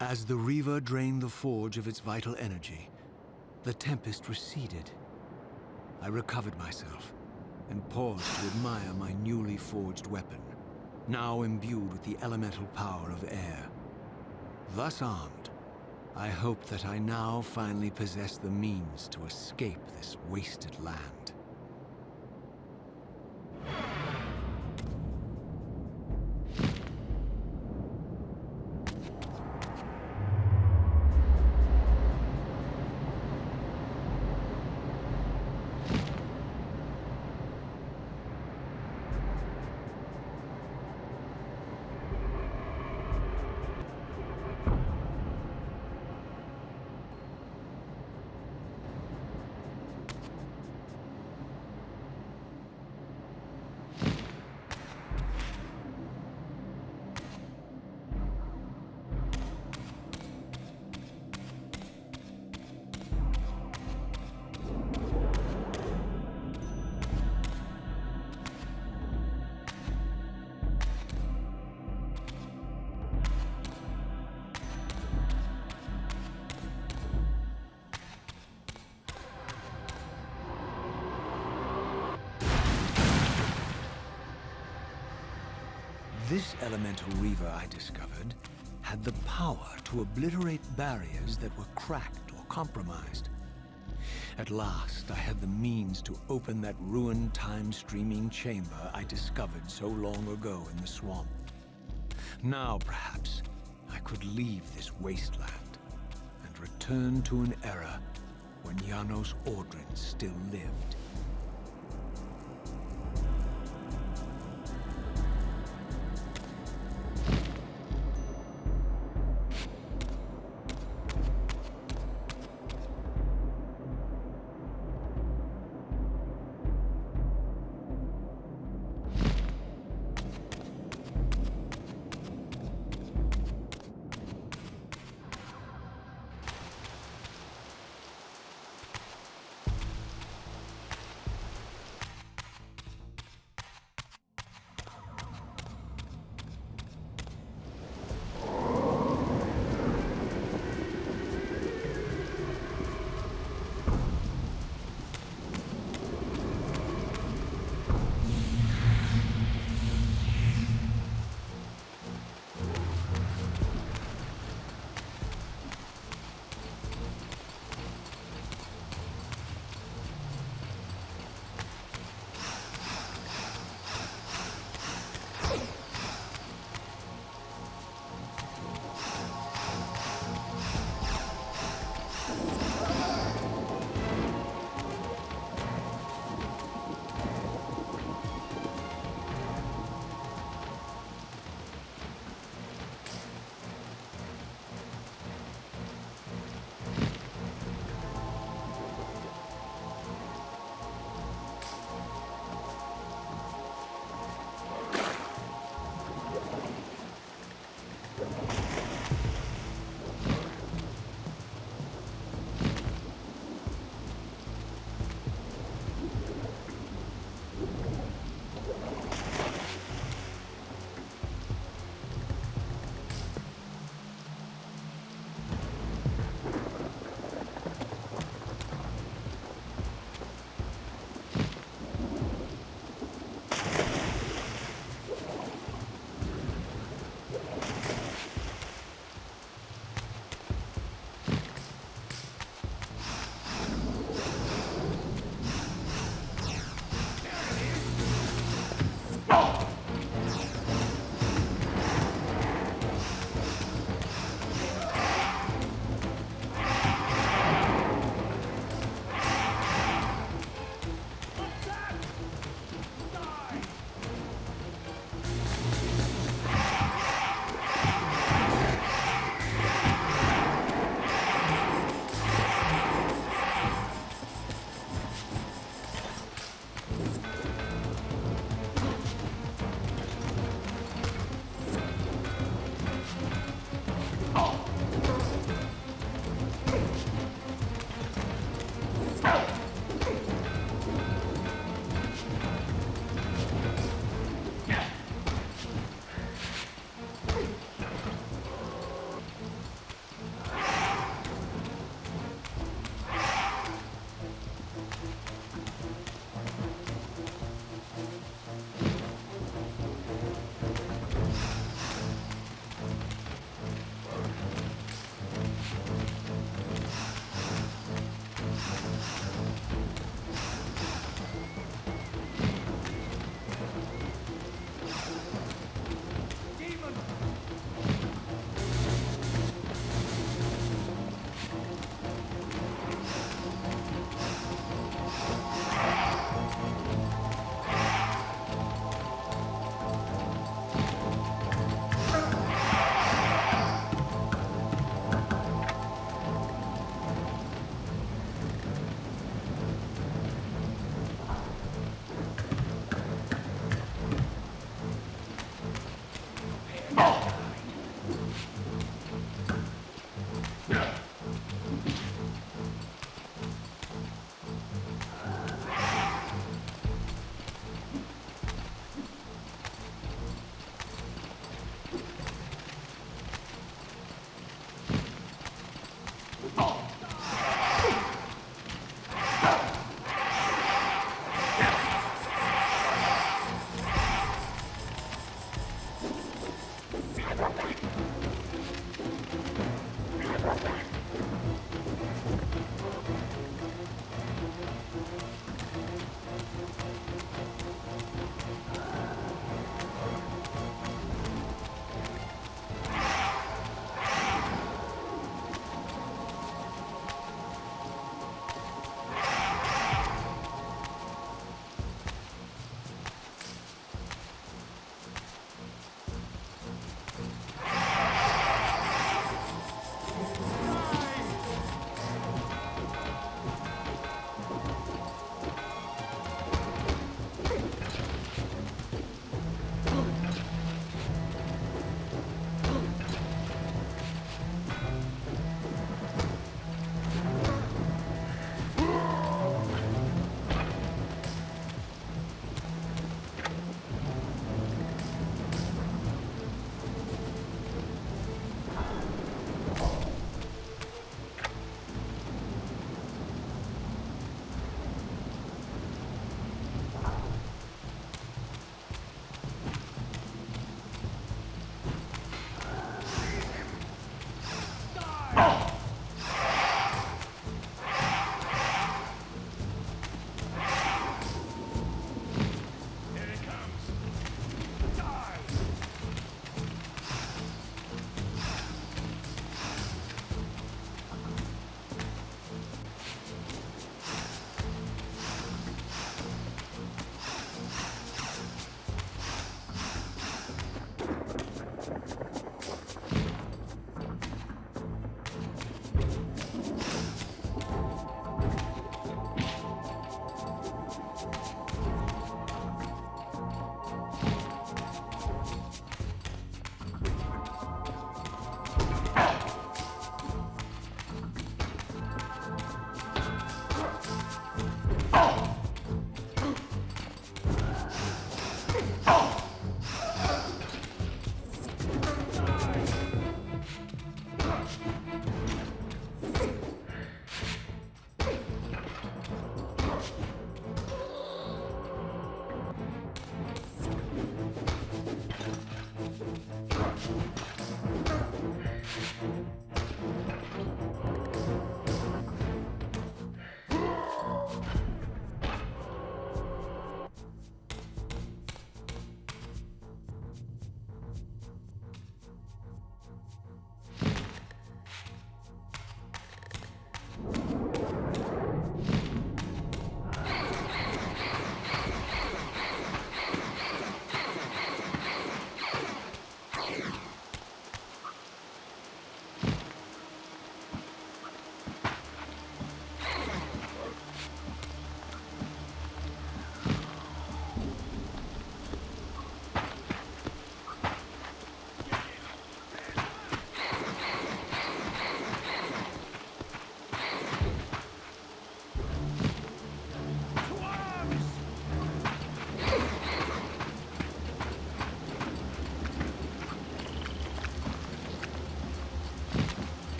As the Reaver drained the forge of its vital energy, the tempest receded. I recovered myself and paused to admire my newly forged weapon, now imbued with the elemental power of air. Thus armed, I hope that I now finally possess the means to escape this wasted land. This elemental Reaver I discovered had the power to obliterate barriers that were cracked or compromised. At last, I had the means to open that ruined time-streaming chamber I discovered so long ago in the swamp. Now, perhaps, I could leave this wasteland and return to an era when Janos Ordrin still lived.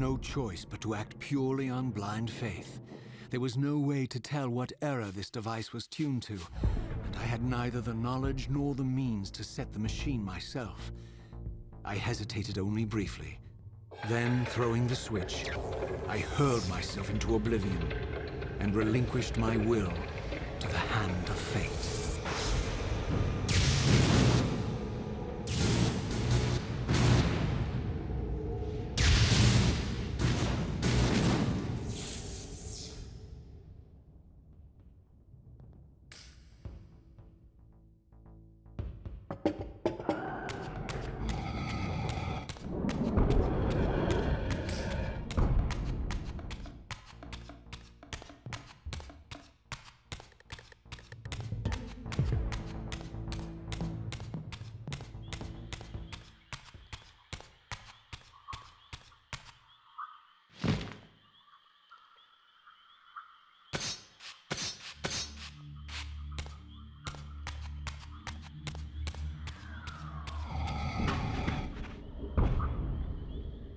no choice but to act purely on blind faith. There was no way to tell what error this device was tuned to, and I had neither the knowledge nor the means to set the machine myself. I hesitated only briefly. Then, throwing the switch, I hurled myself into oblivion and relinquished my will to the hand of fate.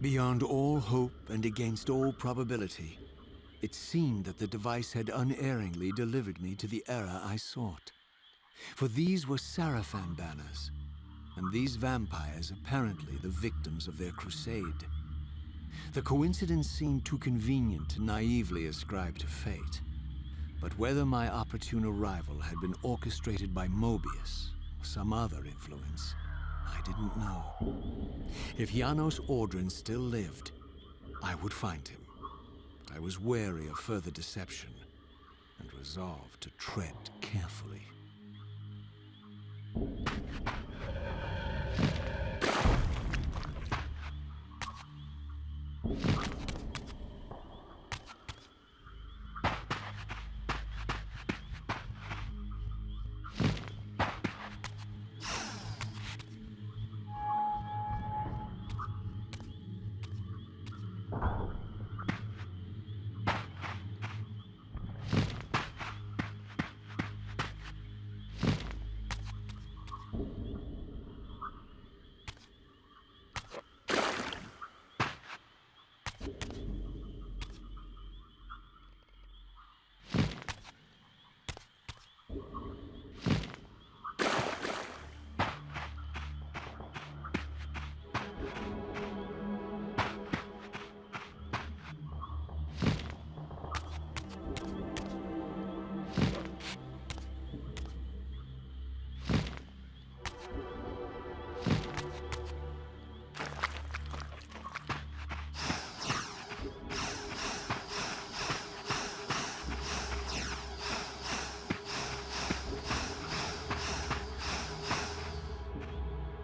Beyond all hope and against all probability, it seemed that the device had unerringly delivered me to the era I sought. For these were Sarafan banners, and these vampires apparently the victims of their crusade. The coincidence seemed too convenient to naively ascribe to fate. But whether my opportune arrival had been orchestrated by Mobius or some other influence, I didn't know. If Janos Ordran still lived, I would find him. I was wary of further deception and resolved to tread carefully.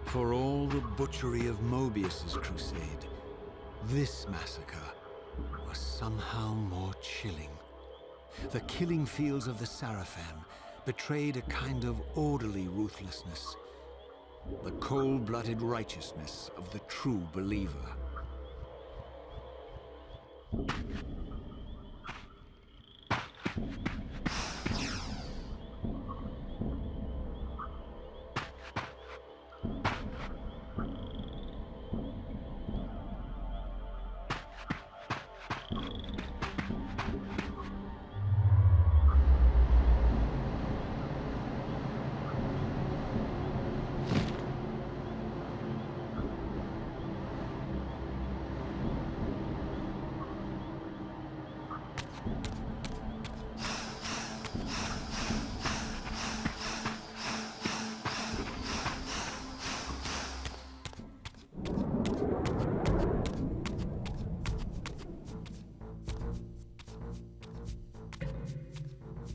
For all the butchery of Mobius's crusade, this massacre was somehow more chilling. The killing fields of the Sarafan betrayed a kind of orderly ruthlessness, the cold-blooded righteousness of the true believer.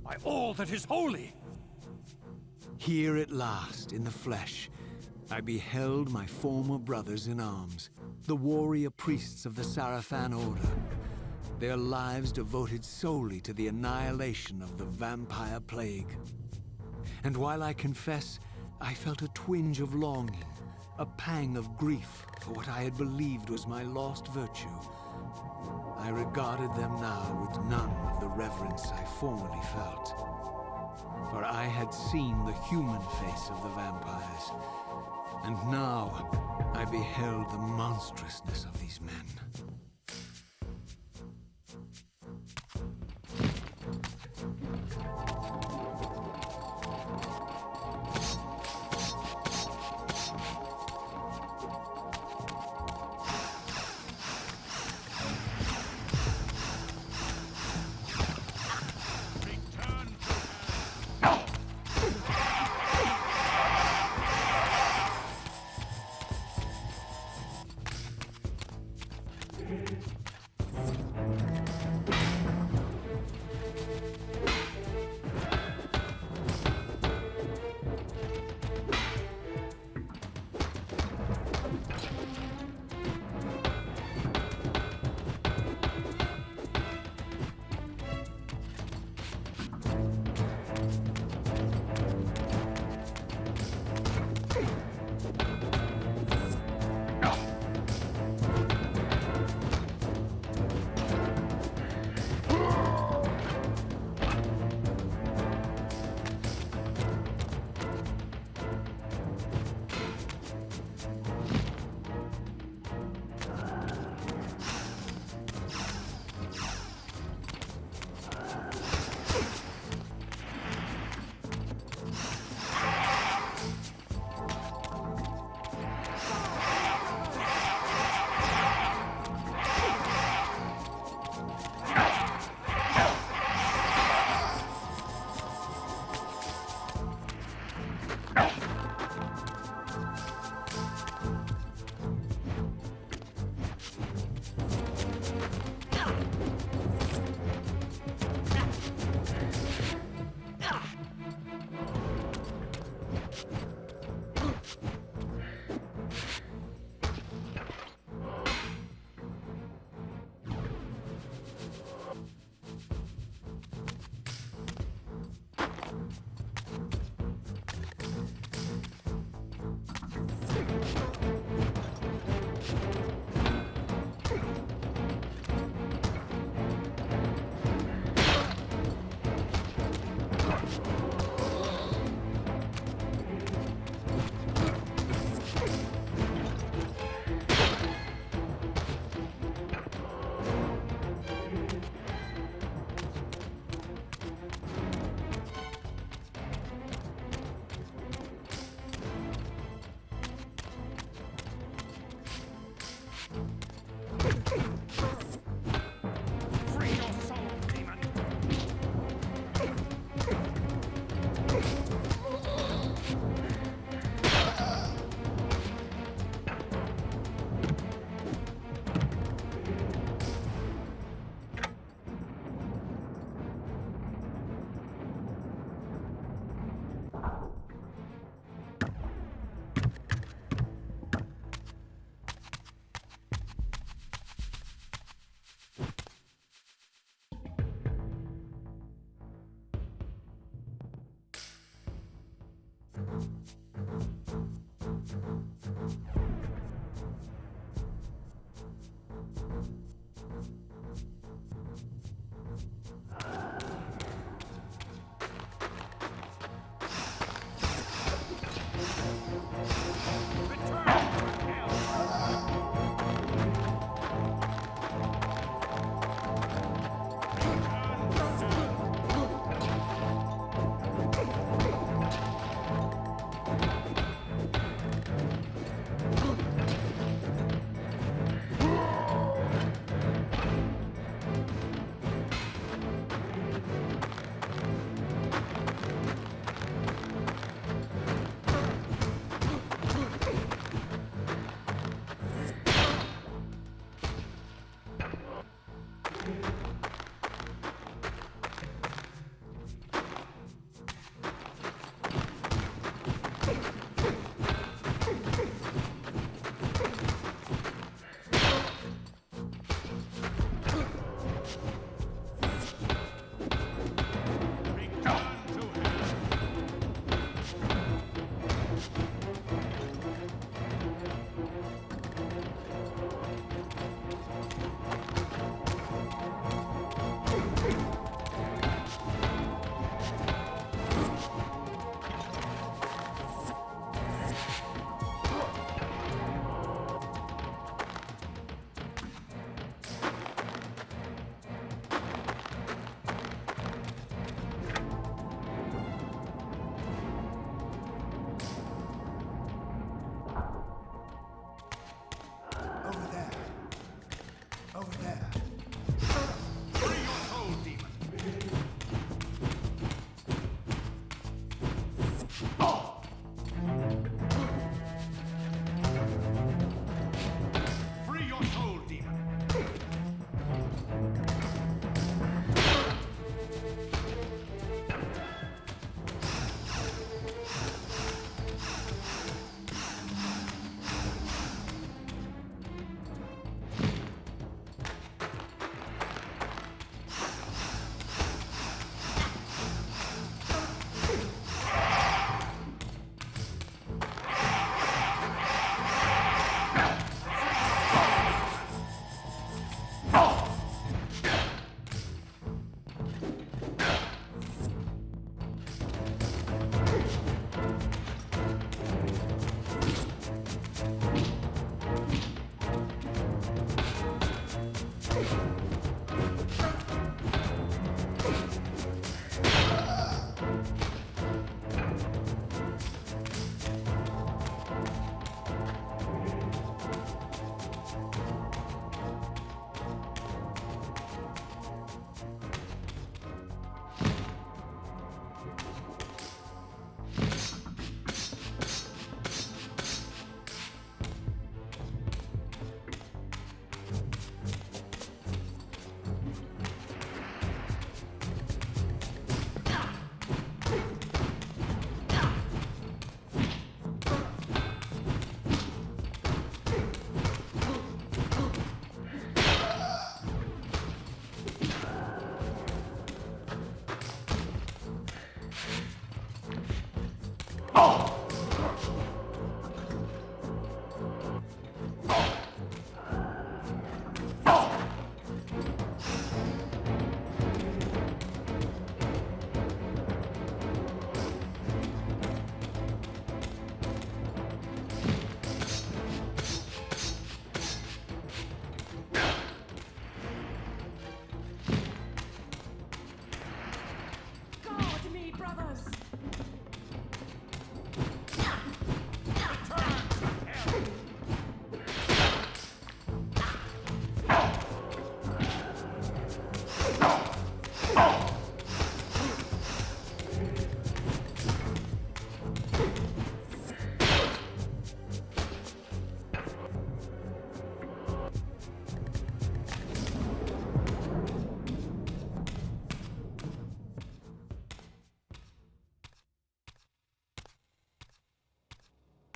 By all that is holy! Here at last, in the flesh, I beheld my former brothers in arms, the warrior priests of the Sarafan Order, their lives devoted solely to the annihilation of the vampire plague. And while I confess, I felt a twinge of longing, a pang of grief for what I had believed was my lost virtue, I regarded them now with none of the reverence I formerly felt. For I had seen the human face of the vampires, and now I beheld the monstrousness of these men.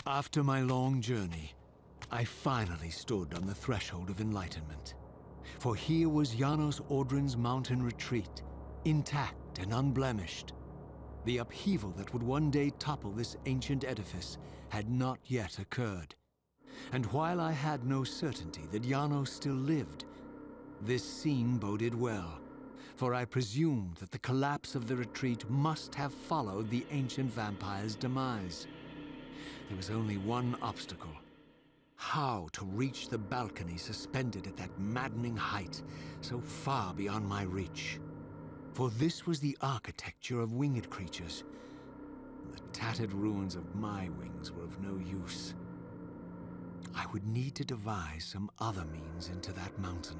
After my long journey, I finally stood on the threshold of enlightenment. For here was Janos Audrin's mountain retreat, intact and unblemished. The upheaval that would one day topple this ancient edifice had not yet occurred. And while I had no certainty that Janos still lived, this scene boded well, for I presumed that the collapse of the retreat must have followed the ancient vampire's demise. There was only one obstacle: how to reach the balcony suspended at that maddening height, so far beyond my reach. For this was the architecture of winged creatures. The tattered ruins of my wings were of no use. I would need to devise some other means into that mountain.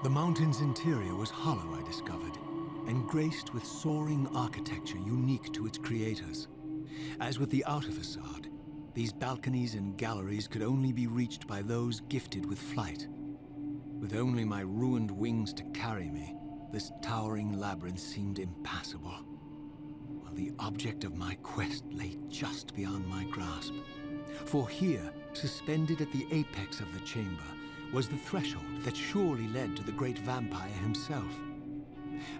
The mountain's interior was hollow, I discovered, and graced with soaring architecture unique to its creators. As with the outer facade, these balconies and galleries could only be reached by those gifted with flight. With only my ruined wings to carry me, this towering labyrinth seemed impassable, while the object of my quest lay just beyond my grasp. For here, suspended at the apex of the chamber, was the threshold that surely led to the great vampire himself.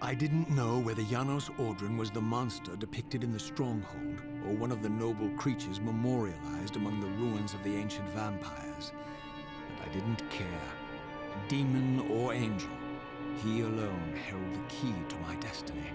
I didn't know whether Janos Audron was the monster depicted in the stronghold, or one of the noble creatures memorialized among the ruins of the ancient vampires. But I didn't care. Demon or angel, he alone held the key to my destiny.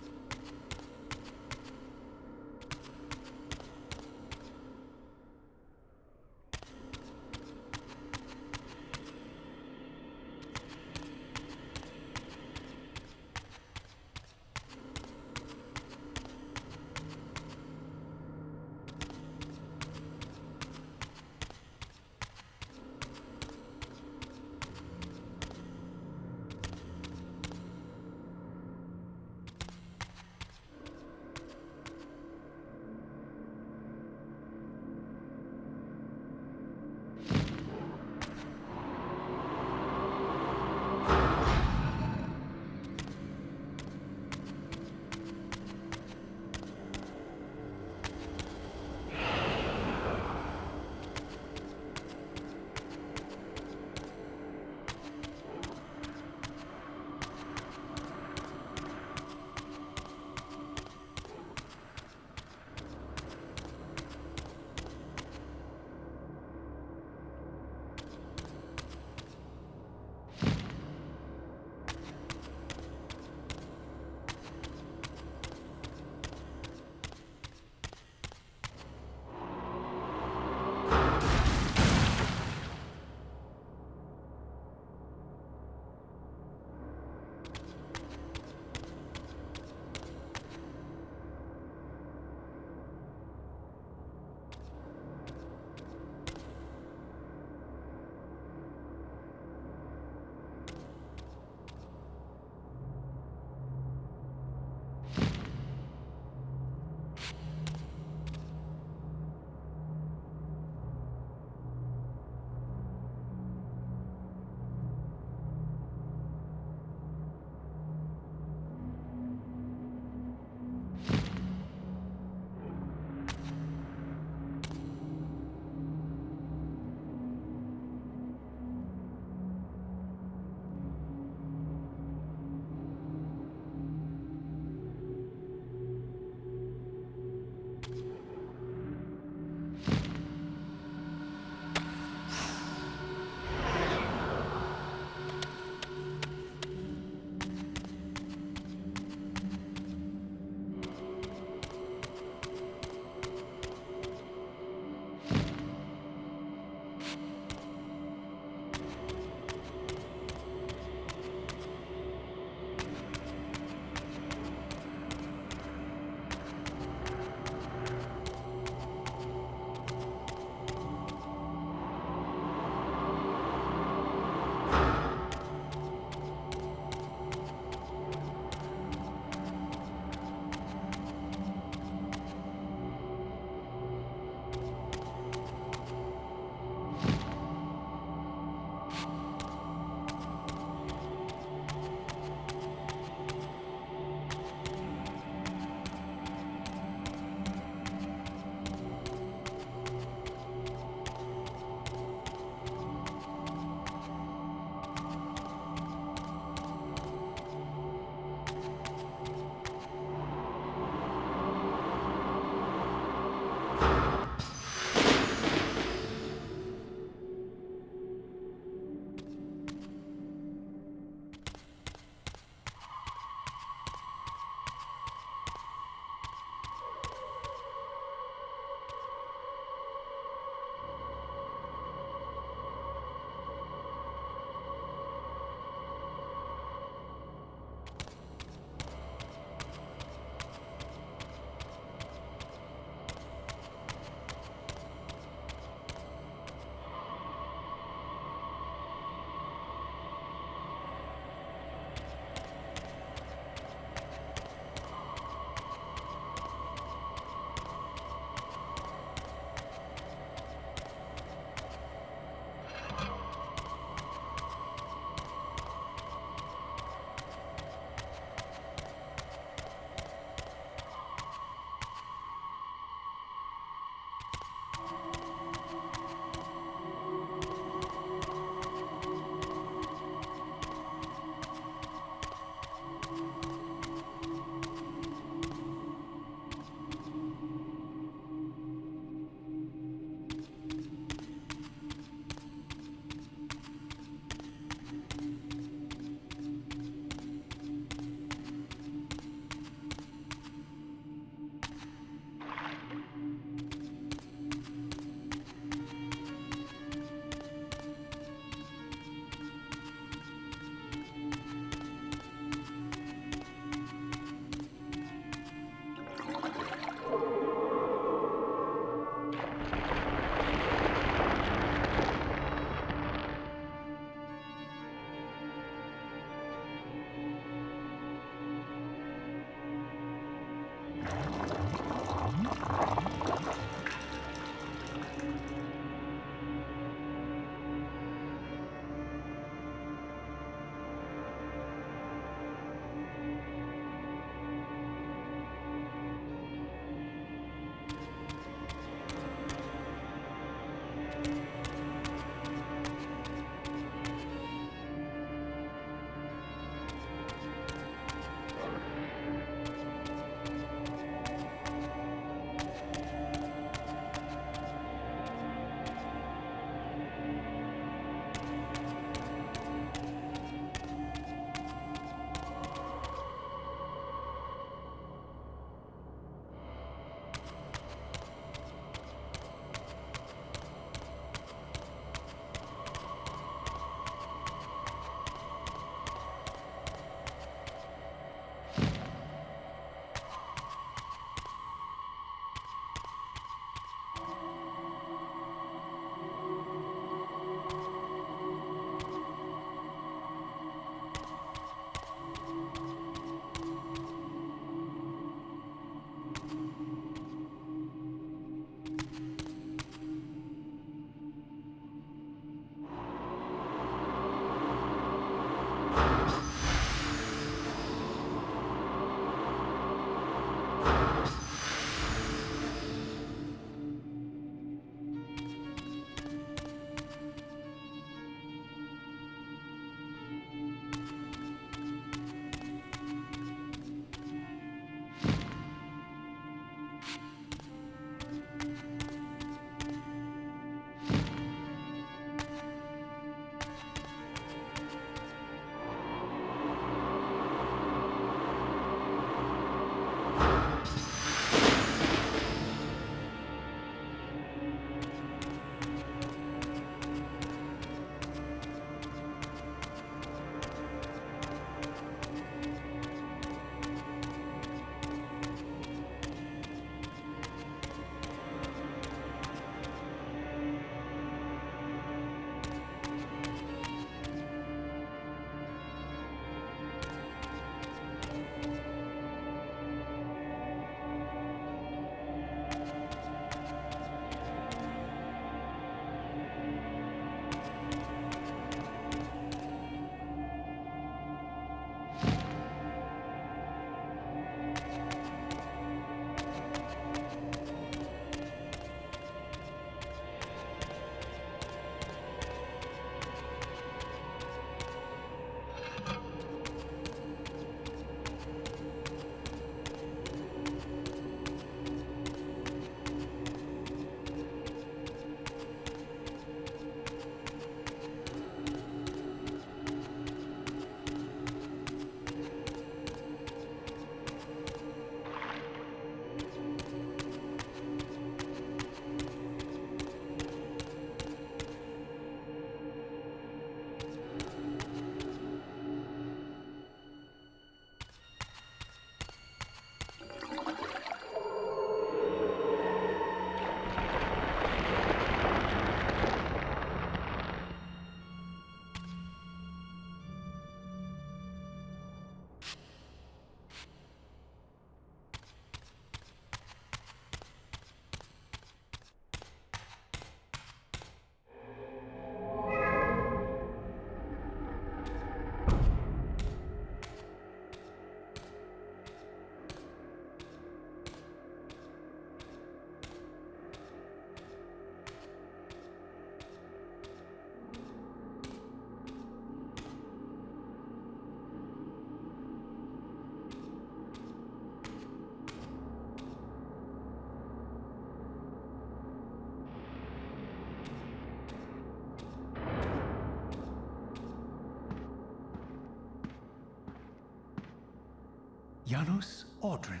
Janos Audrin?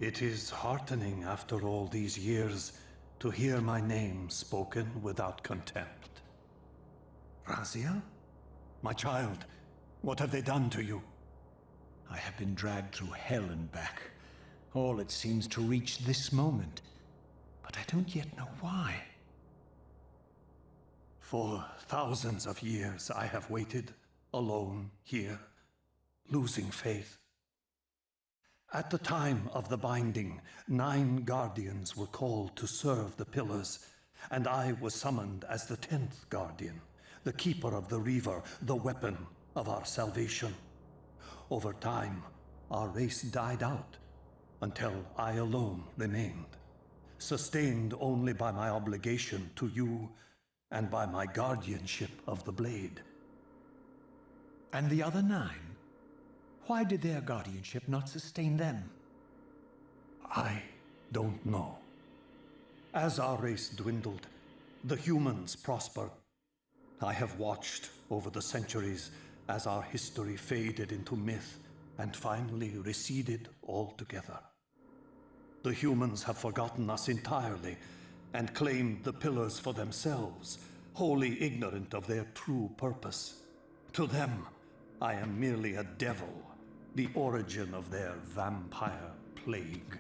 It is heartening after all these years to hear my name spoken without contempt. Raziel? My child, what have they done to you? I have been dragged through hell and back. All it seems to reach this moment. But I don't yet know why. For thousands of years I have waited, alone here, losing faith. At the time of the binding, 9 guardians were called to serve the pillars, and I was summoned as the 10th guardian, the keeper of the Reaver, the weapon of our salvation. Over time, our race died out, until I alone remained, sustained only by my obligation to you and by my guardianship of the blade. And the other 9? Why did their guardianship not sustain them? I don't know. As our race dwindled, the humans prospered. I have watched over the centuries as our history faded into myth and finally receded altogether. The humans have forgotten us entirely and claimed the pillars for themselves, wholly ignorant of their true purpose. To them, I am merely a devil, the origin of their vampire plague.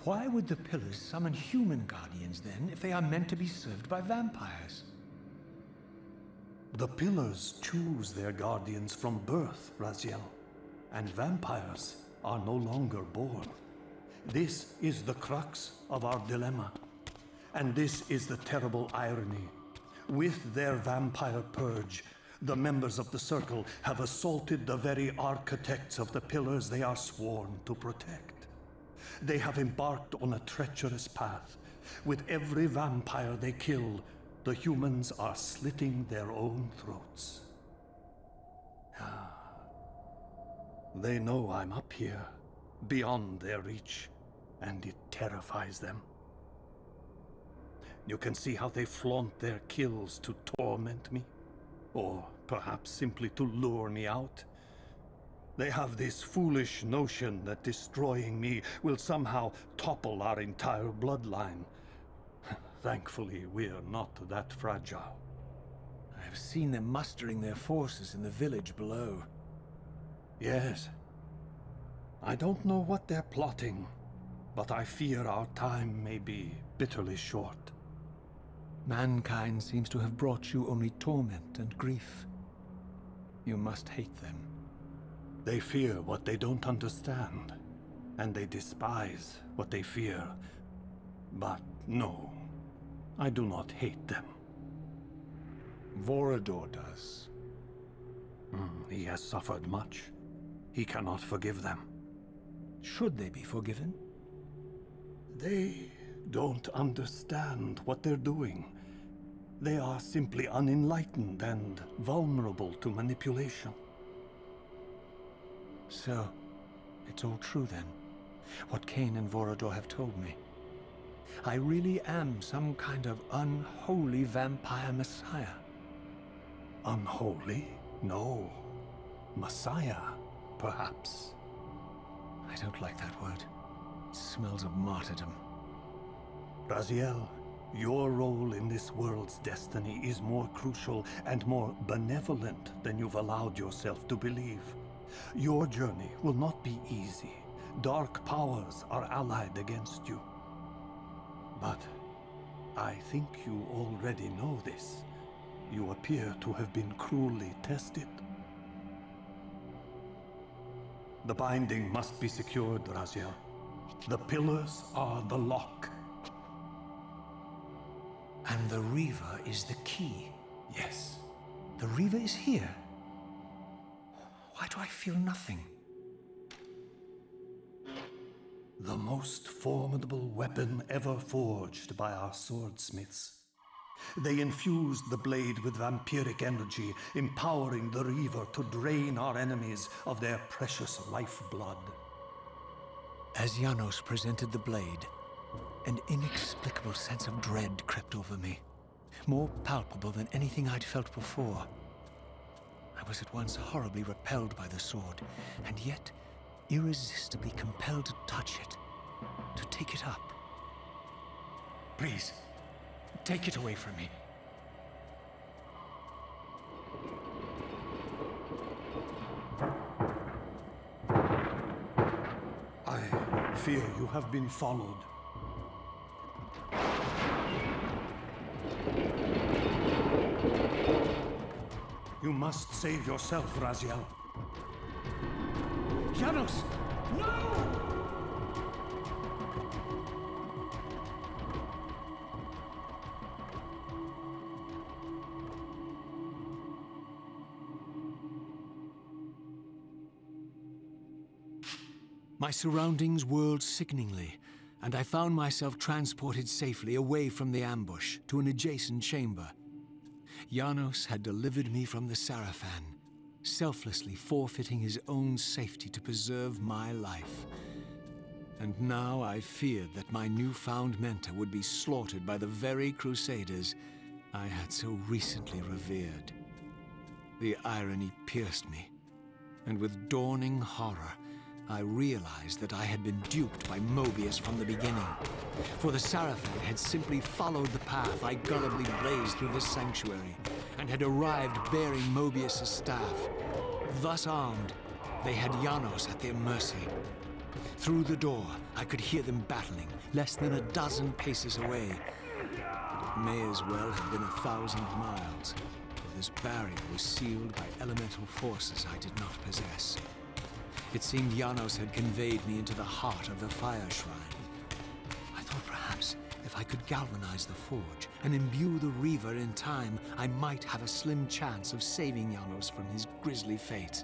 Why would the pillars summon human guardians then, if they are meant to be served by vampires? The pillars choose their guardians from birth, Raziel, and vampires are no longer born. This is the crux of our dilemma, and this is the terrible irony. With their vampire purge, the members of the Circle have assaulted the very architects of the pillars they are sworn to protect. They have embarked on a treacherous path. With every vampire they kill, the humans are slitting their own throats. They know I'm up here, beyond their reach, and it terrifies them. You can see how they flaunt their kills to torment me, or perhaps simply to lure me out. They have this foolish notion that destroying me will somehow topple our entire bloodline. Thankfully, we're not that fragile. I have seen them mustering their forces in the village below. Yes. I don't know what they're plotting, but I fear our time may be bitterly short. Mankind seems to have brought you only torment and grief. You must hate them. They fear what they don't understand, and they despise what they fear. But no, I do not hate them. Vorador does. He has suffered much. He cannot forgive them. Should they be forgiven? They don't understand what they're doing. They are simply unenlightened and vulnerable to manipulation. So, it's all true then, what Kain and Vorador have told me. I really am some kind of unholy vampire messiah. Unholy? No. Messiah, perhaps. I don't like that word. It smells of martyrdom. Raziel, your role in this world's destiny is more crucial and more benevolent than you've allowed yourself to believe. Your journey will not be easy. Dark powers are allied against you. But I think you already know this. You appear to have been cruelly tested. The binding must be secured, Raziel. The pillars are the lock. And the Reaver is the key. Yes. The Reaver is here. Why do I feel nothing? The most formidable weapon ever forged by our swordsmiths. They infused the blade with vampiric energy, empowering the Reaver to drain our enemies of their precious lifeblood. As Janos presented the blade, an inexplicable sense of dread crept over me, more palpable than anything I'd felt before. I was at once horribly repelled by the sword, and yet irresistibly compelled to touch it, to take it up. Please, take it away from me. I fear you have been followed. You must save yourself, Raziel. Janos! No! My surroundings whirled sickeningly, and I found myself transported safely away from the ambush to an adjacent chamber. Janos had delivered me from the Sarafan, selflessly forfeiting his own safety to preserve my life. And now I feared that my newfound mentor would be slaughtered by the very crusaders I had so recently revered. The irony pierced me, and with dawning horror, I realized that I had been duped by Mobius from the beginning. For the Sarafan had simply followed the path I gullibly blazed through this sanctuary, and had arrived bearing Mobius' staff. Thus armed, they had Janos at their mercy. Through the door, I could hear them battling, less than a dozen paces away. It may as well have been 1,000 miles, for this barrier was sealed by elemental forces I did not possess. It seemed Janos had conveyed me into the heart of the fire shrine. I thought perhaps if I could galvanize the forge and imbue the Reaver in time, I might have a slim chance of saving Janos from his grisly fate.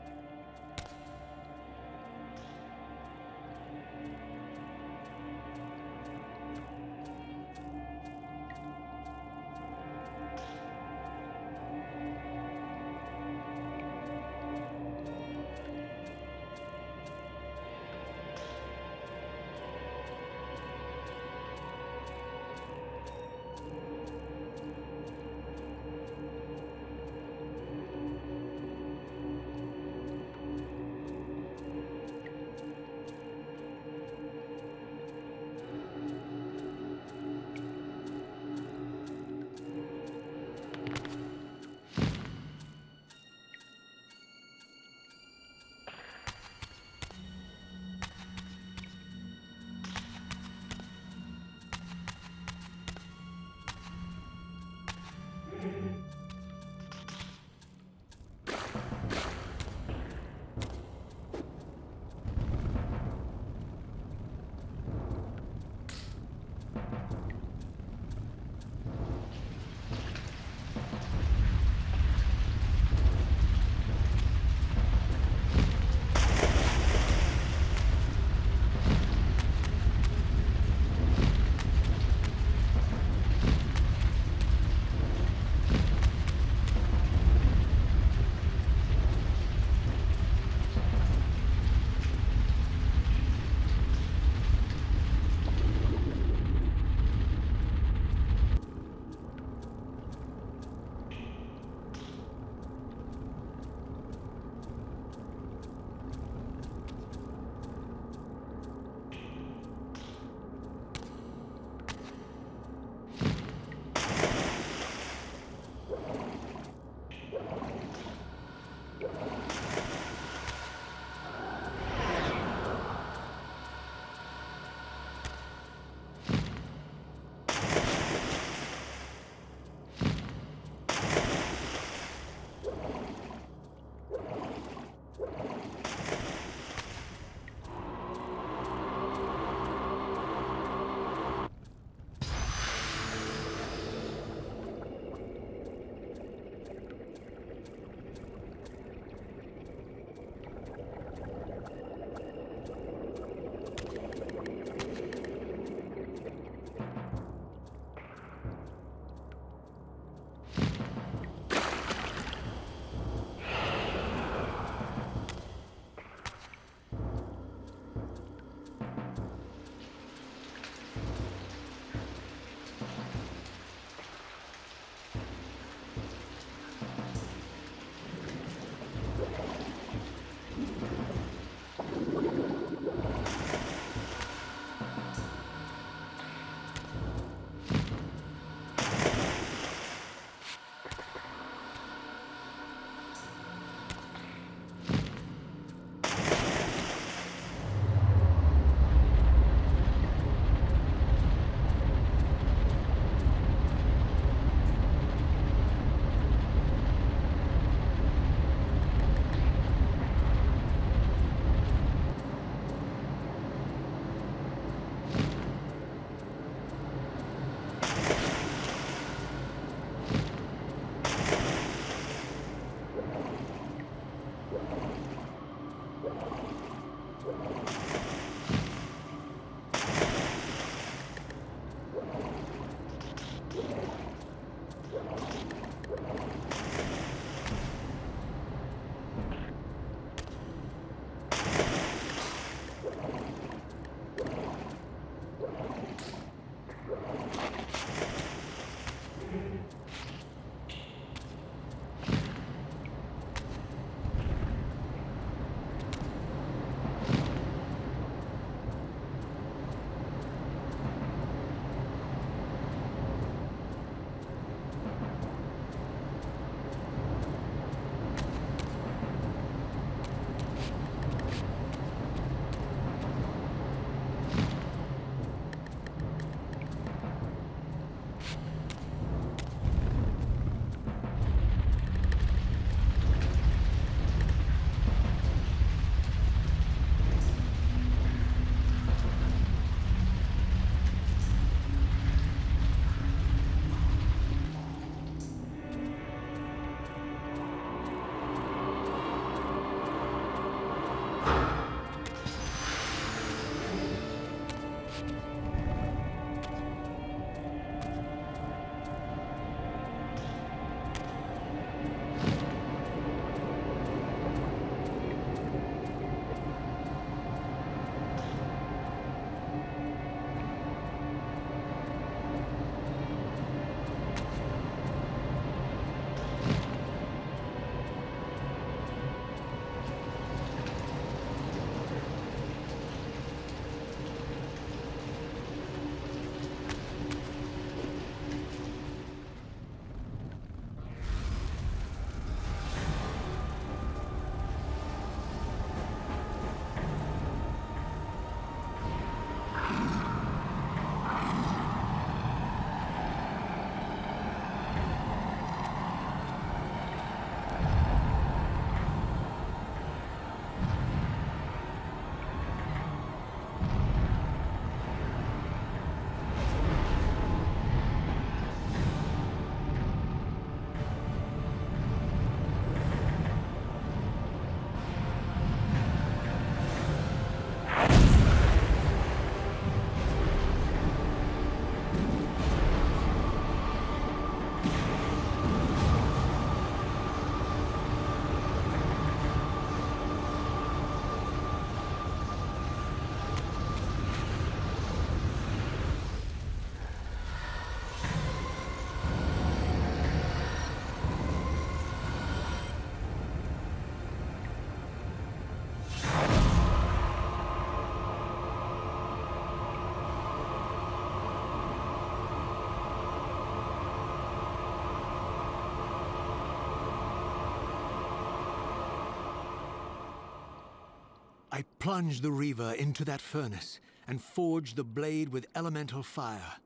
I plunged the Reaver into that furnace and forged the blade with elemental fire.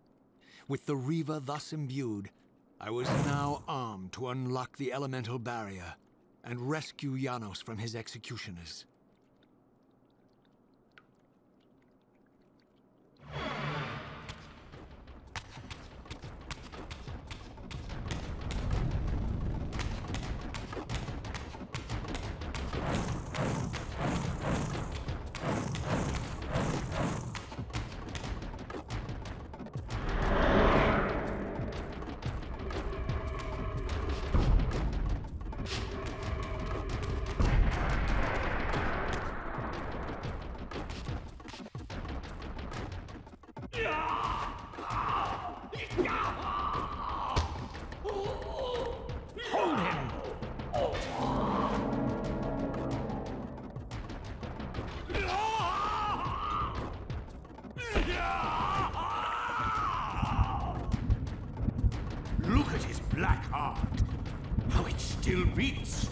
With the Reaver thus imbued, I was now armed to unlock the elemental barrier and rescue Janos from his executioners. Hold him! Look at his black heart. How it still beats.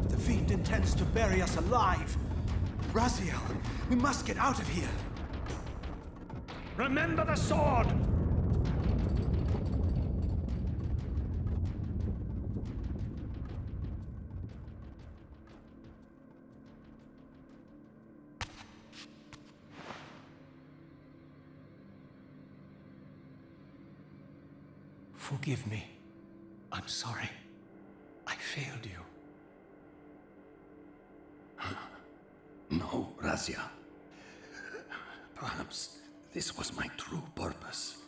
The fiend intends to bury us alive. Raziel, we must get out of here. Remember the sword! Forgive me. I'm sorry. I failed you. No, Razia. Perhaps this was my true purpose.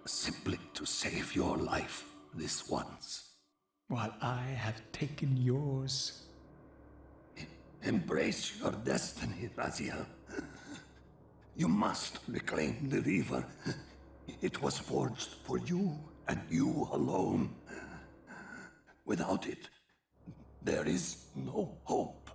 Simply to save your life this once. While I have taken yours. Embrace your destiny, Raziel. You must reclaim the Reaver. It was forged for you and you alone. Without it, there is no hope.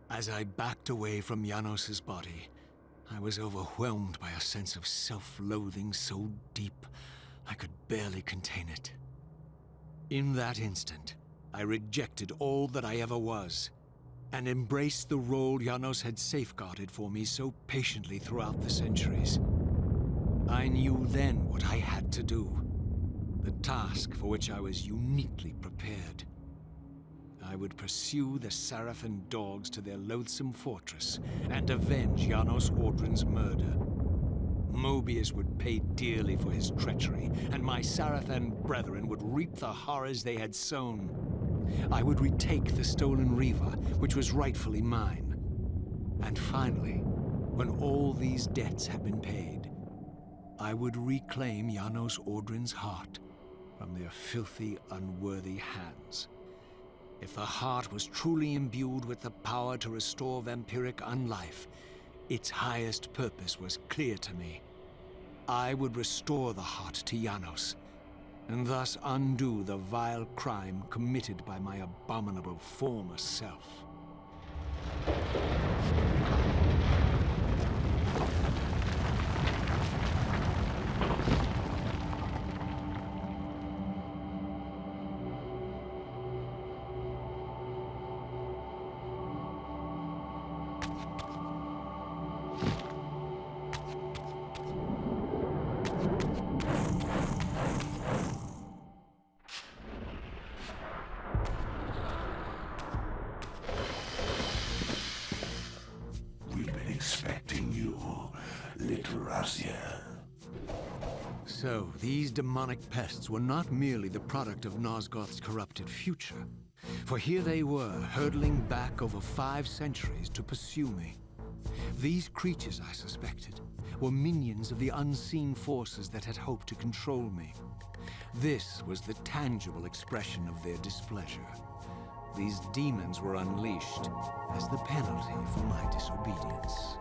As I backed away from Janos's body, I was overwhelmed by a sense of self-loathing so deep I could barely contain it. In that instant, I rejected all that I ever was, and embraced the role Janos had safeguarded for me so patiently throughout the centuries. I knew then what I had to do, the task for which I was uniquely prepared. I would pursue the Sarafan dogs to their loathsome fortress and avenge Janos Audrin's murder. Mobius would pay dearly for his treachery, and my Sarafan brethren would reap the horrors they had sown. I would retake the stolen Reaver, which was rightfully mine. And finally, when all these debts had been paid, I would reclaim Janos Audrin's heart from their filthy, unworthy hands. If the heart was truly imbued with the power to restore vampiric unlife, its highest purpose was clear to me. I would restore the heart to Janos, and thus undo the vile crime committed by my abominable former self. Expecting you, little Raziel. So, these demonic pests were not merely the product of Nosgoth's corrupted future, for here they were, hurtling back over 5 centuries to pursue me. These creatures, I suspected, were minions of the unseen forces that had hoped to control me. This was the tangible expression of their displeasure. these demons were unleashed as the penalty for my disobedience.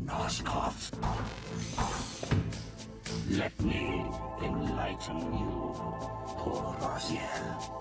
Nosgoth. Let me enlighten you, poor Raziel.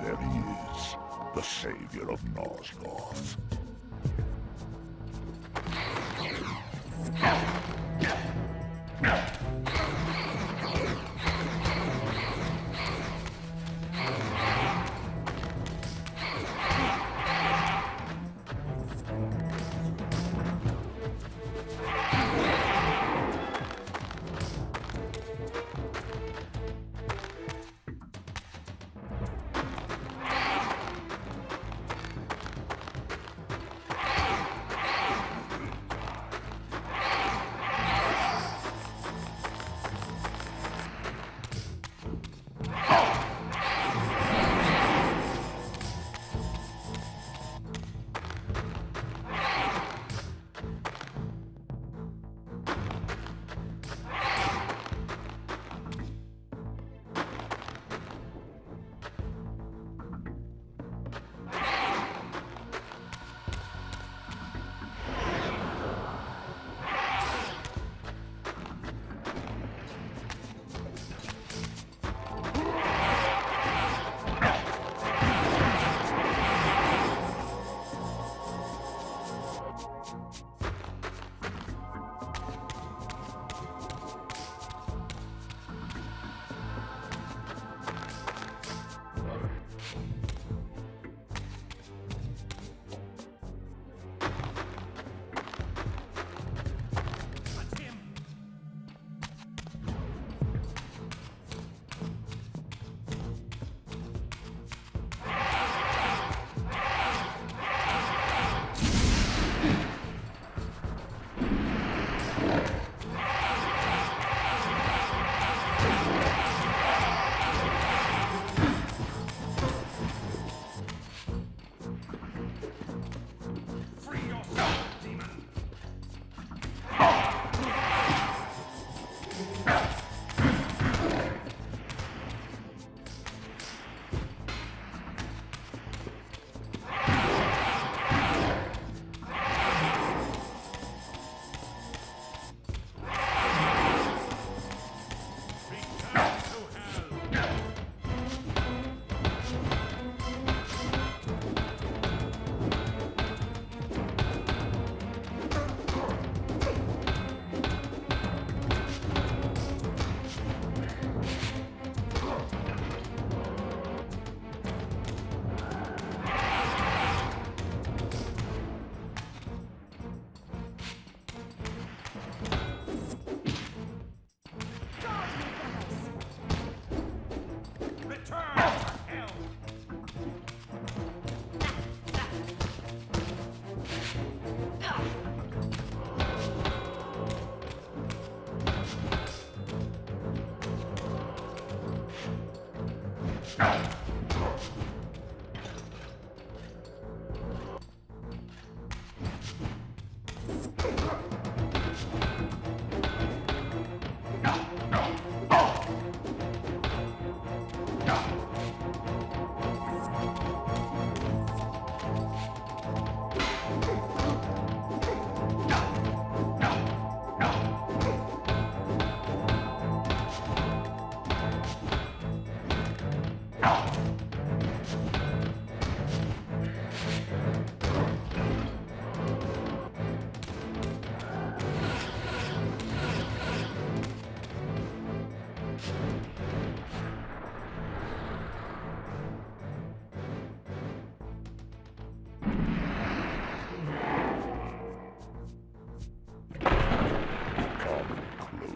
There he is, the savior of Nosgoth.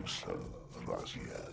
Closer, Raziel.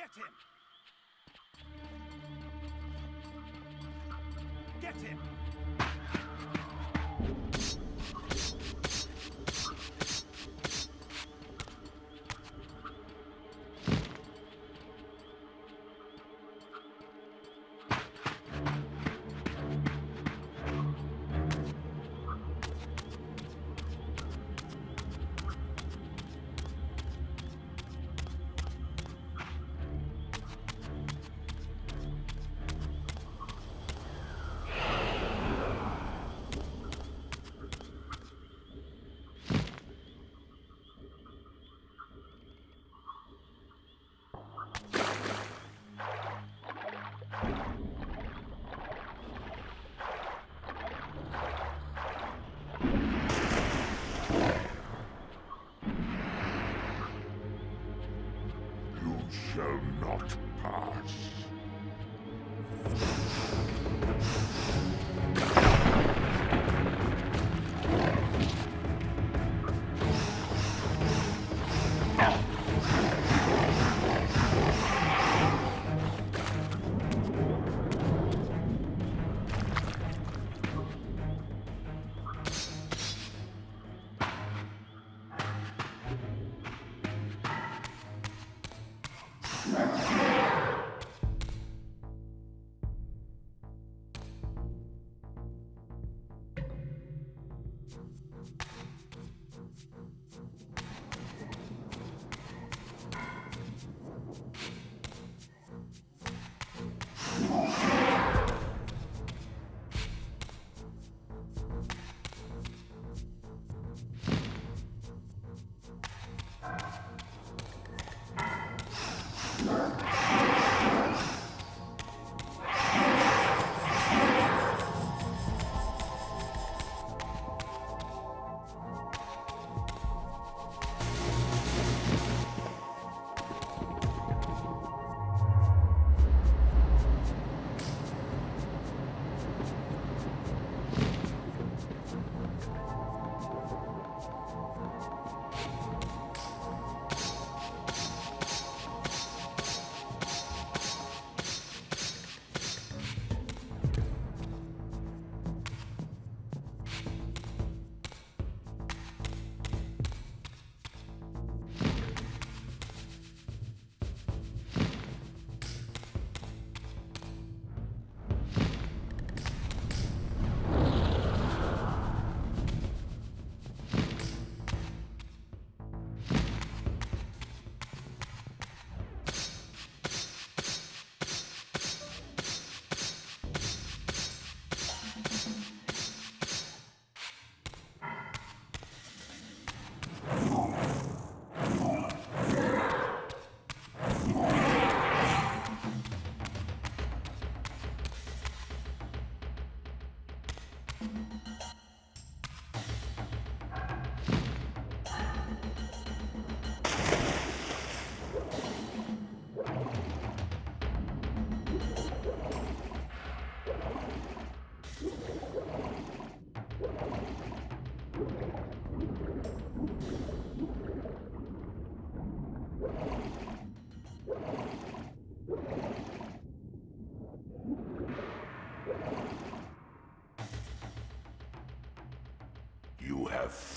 Get him! Get him! Shall not pass.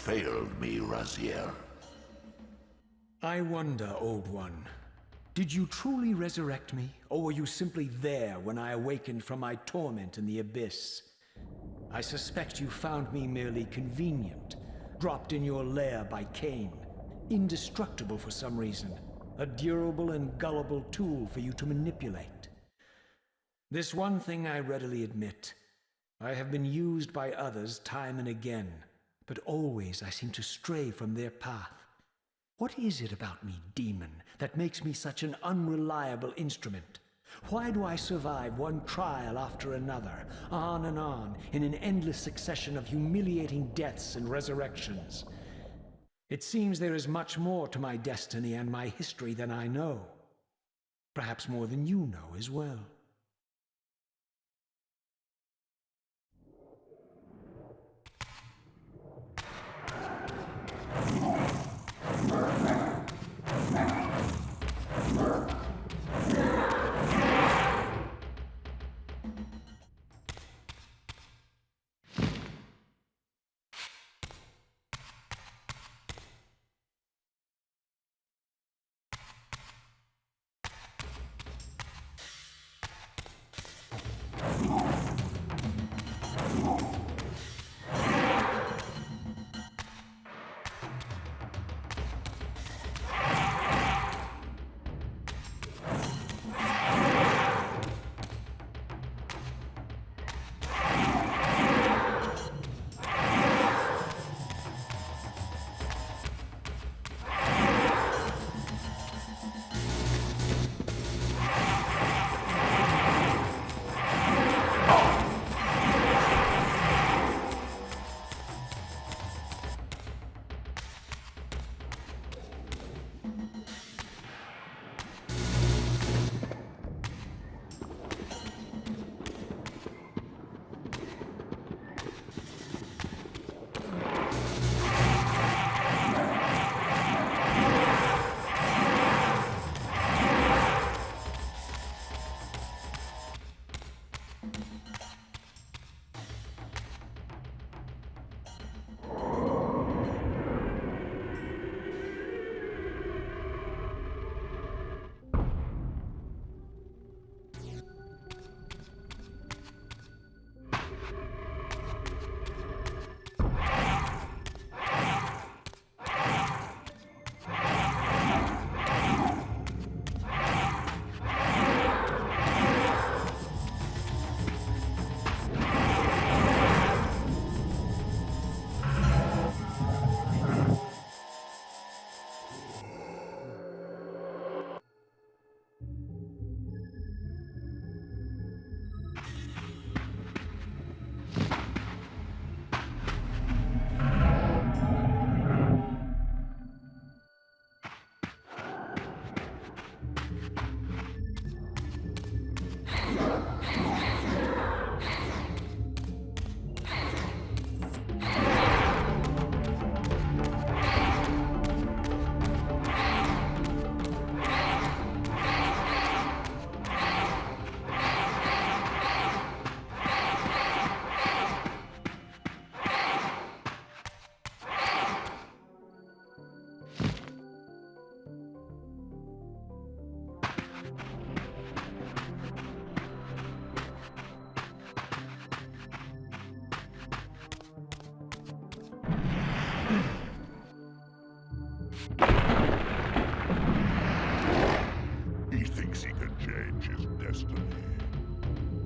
failed me, Raziel. I wonder, Old One. Did you truly resurrect me, or were you simply there when I awakened from my torment in the abyss? I suspect you found me merely convenient, dropped in your lair by Kain, indestructible for some reason, a durable and gullible tool for you to manipulate. This one thing I readily admit. I have been used by others time and again, but always I seem to stray from their path. What is it about me, demon, that makes me such an unreliable instrument? Why do I survive one trial after another, on and on, in an endless succession of humiliating deaths and resurrections? It seems there is much more to my destiny and my history than I know. Perhaps more than you know as well.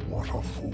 What a fool.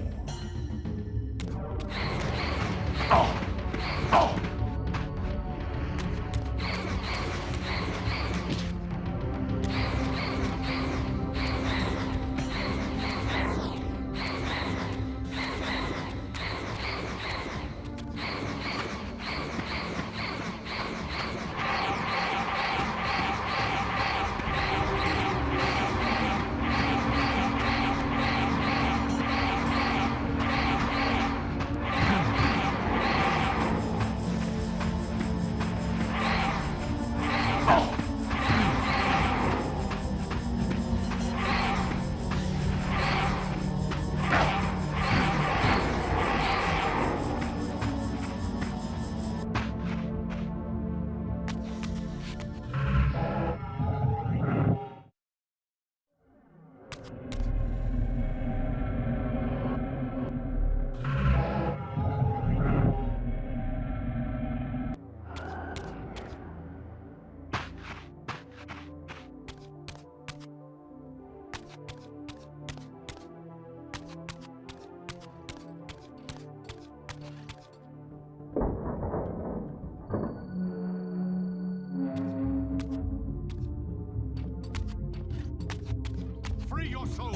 free your soul.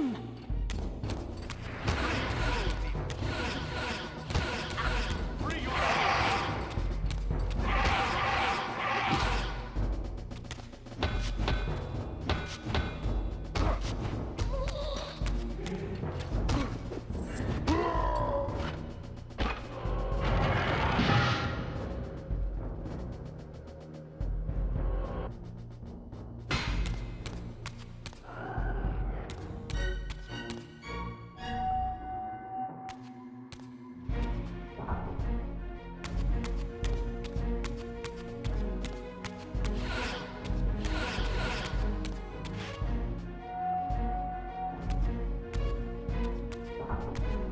him!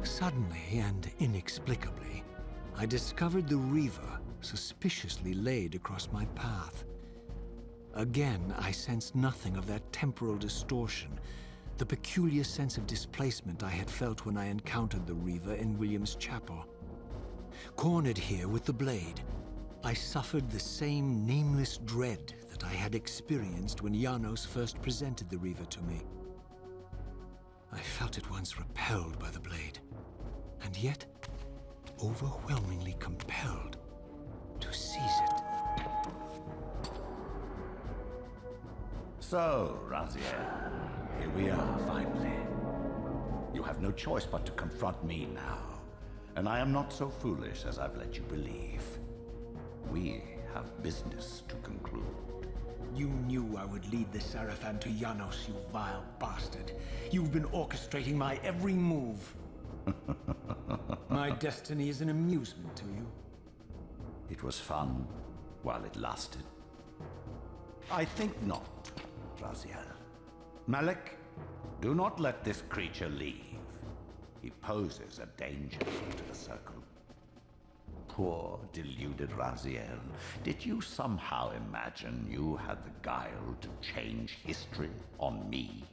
Suddenly and inexplicably, I discovered the Reaver suspiciously laid across my path. Again, I sensed nothing of that temporal distortion, the peculiar sense of displacement I had felt when I encountered the Reaver in William's chapel. Cornered here with the blade, I suffered the same nameless dread that I had experienced when Janos first presented the Reaver to me. I felt at once repelled by the blade, and yet overwhelmingly compelled to seize it. So, Raziel, here we are finally. You have no choice but to confront me now, and I am not so foolish as I've let you believe. We have business to conclude. You knew I would lead the Sarafan to Janos, you vile bastard. You've been orchestrating my every move. My destiny is an amusement to you. It was fun while it lasted. I think not, Raziel. Malik, do not let this creature leave. He poses a danger to the Circle. Poor, deluded Raziel. Did you somehow imagine you had the guile to change history on me?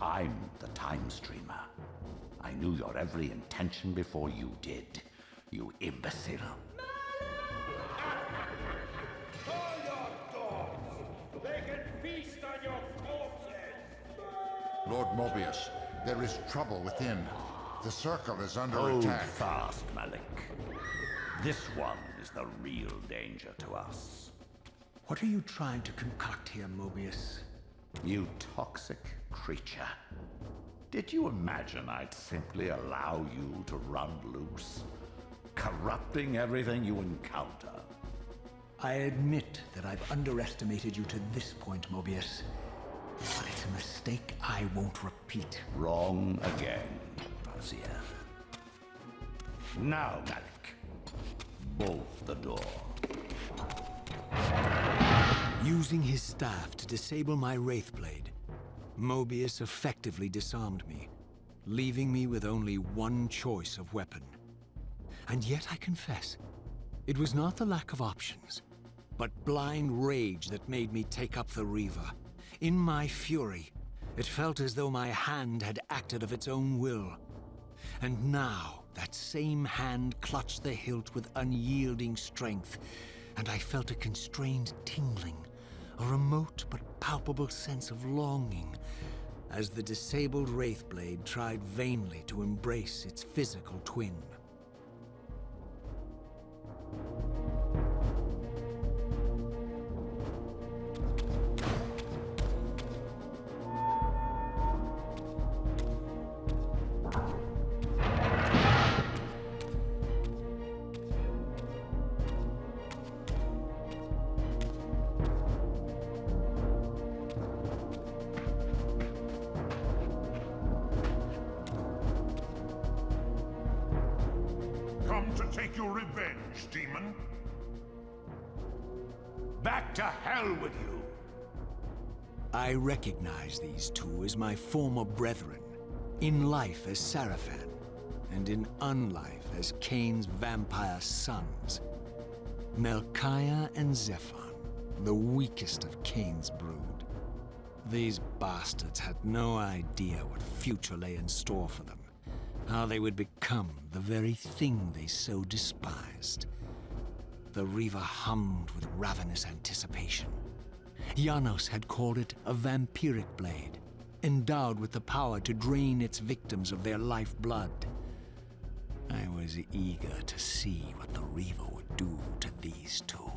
I'm the Time Streamer. I knew your every intention before you did, you imbecile. All your dogs! They can feast on your corpses! Lord Mobius, there is trouble within. The Circle is under Hold attack. fast, Malik. This one is the real danger to us. What are you trying to concoct here, Mobius? You toxic creature. Did you imagine I'd simply allow you to run loose, corrupting everything you encounter? I admit that I've underestimated you to this point, Mobius. But it's a mistake I won't repeat. Wrong again, Raziel. Now, Malik, bolt the door. Using his staff to disable my Wraithblade, Mobius effectively disarmed me, leaving me with only one choice of weapon. And yet I confess, it was not the lack of options, but blind rage that made me take up the Reaver. In my fury, it felt as though my hand had acted of its own will. And now, that same hand clutched the hilt with unyielding strength, and I felt a constrained tingling, a remote but palpable sense of longing, as the disabled Wraithblade tried vainly to embrace its physical twin. Come to take your revenge, demon? Back to hell with you! I recognize these two as my former brethren, in life as Sarafan, and in unlife as Kain's vampire sons. Melchiah and Zephon, the weakest of Kain's brood. These bastards had no idea what future lay in store for them, how they would become the very thing they so despised. The Reaver hummed with ravenous anticipation. Janos had called it a vampiric blade, endowed with the power to drain its victims of their lifeblood. I was eager to see what the Reaver would do to these two.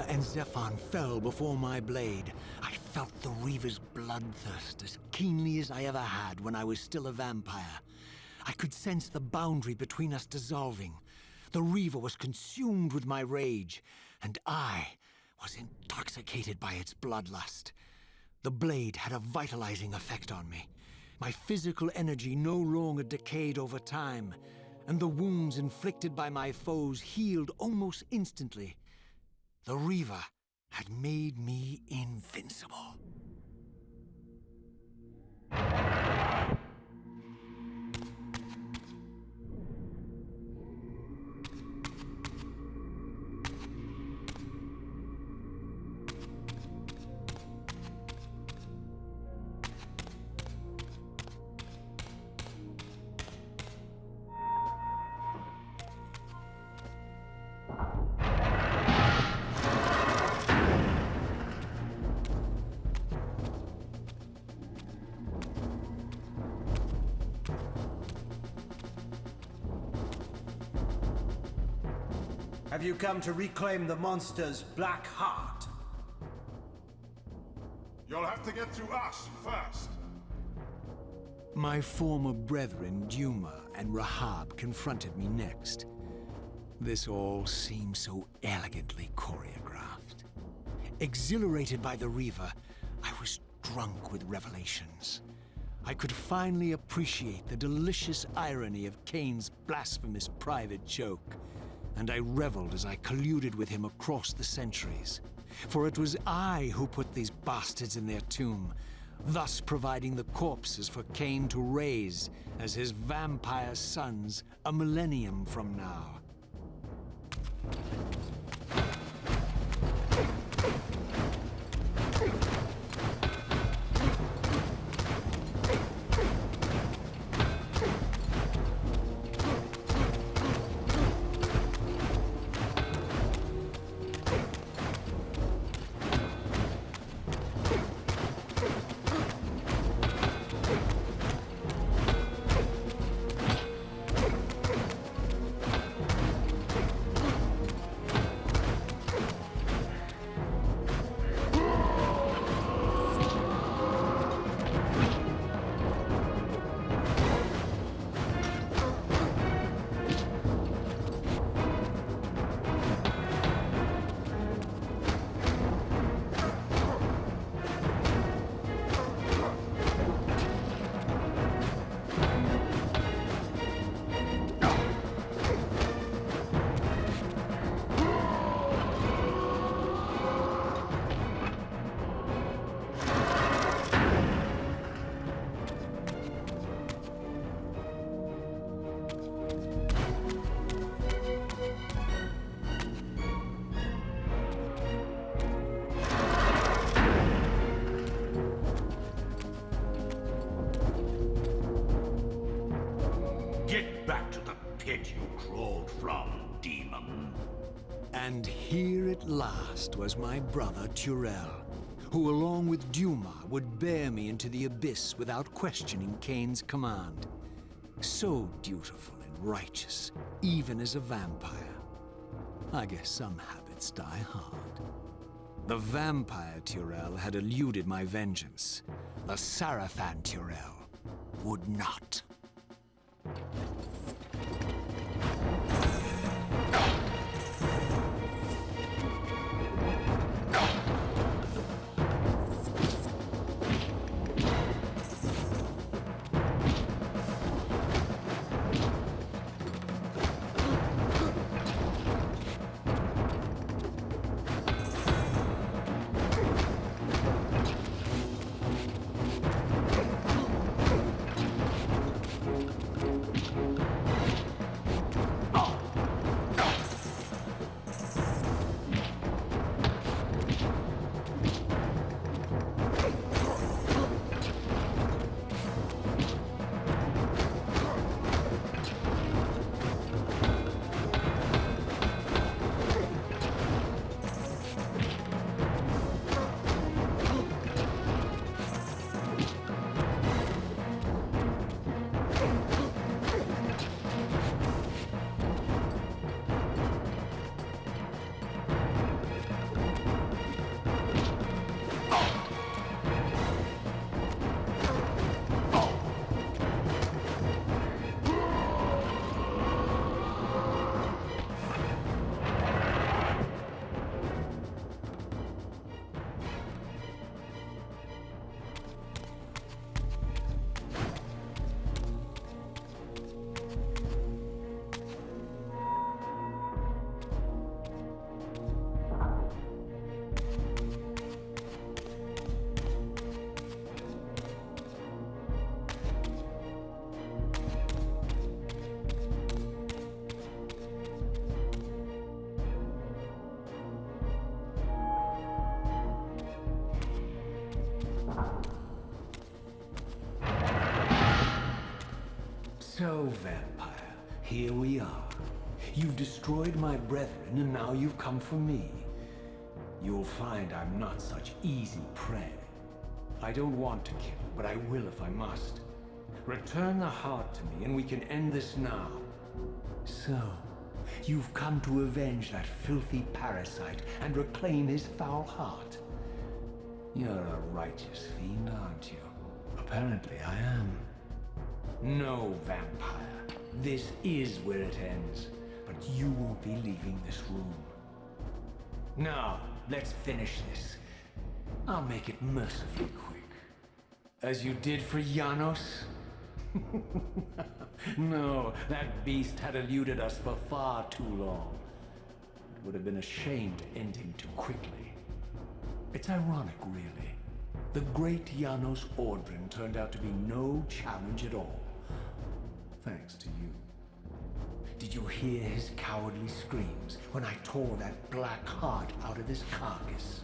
And Zephon fell before my blade. I felt the Reaver's bloodthirst as keenly as I ever had when I was still a vampire. I could sense the boundary between us dissolving. The Reaver was consumed with my rage, and I was intoxicated by its bloodlust. The blade had a vitalizing effect on me. My physical energy no longer decayed over time, and the wounds inflicted by my foes healed almost instantly. The Reaver had made me invincible. Have you come to reclaim the monster's black heart? You'll have to get through us first. My former brethren, Duma and Rahab, confronted me next. This all seemed so elegantly choreographed. Exhilarated by the Reaver, I was drunk with revelations. I could finally appreciate the delicious irony of Kain's blasphemous private joke, and I reveled as I colluded with him across the centuries. For it was I who put these bastards in their tomb, thus providing the corpses for Kain to raise as his vampire sons a millennium from now. Get back to the pit you crawled from, demon. And here at last was my brother Turel, who along with Duma would bear me into the abyss without questioning Kain's command. So dutiful righteous, even as a vampire. I guess some habits die hard. The vampire Tyrell had eluded my vengeance. The Sarafan Tyrell would not. So, vampire, here we are. You've destroyed my brethren, and now you've come for me. You'll find I'm not such easy prey. I don't want to kill, but I will if I must. Return the heart to me, and we can end this now. So, you've come to avenge that filthy parasite and reclaim his foul heart. You're a righteous fiend, aren't you? Apparently I am. No, vampire. This is where it ends, but you won't be leaving this room. Now, let's finish this. I'll make it mercifully quick. As you did for Janos? No, that beast had eluded us for far too long. It would have been a shame to end him too quickly. It's ironic, really. The great Janos Ordrin turned out to be no challenge at all. Thanks to you. Did you hear his cowardly screams when I tore that black heart out of his carcass?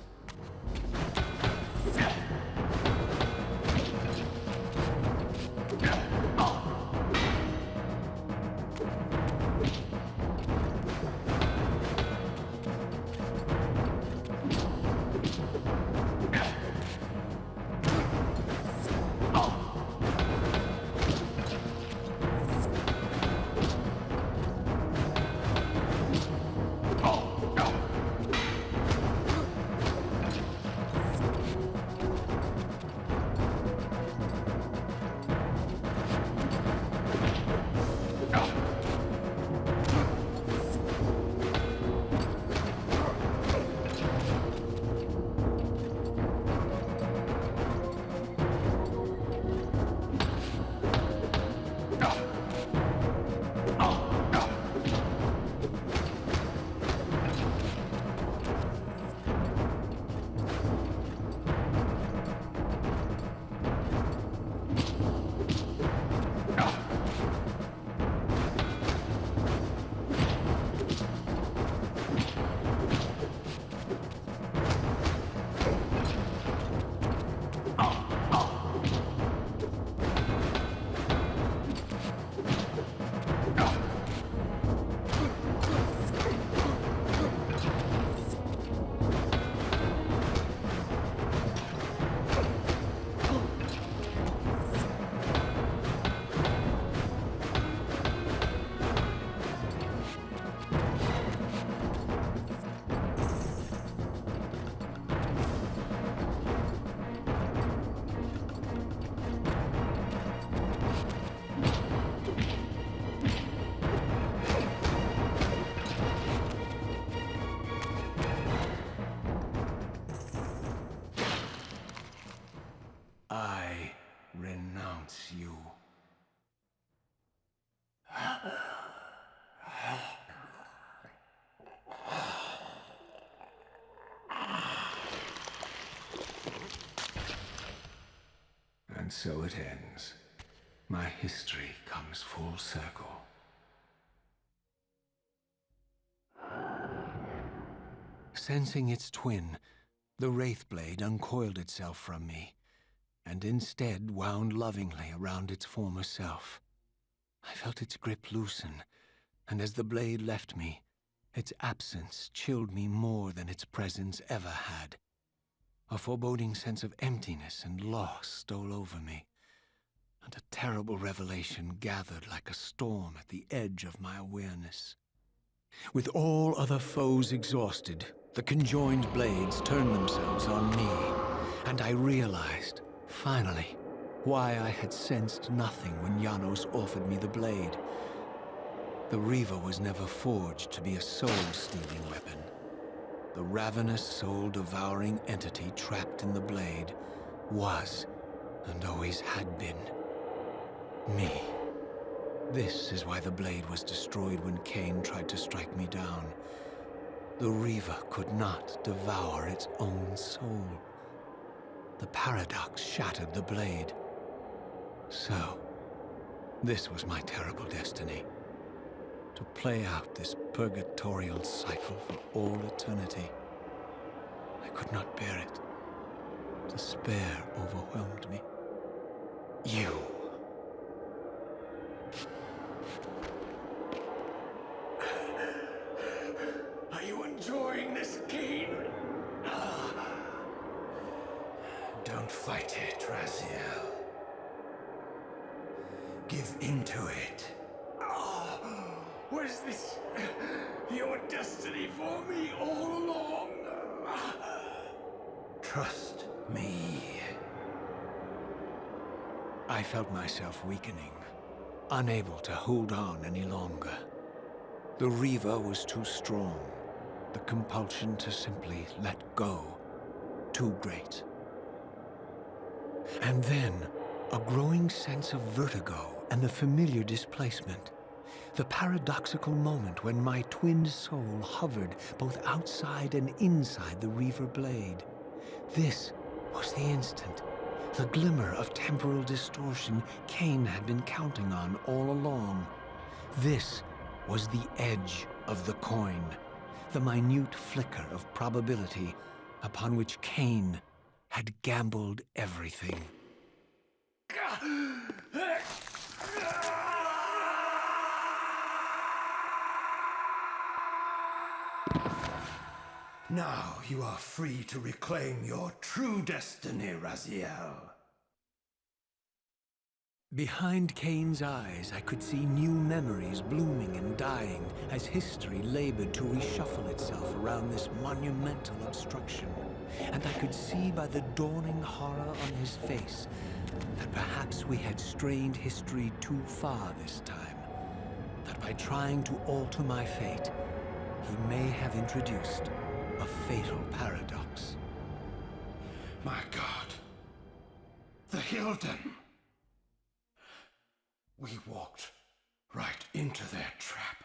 And so it ends. My history comes full circle. Sensing its twin, the Wraithblade uncoiled itself from me, and instead wound lovingly around its former self. I felt its grip loosen, and as the blade left me, its absence chilled me more than its presence ever had. A foreboding sense of emptiness and loss stole over me, and a terrible revelation gathered like a storm at the edge of my awareness. With all other foes exhausted, the conjoined blades turned themselves on me, and I realized, finally, why I had sensed nothing when Janos offered me the blade. The Reaver was never forged to be a soul-stealing weapon. The ravenous, soul-devouring entity trapped in the blade was, and always had been, me. This is why the blade was destroyed when Kain tried to strike me down. The Reaver could not devour its own soul. The paradox shattered the blade. So, this was my terrible destiny. To play out this purgatorial cycle for all eternity. I could not bear it. Despair overwhelmed me. You. Are you enjoying this, Kain? Don't fight it, Raziel. Give into it. Was this your destiny for me all along? Trust me. I felt myself weakening, unable to hold on any longer. The Reaver was too strong. The compulsion to simply let go, too great. And then, a growing sense of vertigo and the familiar displacement. The paradoxical moment when my twin soul hovered both outside and inside the Reaver blade. This was the instant, the glimmer of temporal distortion Kain had been counting on all along. This was the edge of the coin, the minute flicker of probability upon which Kain had gambled everything. Now you are free to reclaim your true destiny, Raziel. Behind Kain's eyes, I could see new memories blooming and dying as history labored to reshuffle itself around this monumental obstruction. And I could see by the dawning horror on his face that perhaps we had strained history too far this time. That by trying to alter my fate, he may have introduced a fatal paradox. My God. The Hilden. We walked right into their trap.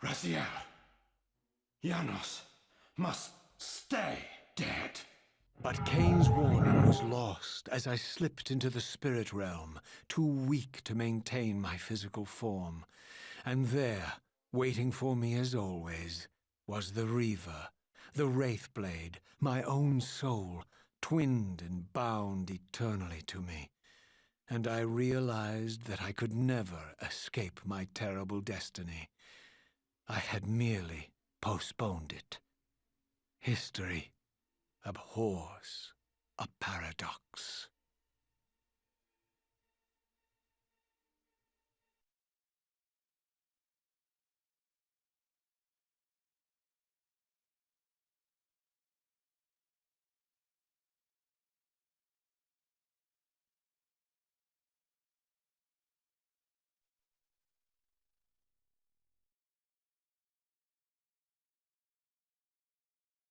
Raziel. Janos must stay dead. But Kain's warning was lost as I slipped into the spirit realm, too weak to maintain my physical form. And there, waiting for me as always, was the Reaver, the Wraithblade, my own soul, twinned and bound eternally to me. And I realized that I could never escape my terrible destiny. I had merely postponed it. History abhors a paradox.